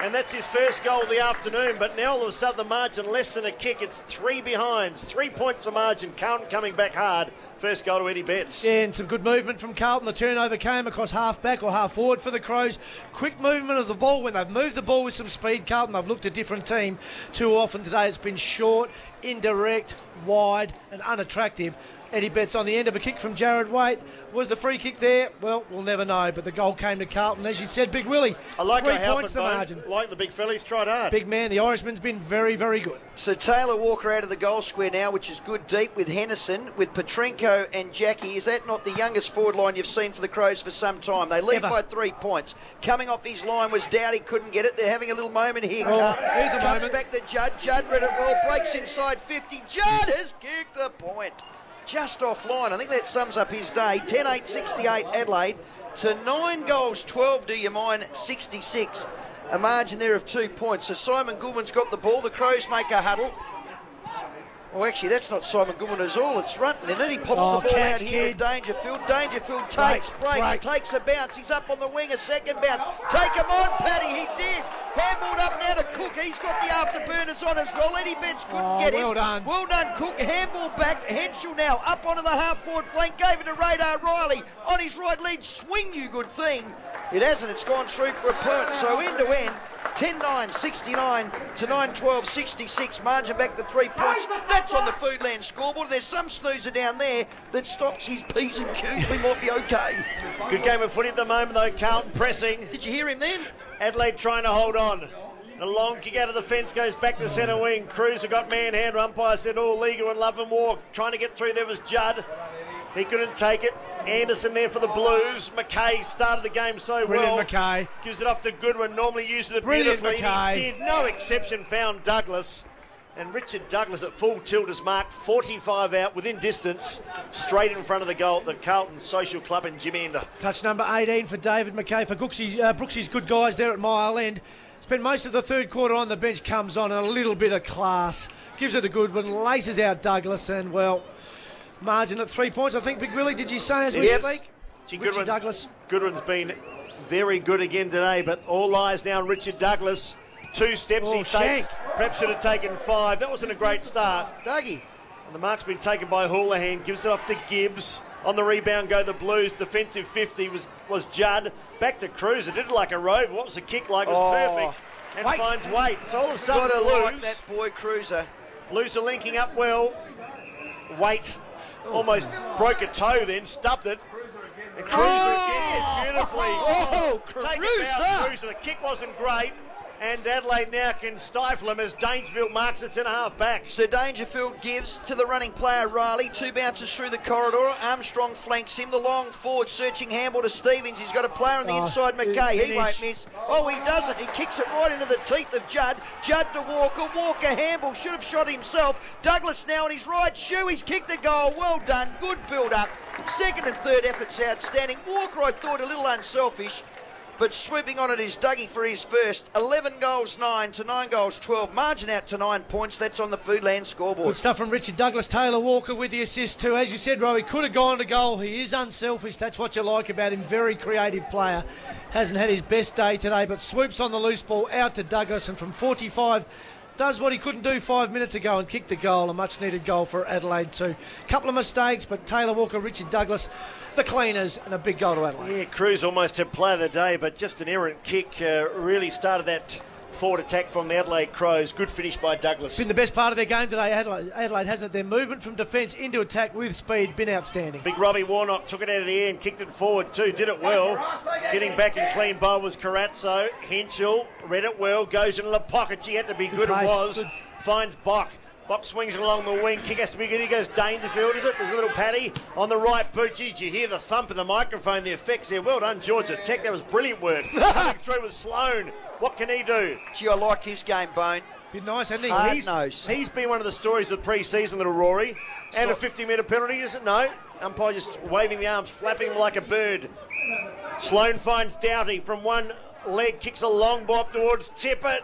And that's his first goal of the afternoon. But now all of a sudden the margin less than a kick. It's 3 behinds. 3 points the margin. Carlton coming back hard. First goal to Eddie Betts. Yeah, and some good movement from Carlton. The turnover came across half back or half forward for the Crows. Quick movement of the ball. When they've moved the ball with some speed, Carlton, they've looked a different team. Too often today it's been short, indirect, wide and unattractive. Eddie Betts on the end of a kick from Jared Waite. Was the free kick there? Well, we'll never know, but the goal came to Carlton. As you said, Big Willie, I like 3 points the margin. Like the big fella's tried hard. Big man, the Irishman's been very, very good. So Taylor Walker out of the goal square now, which is good deep with Henderson, with Petrenko and Jackie. Is that not the youngest forward line you've seen for the Crows for some time? They lead by 3 points. Coming off his line was Dowdy, couldn't get it. They're having a little moment here. Here's a Comes moment. back to Judd. Judd read it well, breaks inside 50. Judd has kicked the point. Just offline. I think that sums up his day. 10-8, 68 Adelaide to 9 goals, 12 do you mind, 66. A margin there of 2 points. So Simon Goodwin's got the ball. The Crows make a huddle. Well, actually, that's not Simon Goodwin at all. It's Rutten, isn't it? He pops the ball out here to Dangerfield. Dangerfield takes, breaks, takes a bounce. He's up on the wing, a second bounce. Take him on, Paddy. He did. Handballed up now to Cook. He's got the afterburners on as well. Eddie Betts couldn't get him. Well done. Well done, Cook. Handball back. Henschel now up onto the half-forward flank. Gave it to Radar Riley. On his right lead. Swing, you good thing. It hasn't. It's gone through for a point. So end to end, 10-9, 69 to 9-12, 66. Margin back to 3 points. That's on the Foodland scoreboard. There's some snoozer down there that stops his P's and Q's. We might be okay. Good game of footy at the moment, though. Carlton pressing. Did you hear him then? Adelaide trying to hold on. A long kick out of the fence goes back to centre wing. Cruiser got man hand. Umpire said all legal and love and walk. Trying to get through there was Judd. He couldn't take it. Anderson there for the Blues. McKay started the game so Brilliant well. McKay. Gives it off to Goodwin. Normally uses it Brilliant beautifully. McKay. He did. No exception found Douglas. And Richard Douglas at full tilt has marked 45 out within distance, straight in front of the goal at the Carlton Social Club in Jimenda. Touch number 18 for David McKay. For Brooksy's good guys there at Mile End. Spent most of the third quarter on the bench, comes on a little bit of class. Gives it a good one, laces out Douglas, and, well, margin at 3 points. I think, Big Willie, did you say as we speak? Richard Douglas. Goodwin's been very good again today, but all eyes now on Richard Douglas. 2 steps he takes. Perhaps should have taken 5. That wasn't a great start. Dougie. And the mark's been taken by Houlihan. Gives it off to Gibbs. On the rebound go the Blues. Defensive 50 was Judd. Back to Cruiser. Did it like a rover. What was the kick like? It was perfect. And finds Waite. So all of a sudden Gotta Blues. like that boy Cruiser. Blues are linking up well. Waite almost broke a toe then. Stubbed it. And Cruiser again beautifully. Take it out, Cruiser. The kick wasn't great. And Adelaide now can stifle him as Dangerfield marks it centre half back. So Dangerfield gives to the running player Riley. 2 bounces through the corridor. Armstrong flanks him. The long forward searching handball to Stevens. He's got a player on the inside, McKay. He won't miss. Oh, he doesn't. He kicks it right into the teeth of Judd. Judd to Walker. Walker handball. Should have shot himself. Douglas now on his right shoe. He's kicked the goal. Well done. Good build up. Second and third efforts outstanding. Walker, I thought, a little unselfish. But swooping on it is Dougie for his first. 11 goals 9 to 9 goals 12. Margin out to 9 points. That's on the Foodland scoreboard. Good stuff from Richard Douglas. Taylor Walker with the assist too. As you said, Rowe, he could have gone to goal. He is unselfish. That's what you like about him. Very creative player. Hasn't had his best day today, but swoops on the loose ball out to Douglas, and from 45 does what he couldn't do 5 minutes ago and kick the goal. A much needed goal for Adelaide too. Couple of mistakes, but Taylor Walker, Richard Douglas, the cleaners, and a big goal to Adelaide. Yeah, Cruz almost had player of the day, but just an errant kick really started that forward attack from the Adelaide Crows. Good finish by Douglas. Been the best part of their game today. Adelaide hasn't. Their movement from defence into attack with speed been outstanding. Big Robbie Warnock took it out of the air and kicked it forward too. Did it well. Getting back in clean bowl was Carazzo. Henschel read it well. Goes into the pocket. She had to be good. It was. Good. Finds Bok. Bok swings it along the wing. Kick has to be good. He goes Dangerfield, is it? There's a little Paddy on the right boot. Geez, you hear the thump in the microphone, the effects there. Well done, Georgia Tech. That was brilliant work. Coming through with Sloan. What can he do? Gee, I like his game, Bone. Been nice, hasn't he? He's been one of the stories of the pre-season, little Rory. And a 50-metre penalty, is it? No. Umpire just waving the arms, flapping like a bird. Sloan finds Doughty from one leg, kicks a long bob towards Tippett.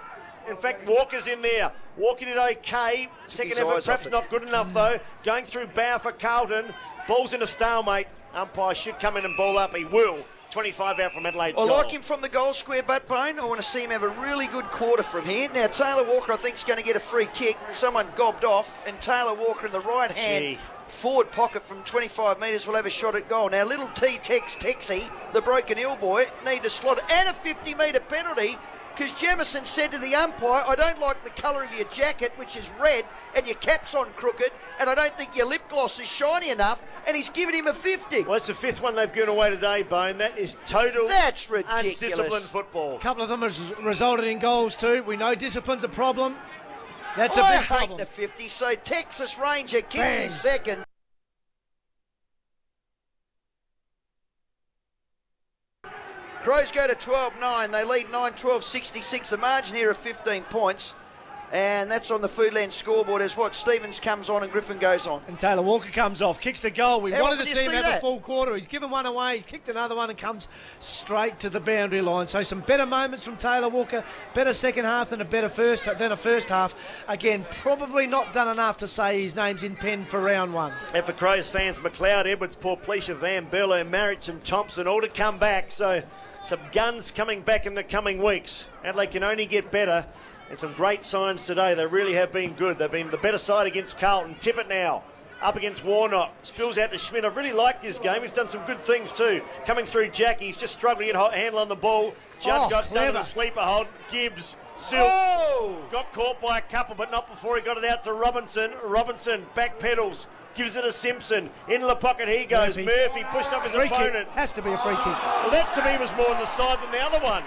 In fact, Walker's in there. Walker did okay. Second effort, perhaps not good enough, though. Going through bow for Carlton. Ball's in a stalemate. Umpire should come in and ball up. He will. 25 out from Adelaide's goal. I like him from the goal square, but Bone, I want to see him have a really good quarter from here. Now, Taylor Walker, I think, is going to get a free kick. Someone gobbed off, and Taylor Walker in the right hand forward pocket from 25 metres will have a shot at goal. Now, little Texie, the Broken Hill boy, need to slot it. And a 50-metre penalty, because Jemison said to the umpire, I don't like the colour of your jacket, which is red, and your cap's on crooked, and I don't think your lip gloss is shiny enough, and he's given him a 50. Well, it's the fifth one they've given away today, Bone. That is total That's ridiculous. undisciplined football. A couple of them has resulted in goals too. We know discipline's a problem. That's a big problem. I hate the 50, so Texas Ranger kicks his second. Crows go to 12-9. They lead 9-12, 66. A margin here of 15 points. And that's on the Foodland scoreboard as what Stevens comes on and Griffin goes on. And Taylor Walker comes off, kicks the goal. We wanted to see him have that? a full quarter. He's given one away, he's kicked another one and comes straight to the boundary line. So some better moments from Taylor Walker, better second half than a first half. Again, probably not done enough to say his name's in pen for round one. And for Crows fans, McLeod, Edwards, Porplesia, Van Berlo, Marich and Thompson all to come back. So some guns coming back in the coming weeks. Adelaide can only get better. And some great signs today. They really have been good. They've been the better side against Carlton. Tippett now up against Warnock. Spills out to Schmidt. I've really liked this game. He's done some good things too. Coming through Jackie. He's just struggling to get a handle on the ball. Judd got done in the sleeper hold. Gibbs. Silk. Got caught by a couple, but not before he got it out to Robinson. Robinson back pedals. Gives it to Simpson. Into the pocket he goes. Murphy pushed up his opponent. Has to be a free kick. Well, that to me was more on the side than the other one.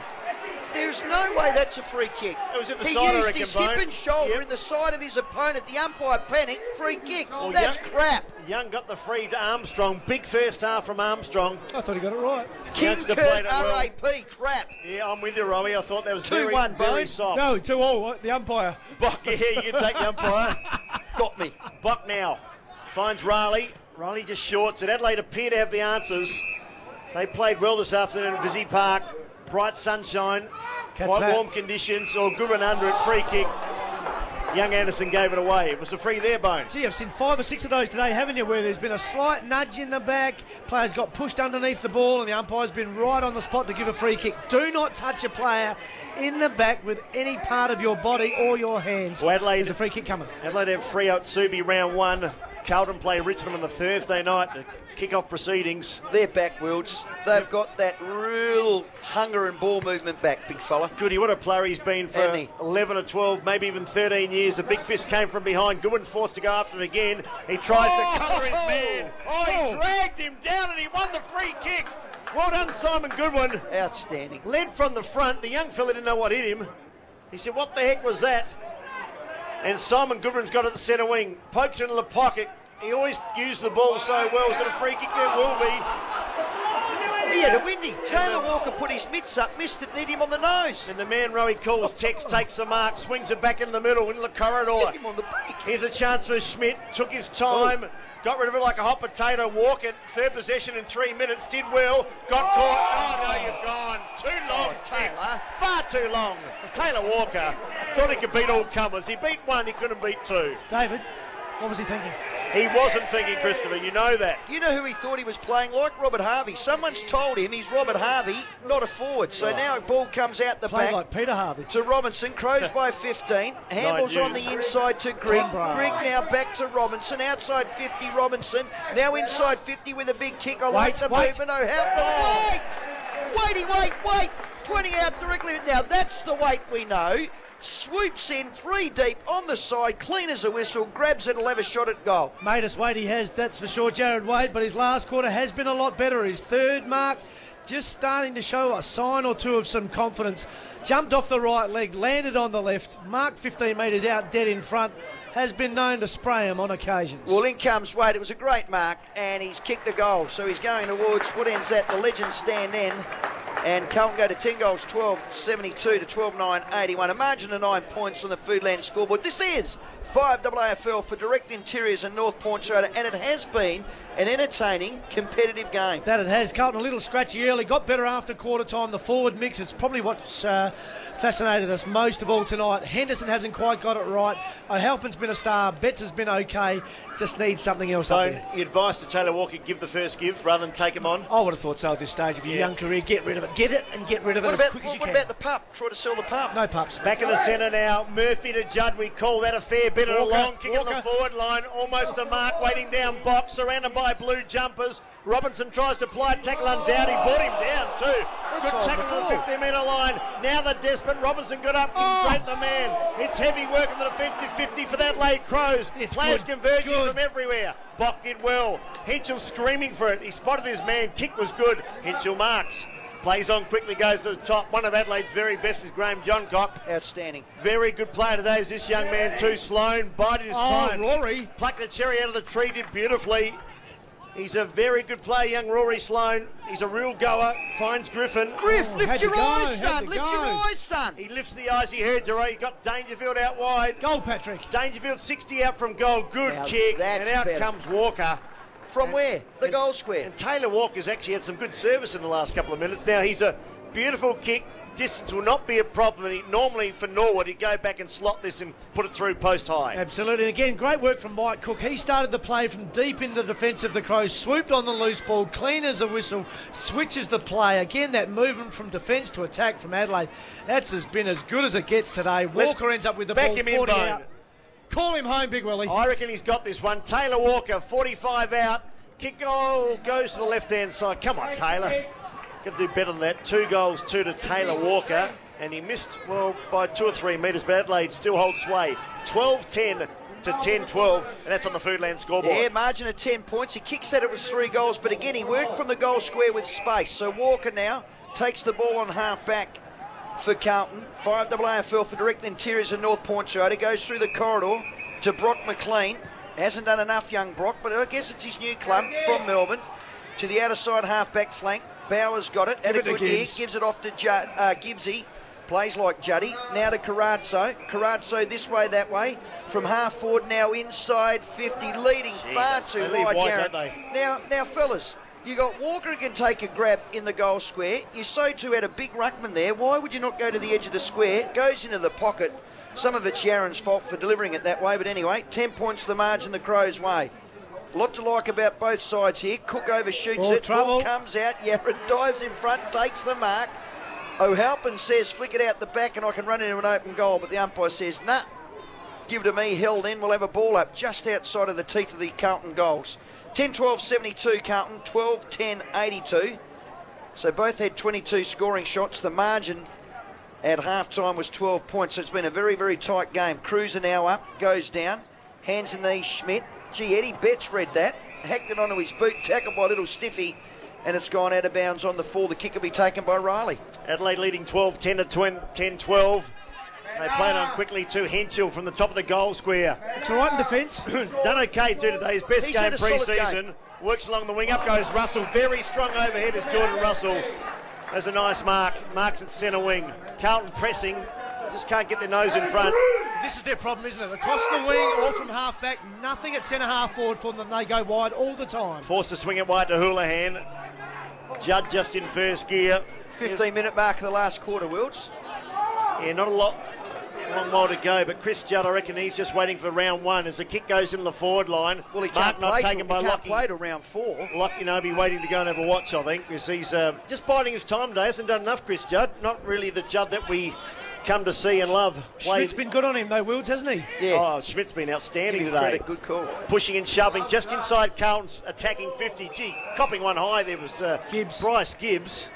There's no way that's a free kick. It was at the he side, used his hip and shoulder in the side of his opponent. The umpire panicked. Free kick. Well, that's crap. Young got the free to Armstrong. Big first half from Armstrong. I thought he got it right. Kinkert, RAP, crap. Yeah, I'm with you, Rowie. I thought that was 2-1, very soft. No, 2-all. The umpire. Buck, yeah, you can take the umpire. Got me. Buck now finds Riley. Riley just shorts it. Adelaide appear to have the answers. They played well this afternoon at Visy Park. Bright sunshine, quite warm conditions, or good and under it, free kick. Young Anderson gave it away. It was a free there, Bone. Gee, I've seen 5 or 6 of those today, haven't you, where there's been a slight nudge in the back, players got pushed underneath the ball, and the umpire's been right on the spot to give a free kick. Do not touch a player in the back with any part of your body or your hands. Well, Adelaide, there's a free kick coming. Adelaide have free out Subi round 1. Carlton play Richmond on the Thursday night to kick off proceedings. They're back, Wilds. They've got that real hunger and ball movement back, big fella. Goody, what a player he's been for 11 or 12, maybe even 13 years. A big fist came from behind. Goodwin's forced to go after it again. He tries to colour his man. He dragged him down and he won the free kick. Well done, Simon Goodwin. Outstanding. Led from the front. The young fella didn't know what hit him. He said, what the heck was that? And Simon Goodwin's got it at the centre wing. Pokes it into the pocket. He always used the ball so well. Is it a free kick? There will be. He had a windy. Taylor Walker put his mitts up, missed it and hit him on the nose. And the man Rowie calls, Tex takes the mark, swings it back in the middle, into the corridor. Hit him on the beak. Here's a chance for Schmidt. Took his time. Got rid of it like a hot potato. Walker, third possession in 3 minutes. Did well. Got caught. Oh, no, you've gone. Too long, Taylor. Far too long. Taylor Walker thought he could beat all comers. He beat one, he couldn't beat two. David, what was he thinking? He wasn't thinking, Christopher. You know that. You know who he thought he was playing like? Robert Harvey. Someone's told him he's Robert Harvey, not a forward. So now ball comes out the back. Like Peter Harvey. To Robinson. Crows by 15. Handles on the inside to Grigg. Grigg now back to Robinson. Outside 50, Robinson. Now inside 50 with a big kick. I like the movement. Wait. 20 out directly. Now that's the weight we know. Swoops in 3 deep on the side, clean as a whistle, grabs it, will have a shot at goal. Made us wait, he has, that's for sure, Jared Wade, but his last quarter has been a lot better. His third mark just starting to show a sign or two of some confidence. Jumped off the right leg, landed on the left, marked 15 metres out dead in front, has been known to spray him on occasions. Well, in comes Wade. It was a great mark, and he's kicked a goal, so he's going towards what ends at the Legends stand end. And Carlton go to 10 goals, 12-72 to 12-9-81. A margin of 9 points on the Foodland scoreboard. This is Fiveaa AFL for Direct Interiors and North Point Toyota, and it has been an entertaining, competitive game. That it has. Carlton a little scratchy early, got better after quarter time. The forward mix is probably what's fascinated us most of all tonight. Henderson hasn't quite got it right. O'Halpin's been a star. Betts has been okay. Just needs something else up there. Your advice to Taylor Walker, give the first give rather than take him on? I would have thought so at this stage of your young career. Get rid of it. Get it and get rid of it as quick as you can. What about the pup? Try to sell the pup. No pups. Back in the centre now. Murphy to Judd. We call that a fair bit. And a long kick on the forward line. Almost a mark. Waiting down box. Surrounded by blue jumpers. Robinson tries to apply a tackle on Dowdy. Brought him down too. Good tackle on the 50-metre line. Now the desperate Robinson got up. Straight the man. It's heavy work on the defensive 50 for that Adelaide Crows. Players converging from everywhere. Bock did well. Henschel screaming for it. He spotted his man. Kick was good. Henschel marks. Plays on quickly, goes to the top. One of Adelaide's very best is Graham Johncock. Outstanding. Very good player today is this young man too. Sloan bided his time. Rory. Plucked the cherry out of the tree, did beautifully. He's a very good player, young Rory Sloan. He's a real goer. Finds Griffin. Lift your eyes, son. Lift your eyes, son. He lifts the eyes. He heard He got Dangerfield out wide. Goal, Patrick. Dangerfield 60 out from goal. Good kick. And out comes Walker. From where? The goal square. And Taylor Walker's actually had some good service in the last couple of minutes. Now he's a beautiful kick. Distance will not be a problem. And normally for Norwood, he'd go back and slot this and put it through post high. Absolutely. And again, great work from Mike Cook. He started the play from deep in the defence of the Crows, swooped on the loose ball, clean as a whistle, switches the play. Again, that movement from defence to attack from Adelaide. That's been as good as it gets today. Walker ends up with the ball 40 out. Call him home, Big Willie. I reckon he's got this one. Taylor Walker, 45 out. Kick goal goes to the left-hand side. Come on, Taylor. Got to do better than that. 2 goals, 2 to Taylor Walker. And he missed, well, by 2 or 3 metres, but Adelaide still holds sway. 12-10 to 10-12, and that's on the Foodland scoreboard. Yeah, margin of 10 points. He kicks that it was 3 goals, but again, he worked from the goal square with space. So Walker now takes the ball on half-back for Carlton. Fiveaa AFL for Direct Interiors and North Point Toyota. Goes through the corridor to Brock McLean. Hasn't done enough, young Brock, but I guess it's his new club from Melbourne. To the outer side half-back flank. Bowers got it. Had a good year. Gives it off to Gibbsy. Plays like Juddy. Now to Carazzo. Carazzo this way, that way. From half forward, now inside 50. Leading far too wide, Garrett. Now, fellas, you got Walker who can take a grab in the goal square. You so too had a big ruckman there. Why would you not go to the edge of the square? Goes into the pocket. Some of it's Yaron's fault for delivering it that way, but anyway, 10 points to the margin the Crows' way. A lot to like about both sides here. Cook overshoots it. Ball comes out. Yaron dives in front, takes the mark. O'Halpin says, flick it out the back and I can run into an open goal, but the umpire says, nah, give it to me, held in. We'll have a ball up just outside of the teeth of the Carlton goals. 10-12-72 Carlton, 12-10-82. So both had 22 scoring shots. The margin at half-time was 12 points, so it's been a very, very tight game. Cruiser now up, goes down, hands and knees Schmidt. Gee, Eddie Betts read that, hacked it onto his boot, tackled by little Stiffy, and it's gone out of bounds on the 4. The kick will be taken by Riley. Adelaide leading 12-10 to 10-12. They played on quickly to Henschel from the top of the goal square. It's all right in defence. Done okay too today. His best game pre-season. Works along the wing. Up goes Russell. Very strong overhead is Jordan Russell. There's a nice mark. Marks at centre wing. Carlton pressing. just can't get their nose in front. This is their problem, isn't it? Across the wing or from half-back, nothing at centre-half forward for them. They go wide all the time. Forced to swing it wide to Houlihan. Judd just in first gear. 15-minute mark of the last quarter, Wilds. Yeah, not a long while to go, but Chris Judd, I reckon he's just waiting for round one as the kick goes in the forward line. Well, he Mark can't not play taken by Lockie. play to round 4. Lockie, be waiting to go and have a watch, I think, because he's just biding his time today. Hasn't done enough, Chris Judd. Not really the Judd that we come to see and love. Schmidt's been good on him though, Wilds, hasn't he? Yeah. Oh, Schmidt's been outstanding today. Credit, good call. Pushing and shoving just inside Carlton's attacking 50. Gee, copping one high there was Bryce Gibbs.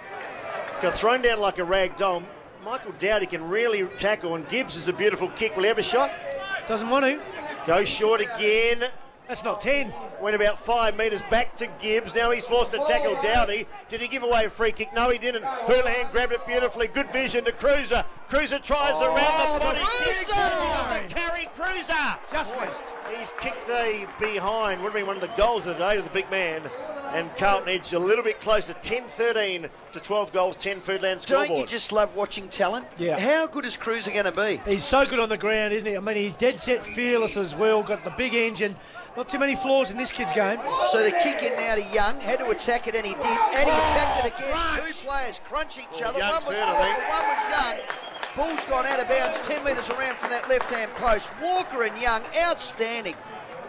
Got thrown down like a rag doll. Michael Dowdy can really tackle, and Gibbs is a beautiful kick. Will he have a shot? Doesn't want to. Goes short again. That's not 10. Went about 5 metres back to Gibbs. Now he's forced to tackle Dowdy. Did he give away a free kick? No, he didn't. Houlihan grabbed it beautifully. Good vision to Cruiser. Cruiser tries around the body. Cruiser! Carry Cruiser! Just missed. He's kicked a behind. Would have been one of the goals of the day to the big man. And Carlton edged a little bit closer. 10-13 to 12 goals, 10 Foodland scoreboard. Don't you just love watching talent? Yeah. How good is Cruiser going to be? He's so good on the ground, isn't he? I mean, he's dead set fearless as well. Got the big engine. Not too many flaws in this kid's game. So the kick in now to Young. Had to attack it, and he did. And he attacked it again. Crunch. Two players crunch each other. Young's One was hurt, I think. Walker, one was Young. Ball's gone out of bounds 10 metres around from that left-hand post. Walker and Young, outstanding.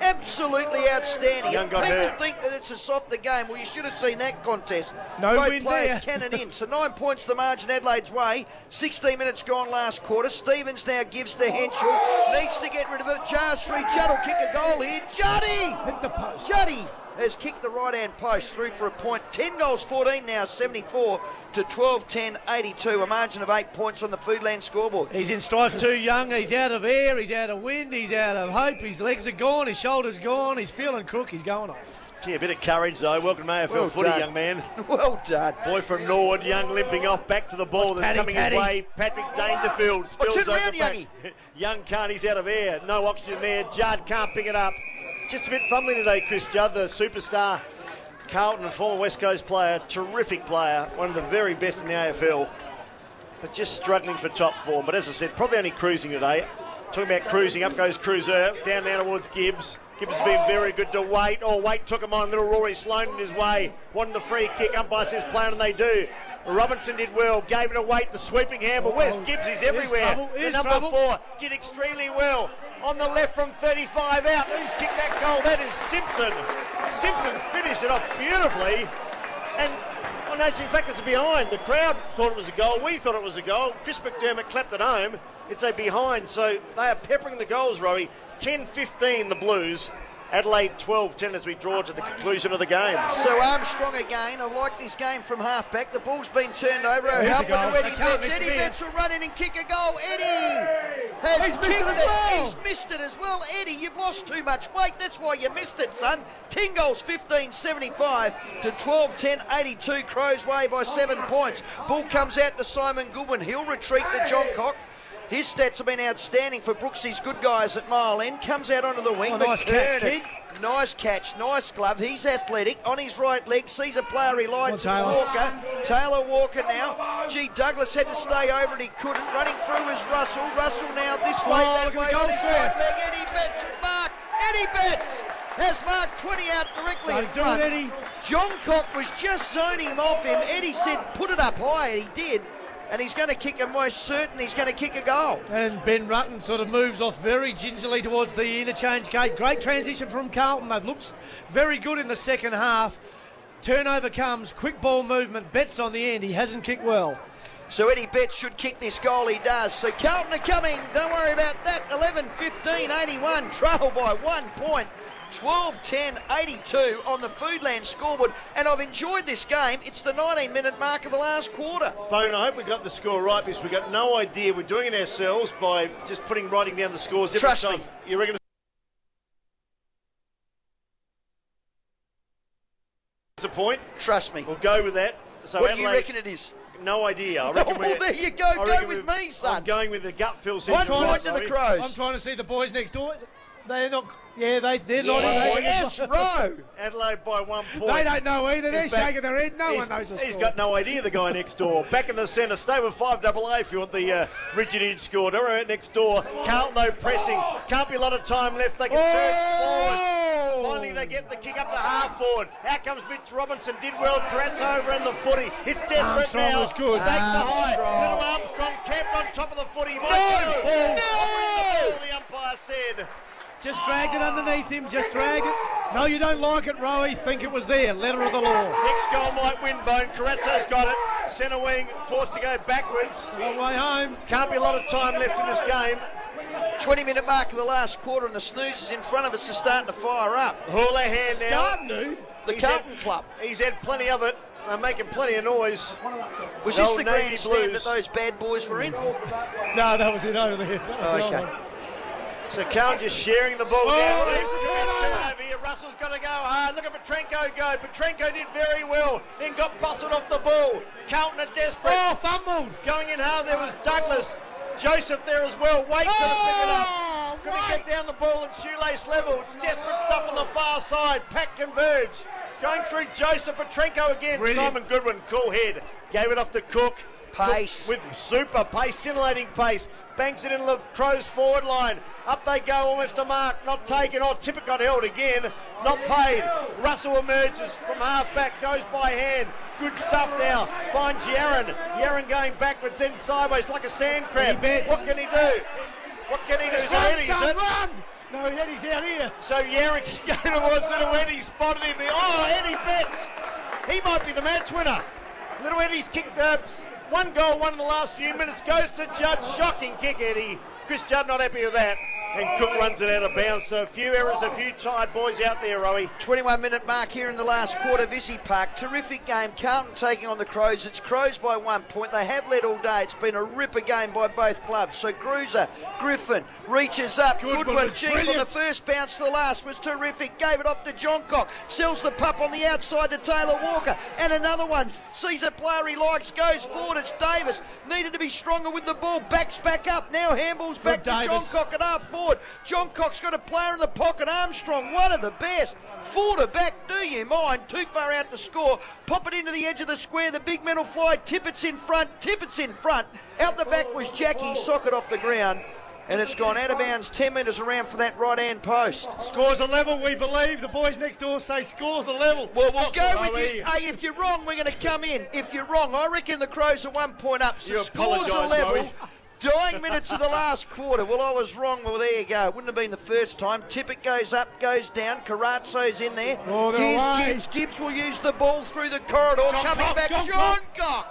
Absolutely outstanding. Young If got people hurt. think that it's a softer game, well, you should have seen that contest. No Both win players there. cannon in. So 9 points the margin Adelaide's way. 16 minutes gone last quarter. Stevens now gives to Henschel. Needs to get rid of it. Jars free. Judd will kick a goal here. Juddy! Hit the post. Juddy has kicked the right-hand post through for a point. 10 goals, 14 now, 74 to 12-10, 82. A margin of 8 points on the Foodland scoreboard. He's in strife too, Young. He's out of air. He's out of wind. He's out of hope. His legs are gone. His shoulders gone. He's feeling crook. He's going off. Gee, a bit of courage, though. Welcome to AFL Well footy, done. young man. Well done. Boy from Nord, Young limping off back to the ball. That's coming his way. Patrick Dangerfield spills turn over around, back. Youngie. Young can't. He's out of air. No oxygen there. Judd can't pick it up. Just a bit fumbling today, Chris Judd, the superstar. Carlton, a former West Coast player, terrific player, one of the very best in the AFL, but just struggling for top form. But as I said, probably only cruising today. Talking about cruising, up goes Cruiser, down now towards Gibbs. Gibbs has been very good to Waite. Oh, Waite took him on. Little Rory Sloan in his way. Wanted the free kick. Umpire says play on, and they do. Robinson did well. Gave it a Waite. The sweeping handle. Where's Gibbs? He's everywhere. The number 4 did extremely well. On the left from 35 out. Who's kicked that goal? That is Simpson. Simpson finished it off beautifully. And on in fact, it's a behind. The crowd thought it was a goal. We thought it was a goal. Chris McDermott clapped it home. It's a behind. So they are peppering the goals, Rowie. 10-15 the Blues. Adelaide 12-10 as we draw to the conclusion of the game. So Armstrong again. I like this game from half-back. The ball's been turned over. There's Help a goal. to Eddie They can't Betts. miss Eddie it. Betts will run in and kick a goal. Eddie has He's missed kicked it as well. He's missed it as well. Eddie, you've lost too much weight. That's why you missed it, son. 10 goals, 15-75 to 12-10, 82. Crows way by 7 points. Ball comes out to Simon Goodwin. He'll retreat to John Cock. His stats have been outstanding for Brooksy's good guys at mile end. Comes out onto the wing. Oh, nice catch, kid. Nice catch, nice glove. He's athletic. On his right leg, sees a player he likes. It's Walker. Taylor Walker now. Gee, Douglas had to stay over it. He couldn't. Running through is Russell. Russell now this way, that way on his right leg. Eddie Betts and Mark. Eddie Betts has marked 20 out directly in front. Eddie. John Cock was just zoning him off him. Eddie said, put it up high, and he did. And he's going to kick a most certain he's going to kick a goal. And Ben Rutten sort of moves off very gingerly towards the interchange gate. Great transition from Carlton. They've looked very good in the second half. Turnover comes, quick ball movement. Betts on the end. He hasn't kicked well. So Eddie Betts should kick this goal. He does. So Carlton are coming. Don't worry about that. 11-15, 81. Trail by 1 point. 12-10, 82 on the Foodland scoreboard. And I've enjoyed this game. It's the 19-minute mark of the last quarter. Bone, I hope we got the score right because we got no idea. We're doing it ourselves by just writing down the scores. Trust me. You reckon it's a point? Trust me. We'll go with that. So What do you Adelaide, reckon it is? No idea. I reckon Oh, there you go. Go with me, son. I'm going with the gut feel. 1 point to the Crows. I'm trying to see the boys next door. They're not. Yeah, they're not. Yes, Rowe. Adelaide by 1 point. They don't know either. They're In fact, shaking their head. No one knows the score. He's got no idea, the guy next door. Back in the centre. Stay with Fiveaa if you want the rigid edge score. Right next door. Carlton, though, pressing. Can't be a lot of time left. They can surge forward. Finally, they get the kick up to half forward. Out comes Mitch Robinson. Did well. Kratz over in the footy. It's desperate Armstrong now. was good. Stakes the high. Little Armstrong camped on top of the footy. No! The umpire said. Just dragged it underneath him. Just drag it. No, you don't like it, Rowie. Think it was there. Letter of the law. Next goal might win, Bone. Carrazzo's got it. Centre wing forced to go backwards. Long way home. Can't be a lot of time left in this game. 20-minute mark of the last quarter, and the snoozers in front of us are starting to fire up. Houlihan now. Starting to. The Carlton club. He's had plenty of it. They're making plenty of noise. Was this the grandstand that those bad boys were in? No, that was it over there. Okay. So Carlton just sharing the ball down. Over here. Russell's got to go hard. Look at Petrenko go. Petrenko did very well. Then got bustled off the ball. Carlton are desperate. Oh, fumbled. Going in hard. There was Douglas. Joseph there as well. Waite's going to pick it up. Going to get down the ball at shoelace level. It's desperate stuff on the far side. Pack converge. Going through Joseph. Petrenko again. Brilliant. Simon Goodwin. Cool head. Gave it off to Cook. Pace. With super pace, scintillating pace. Banks it in the Crows forward line. Up they go, almost a mark. Not taken. Oh, Tippett got held again. Not paid. Russell emerges from half back. Goes by hand. Good stuff now. Finds Yaron. Yaron going backwards and sideways like a sand crab. What can he do? What can he do? Is it Eddie, is it? Run! No, Eddie's out here. So Yaron can go towards Little Eddie. Spotted him. Oh, Eddie Betts. He might be the match winner. Little Eddie's kicked one goal, one in the last few minutes. Goes to Judd. Shocking kick, Eddie. Chris Judd not happy with that. And Cook runs it out of bounds. So a few errors, a few tired boys out there, Rowie. 21-minute mark here in the last quarter. Visi Park. Terrific game. Carlton taking on the Crows. It's Crows by 1 point. They have led all day. It's been a ripper game by both clubs. So Cruiser, Griffin, reaches up. Goodwin, cheap on the first bounce to the last was terrific. Gave it off to Johncock. Sells the pup on the outside to Taylor Walker. And another one. Sees a player he likes. Goes forward. It's Davis. Needed to be stronger with the ball. Backs back up. Now handballs back to Johncock at half forward. Johncock's got a player in the pocket. Armstrong, one of the best. Forward to back, do you mind? Too far out to score. Pop it into the edge of the square. The big men will fly. Tippett's in front. Tippett's in front. Out the back was Jackie. Socket off the ground. And it's gone out of bounds 10 metres around for that right-hand post. Scores a level, we believe. The boys next door say scores a level. Well, we'll go with you. Hey, if you're wrong, we're going to come in. If you're wrong, I reckon the Crows are 1 point up. So scores a level. Dying minutes of the last quarter. Well, I was wrong. Well, there you go. Wouldn't have been the first time. Tippett goes up, goes down. Carrazzo's in there. Here's Gibbs. Gibbs will use the ball through the corridor. Coming back, Johncock.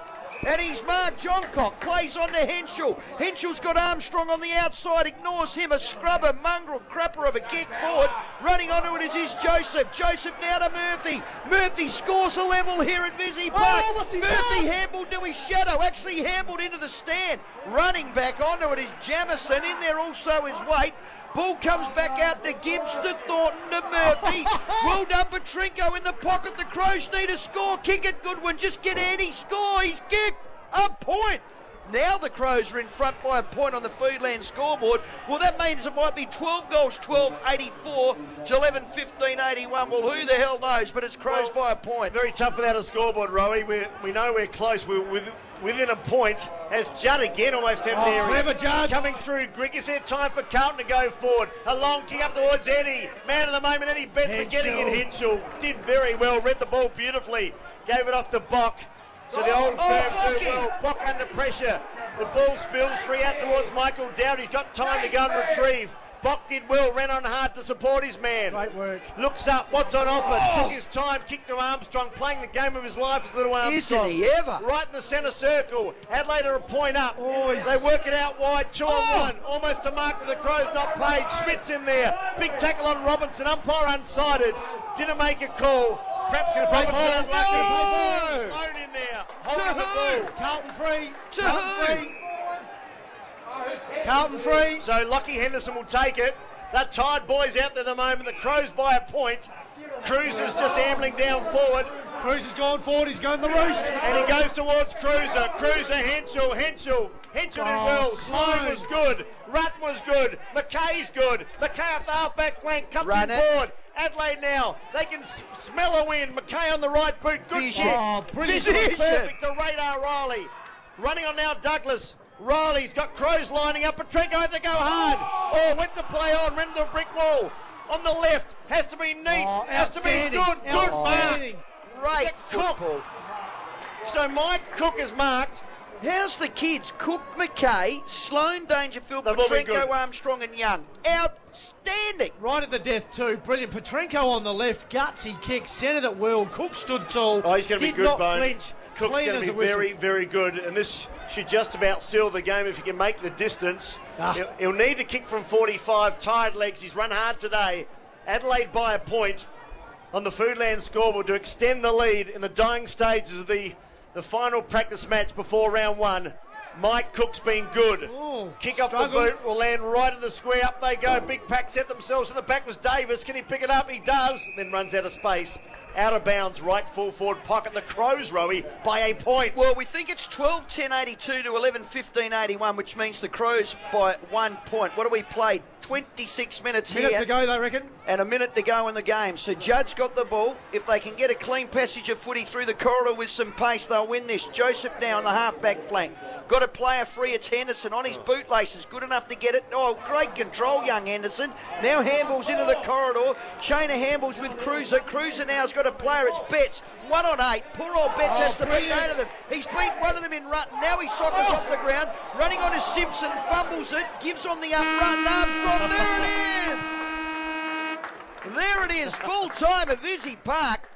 And he's marked Johncock. Plays on to Henschel. Henschel's got Armstrong on the outside. Ignores him. A scrubber, mongrel, crapper of a kick forward. Running onto it is Joseph. Joseph now to Murphy. Murphy scores a level here at Visi Park. Murphy handballed to his shadow. Actually handballed into the stand. Running back onto it is Jamison. In there also is Waite. Ball comes back out to Gibbs, to Thornton, to Murphy. Well done, Petrenko in the pocket. The Crows need a score. Kick it, Goodwin. Just get Eddie. Score. He's kicked. A point. Now the Crows are in front by a point on the Foodland scoreboard. Well, that means it might be 12 goals, 12-84 to 11-15-81. Well, who the hell knows? But it's Crows by a point. Very tough without a scoreboard, Rowie. We know we're close. We're within a point. As Judd again almost had an area. Clever Judd. Coming through. Greg, is there time for Carlton to go forward? A long kick up towards Eddie. Man of the moment, Eddie Betts for getting it. Henschel did very well. Read the ball beautifully. Gave it off to Bock. So the old firm do well. Bock under pressure. The ball spills free out towards Michael Dowd. He's got time to go and retrieve. Bock did well, ran on hard to support his man. Great work. Looks up, what's on offer? Took his time, kicked to Armstrong, playing the game of his life as little Armstrong. Isn't he ever? Right in the centre circle. Adelaide are a point up. They work it out wide, 2 on 1. Almost a mark for the Crows, not paid. Schmidt's in there. Big tackle on Robinson, umpire unsighted. Didn't make a call. Perhaps Robinson unlucky. Sloan in there, holding the ball. Carlton free. Carlton free. Carlton free. So Lockie Henderson will take it. That tired boys out there at the moment. The Crows by a point. Cruiser's just ambling down forward. Cruiser's gone forward. He's going the roost. And he goes towards Cruiser. Cruiser, Henschel. Henson did well. Sloan was good. Rutten was good. McKay's good. McKay up the half-back flank, comes Run in it. forward. Adelaide now, they can smell a win. McKay on the right boot, good Vision. kick. Oh, brilliant Vision vision. perfect to Radar Riley. Running on now Douglas. Riley's got Crows lining up. Petrenko had to go hard. Oh, went to play on, ran into a brick wall. On the left, has to be neat, has to be good. Good mark. Great Cook. football. So Mike Cook is marked. How's the kids? Cook, McKay, Sloan, Dangerfield, They've all been Petrenko, good. Armstrong and Young. Outstanding. Right at the death too. Brilliant. Petrenko on the left. Gutsy kick. Centred it well. Cook stood tall. Oh, he's going to be did good, not Bone. flinch. Cook's Clean going as to a be whistle. very, very good. And this should just about seal the game if he can make the distance. He'll need to kick from 45. Tired legs. He's run hard today. Adelaide by a point on the Foodland scoreboard to extend the lead in the dying stages of the final practice match before round one. Mike Cook's been good. Kick off the boot will land right in the square. Up they go. Big pack set themselves in the back was Davis. Can he pick it up? He does. Then runs out of space. Out of bounds, right full forward pocket. The Crows, Rowie, by a point. Well, we think it's 12-10-82 to 11-15-81, which means the Crows by 1 point. What do we play? 26 minutes here. Minute to go, they reckon. And a minute to go in the game. So Judd's got the ball. If they can get a clean passage of footy through the corridor with some pace, they'll win this. Joseph now on the half-back flank. Got a player free. It's Henderson on his bootlaces. Good enough to get it. Oh, great control, young Henderson. Now handballs into the corridor. Chain of handballs with Cruiser. Cruiser now has got a player. It's Betts. 1 on 8. Poor old Betts has to beat 8 of them. He's beat one of them in Rutten. Now he sockers off the ground. Running on to Simpson. Fumbles it. Gives on the up. Rutten Armstrong. There it is. There it is. Full time at Visy Park.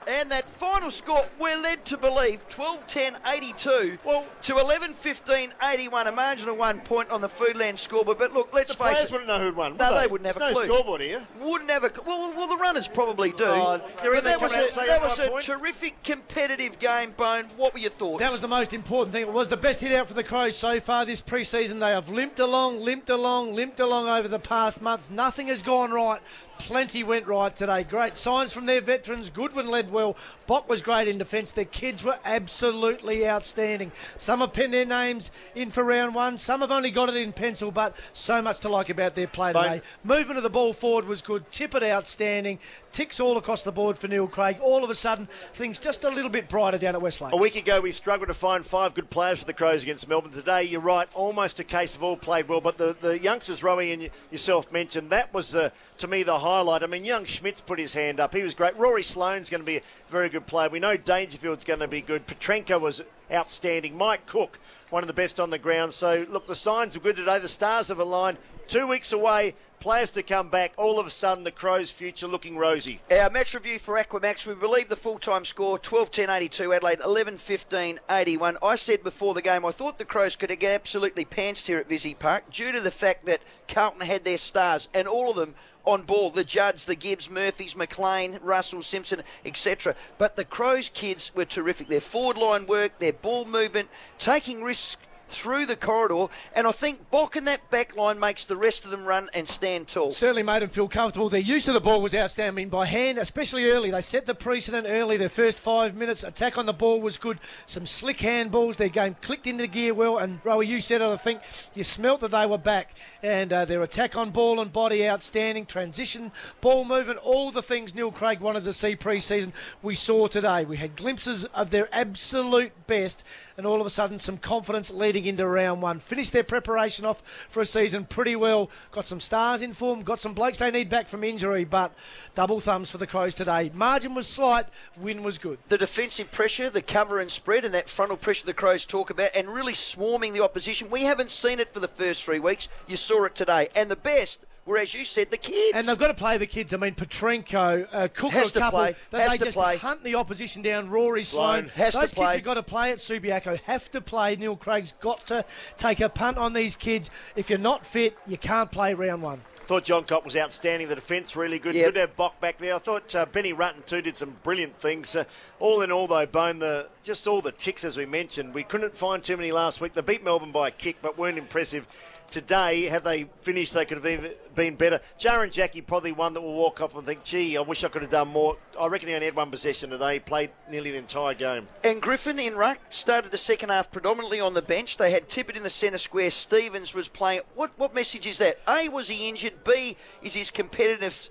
And that final score, we're led to believe, 12-10-82 to 11-15-81, a margin of 1 point on the Foodland scoreboard. But look, let's The face players it. wouldn't know who'd won. No, would they wouldn't have a There's clue. no scoreboard here. Wouldn't have a. Well, the runners probably do. Oh, you but reckon that they was come out and say that that was by a point? terrific competitive game, Bone. What were your thoughts? That was the most important thing. It was the best hit out for the Crows so far this pre-season. They have limped along over the past month. Nothing has gone right. Plenty went right today. Great signs from their veterans. Goodwin led well. Bock was great in defence. Their kids were absolutely outstanding. Some have penned their names in for round one. Some have only got it in pencil, but so much to like about their play today. Movement of the ball forward was good. Tippett outstanding. Ticks all across the board for Neil Craig. All of a sudden, things just a little bit brighter down at Westlake. A week ago, we struggled to find 5 good players for the Crows against Melbourne. Today, you're right, almost a case of all played well. But the youngsters, Rowie and yourself mentioned, that was, to me, the highlight. I mean, young Schmitz put his hand up. He was great. Rory Sloane's going to be a very good player. We know Dangerfield's going to be good. Petrenko was outstanding. Mike Cook, one of the best on the ground. So, look, the signs are good today. The stars have aligned. 2 weeks away, players to come back. All of a sudden, the Crows' future looking rosy. Our match review for Aquamax, we believe the full-time score, 12-10-82 Adelaide, 11-15-81. I said before the game, I thought the Crows could get absolutely pantsed here at Visy Park due to the fact that Carlton had their stars, and all of them on ball, the Judds, the Gibbs, Murphys, McLean, Russell, Simpson, etc. But the Crows kids were terrific. Their forward line work, their ball movement, taking risks through the corridor, and I think Bock in that back line makes the rest of them run and stand tall. Certainly made them feel comfortable. Their use of the ball was outstanding by hand, especially early. They set the precedent early. Their first 5 minutes, attack on the ball was good. Some slick handballs. Their game clicked into gear well, and Rowie, you said it, I think you smelt that they were back, and their attack on ball and body outstanding. Transition, ball movement, all the things Neil Craig wanted to see pre-season we saw today. We had glimpses of their absolute best, and all of a sudden some confidence leading into round one. Finished their preparation off for a season pretty well. Got some stars in form, got some blokes they need back from injury, but double thumbs for the Crows today. Margin was slight, win was good. The defensive pressure, the cover and spread, and that frontal pressure the Crows talk about, and really swarming the opposition. We haven't seen it for the first 3 weeks. You saw it today. And the best were, as you said, the kids. And they've got to play the kids. I mean, Petrenko, Cook, has a couple. to play. They just hunt the opposition down. Rory Sloane. Has Those to play. kids have got to play at Subiaco. Have to play. Neil Craig's got to take a punt on these kids. If you're not fit, you can't play round one. Thought John Cott was outstanding. The defence really good. Yep. Good to have Bock back there. I thought Benny Rutten too did some brilliant things. All in all, though, Bone, just all the ticks as we mentioned. We couldn't find too many last week. They beat Melbourne by a kick, but weren't impressive. today, had they finished, they could have been better. Jar and Jackie probably one that will walk off and think, gee, I wish I could have done more. I reckon he only had one possession today, played nearly the entire game. And Griffin in ruck started the second half predominantly on the bench. They had Tippett in the centre square. Stevens was playing. What message is that? A, was he injured? B, is his competitiveness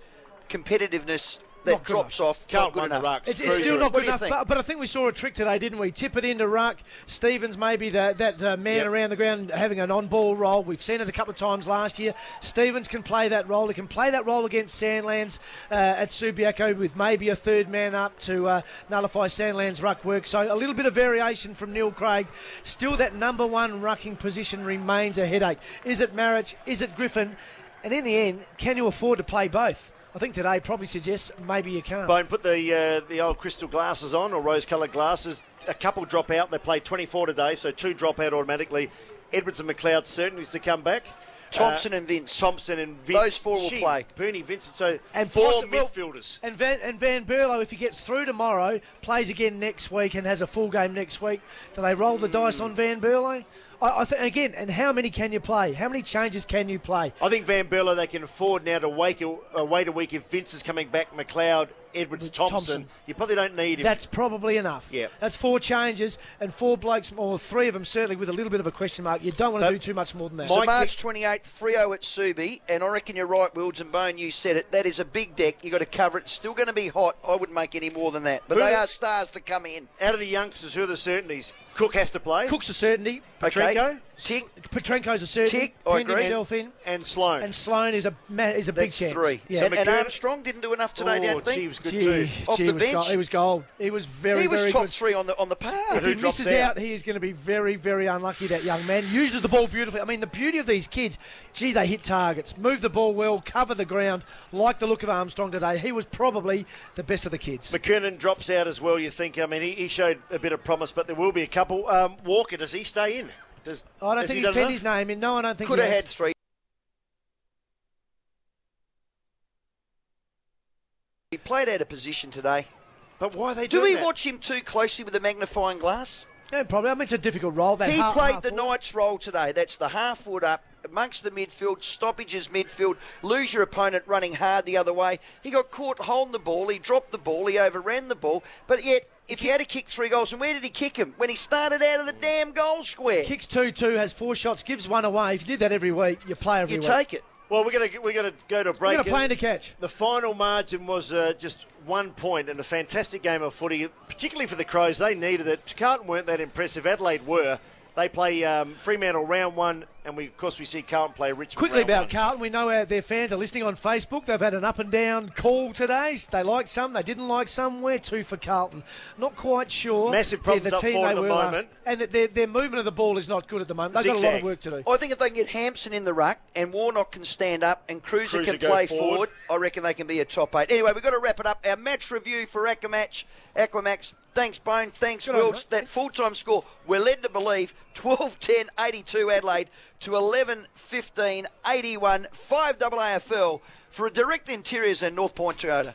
that drops off. Can't not good win the enough. rucks. It's still not good enough, think? but I think we saw a trick today, didn't we? Tippett into ruck, Stevens maybe that man around the ground having an on-ball role. We've seen it a couple of times last year. Stevens can play that role. He can play that role against Sandlands at Subiaco with maybe a third man up to nullify Sandlands' ruck work. So a little bit of variation from Neil Craig. Still that number one rucking position remains a headache. Is it Marich? Is it Griffin? And in the end, can you afford to play both? I think today probably suggests maybe you can't. Bone, put the old crystal glasses on, or rose-coloured glasses. A couple drop out. They played 24 today, so 2 drop out automatically. Edwards and McLeod certainly is to come back. Thompson and Vince. Those 4 will play. Bernie, Vincent, so and 4 midfielders. And Van Berlo, if he gets through tomorrow, plays again next week and has a full game next week. Do they roll the dice on Van Berlo? I think again, and how many can you play? How many changes can you play? I think Van Berlo, they can afford now to wait a week if Vince is coming back, McLeod, Edwards, Thompson. You probably don't need him. That's probably enough. Yeah. That's 4 changes and 4 blokes, or 3 of them certainly with a little bit of a question mark. You don't want to do too much more than that. So March 28th, Freo at Subi, and I reckon you're right, Wilds and Bone, you said it. That is a big deck. You've got to cover it. It's still going to be hot. I wouldn't make any more than that. But they are stars to come in. Out of the youngsters, who are the certainties? Cook has to play. Cook's a certainty. Petrenko? Tick. Petrenko's a certainty. Tick, I Pinned agree. himself in. And Sloan. And Sloan is a big chance. 3. Yeah. And Armstrong didn't do enough today, don't think? He was good too. Off the bench. He was gold. He was very top good. 3 on the par. If he misses out, he is going to be very, very unlucky, that young man. Uses the ball beautifully. I mean, the beauty of these kids, gee, they hit targets, move the ball well, cover the ground, like the look of Armstrong today. He was probably the best of the kids. McKernan drops out as well, you think. I mean, he showed a bit of promise, but there will be a couple. Walker, does he stay in? I don't think he's penned his name in. No, I don't think Could have had 3. He played out of position today. But why are they Do doing we that? watch him too closely with a magnifying glass? Yeah, probably. I mean, it's a difficult role. He played the Knights role today. That's the half foot up, amongst the midfield, stoppages midfield, lose your opponent running hard the other way. He got caught holding the ball, he dropped the ball, he overran the ball, but yet if he had to kick 3 goals, and where did he kick him? When he started out of the damn goal square. Kicks 2-2, has 4 shots, gives 1 away. If you did that every week, you play every week. You take it. Well, we're going to go to a break. We're going to play to catch. The final margin was just 1 point and a fantastic game of footy, particularly for the Crows. They needed it. Carlton weren't that impressive. Adelaide were. They play Fremantle round 1, and we see Carlton play Richmond. Quickly about round 1. Carlton, we know their fans are listening on Facebook. They've had an up and down call today. They liked some, they didn't like some. Where to for Carlton? Not quite sure. Massive problems the up team forward they at the were moment. And their movement of the ball is not good at the moment. They've got a lot of work to do. I think if they can get Hampson in the ruck and Warnock can stand up and Cruiser can go play forward, I reckon they can be a top 8. Anyway, we've got to wrap it up. Our match review for Aquamax. Thanks, Bone. Thanks, Wilkes. That full-time score, we're led to believe 12-10, 82 Adelaide to 11-15, 81, 5 AFL for a Direct Interiors and North Point Toyota.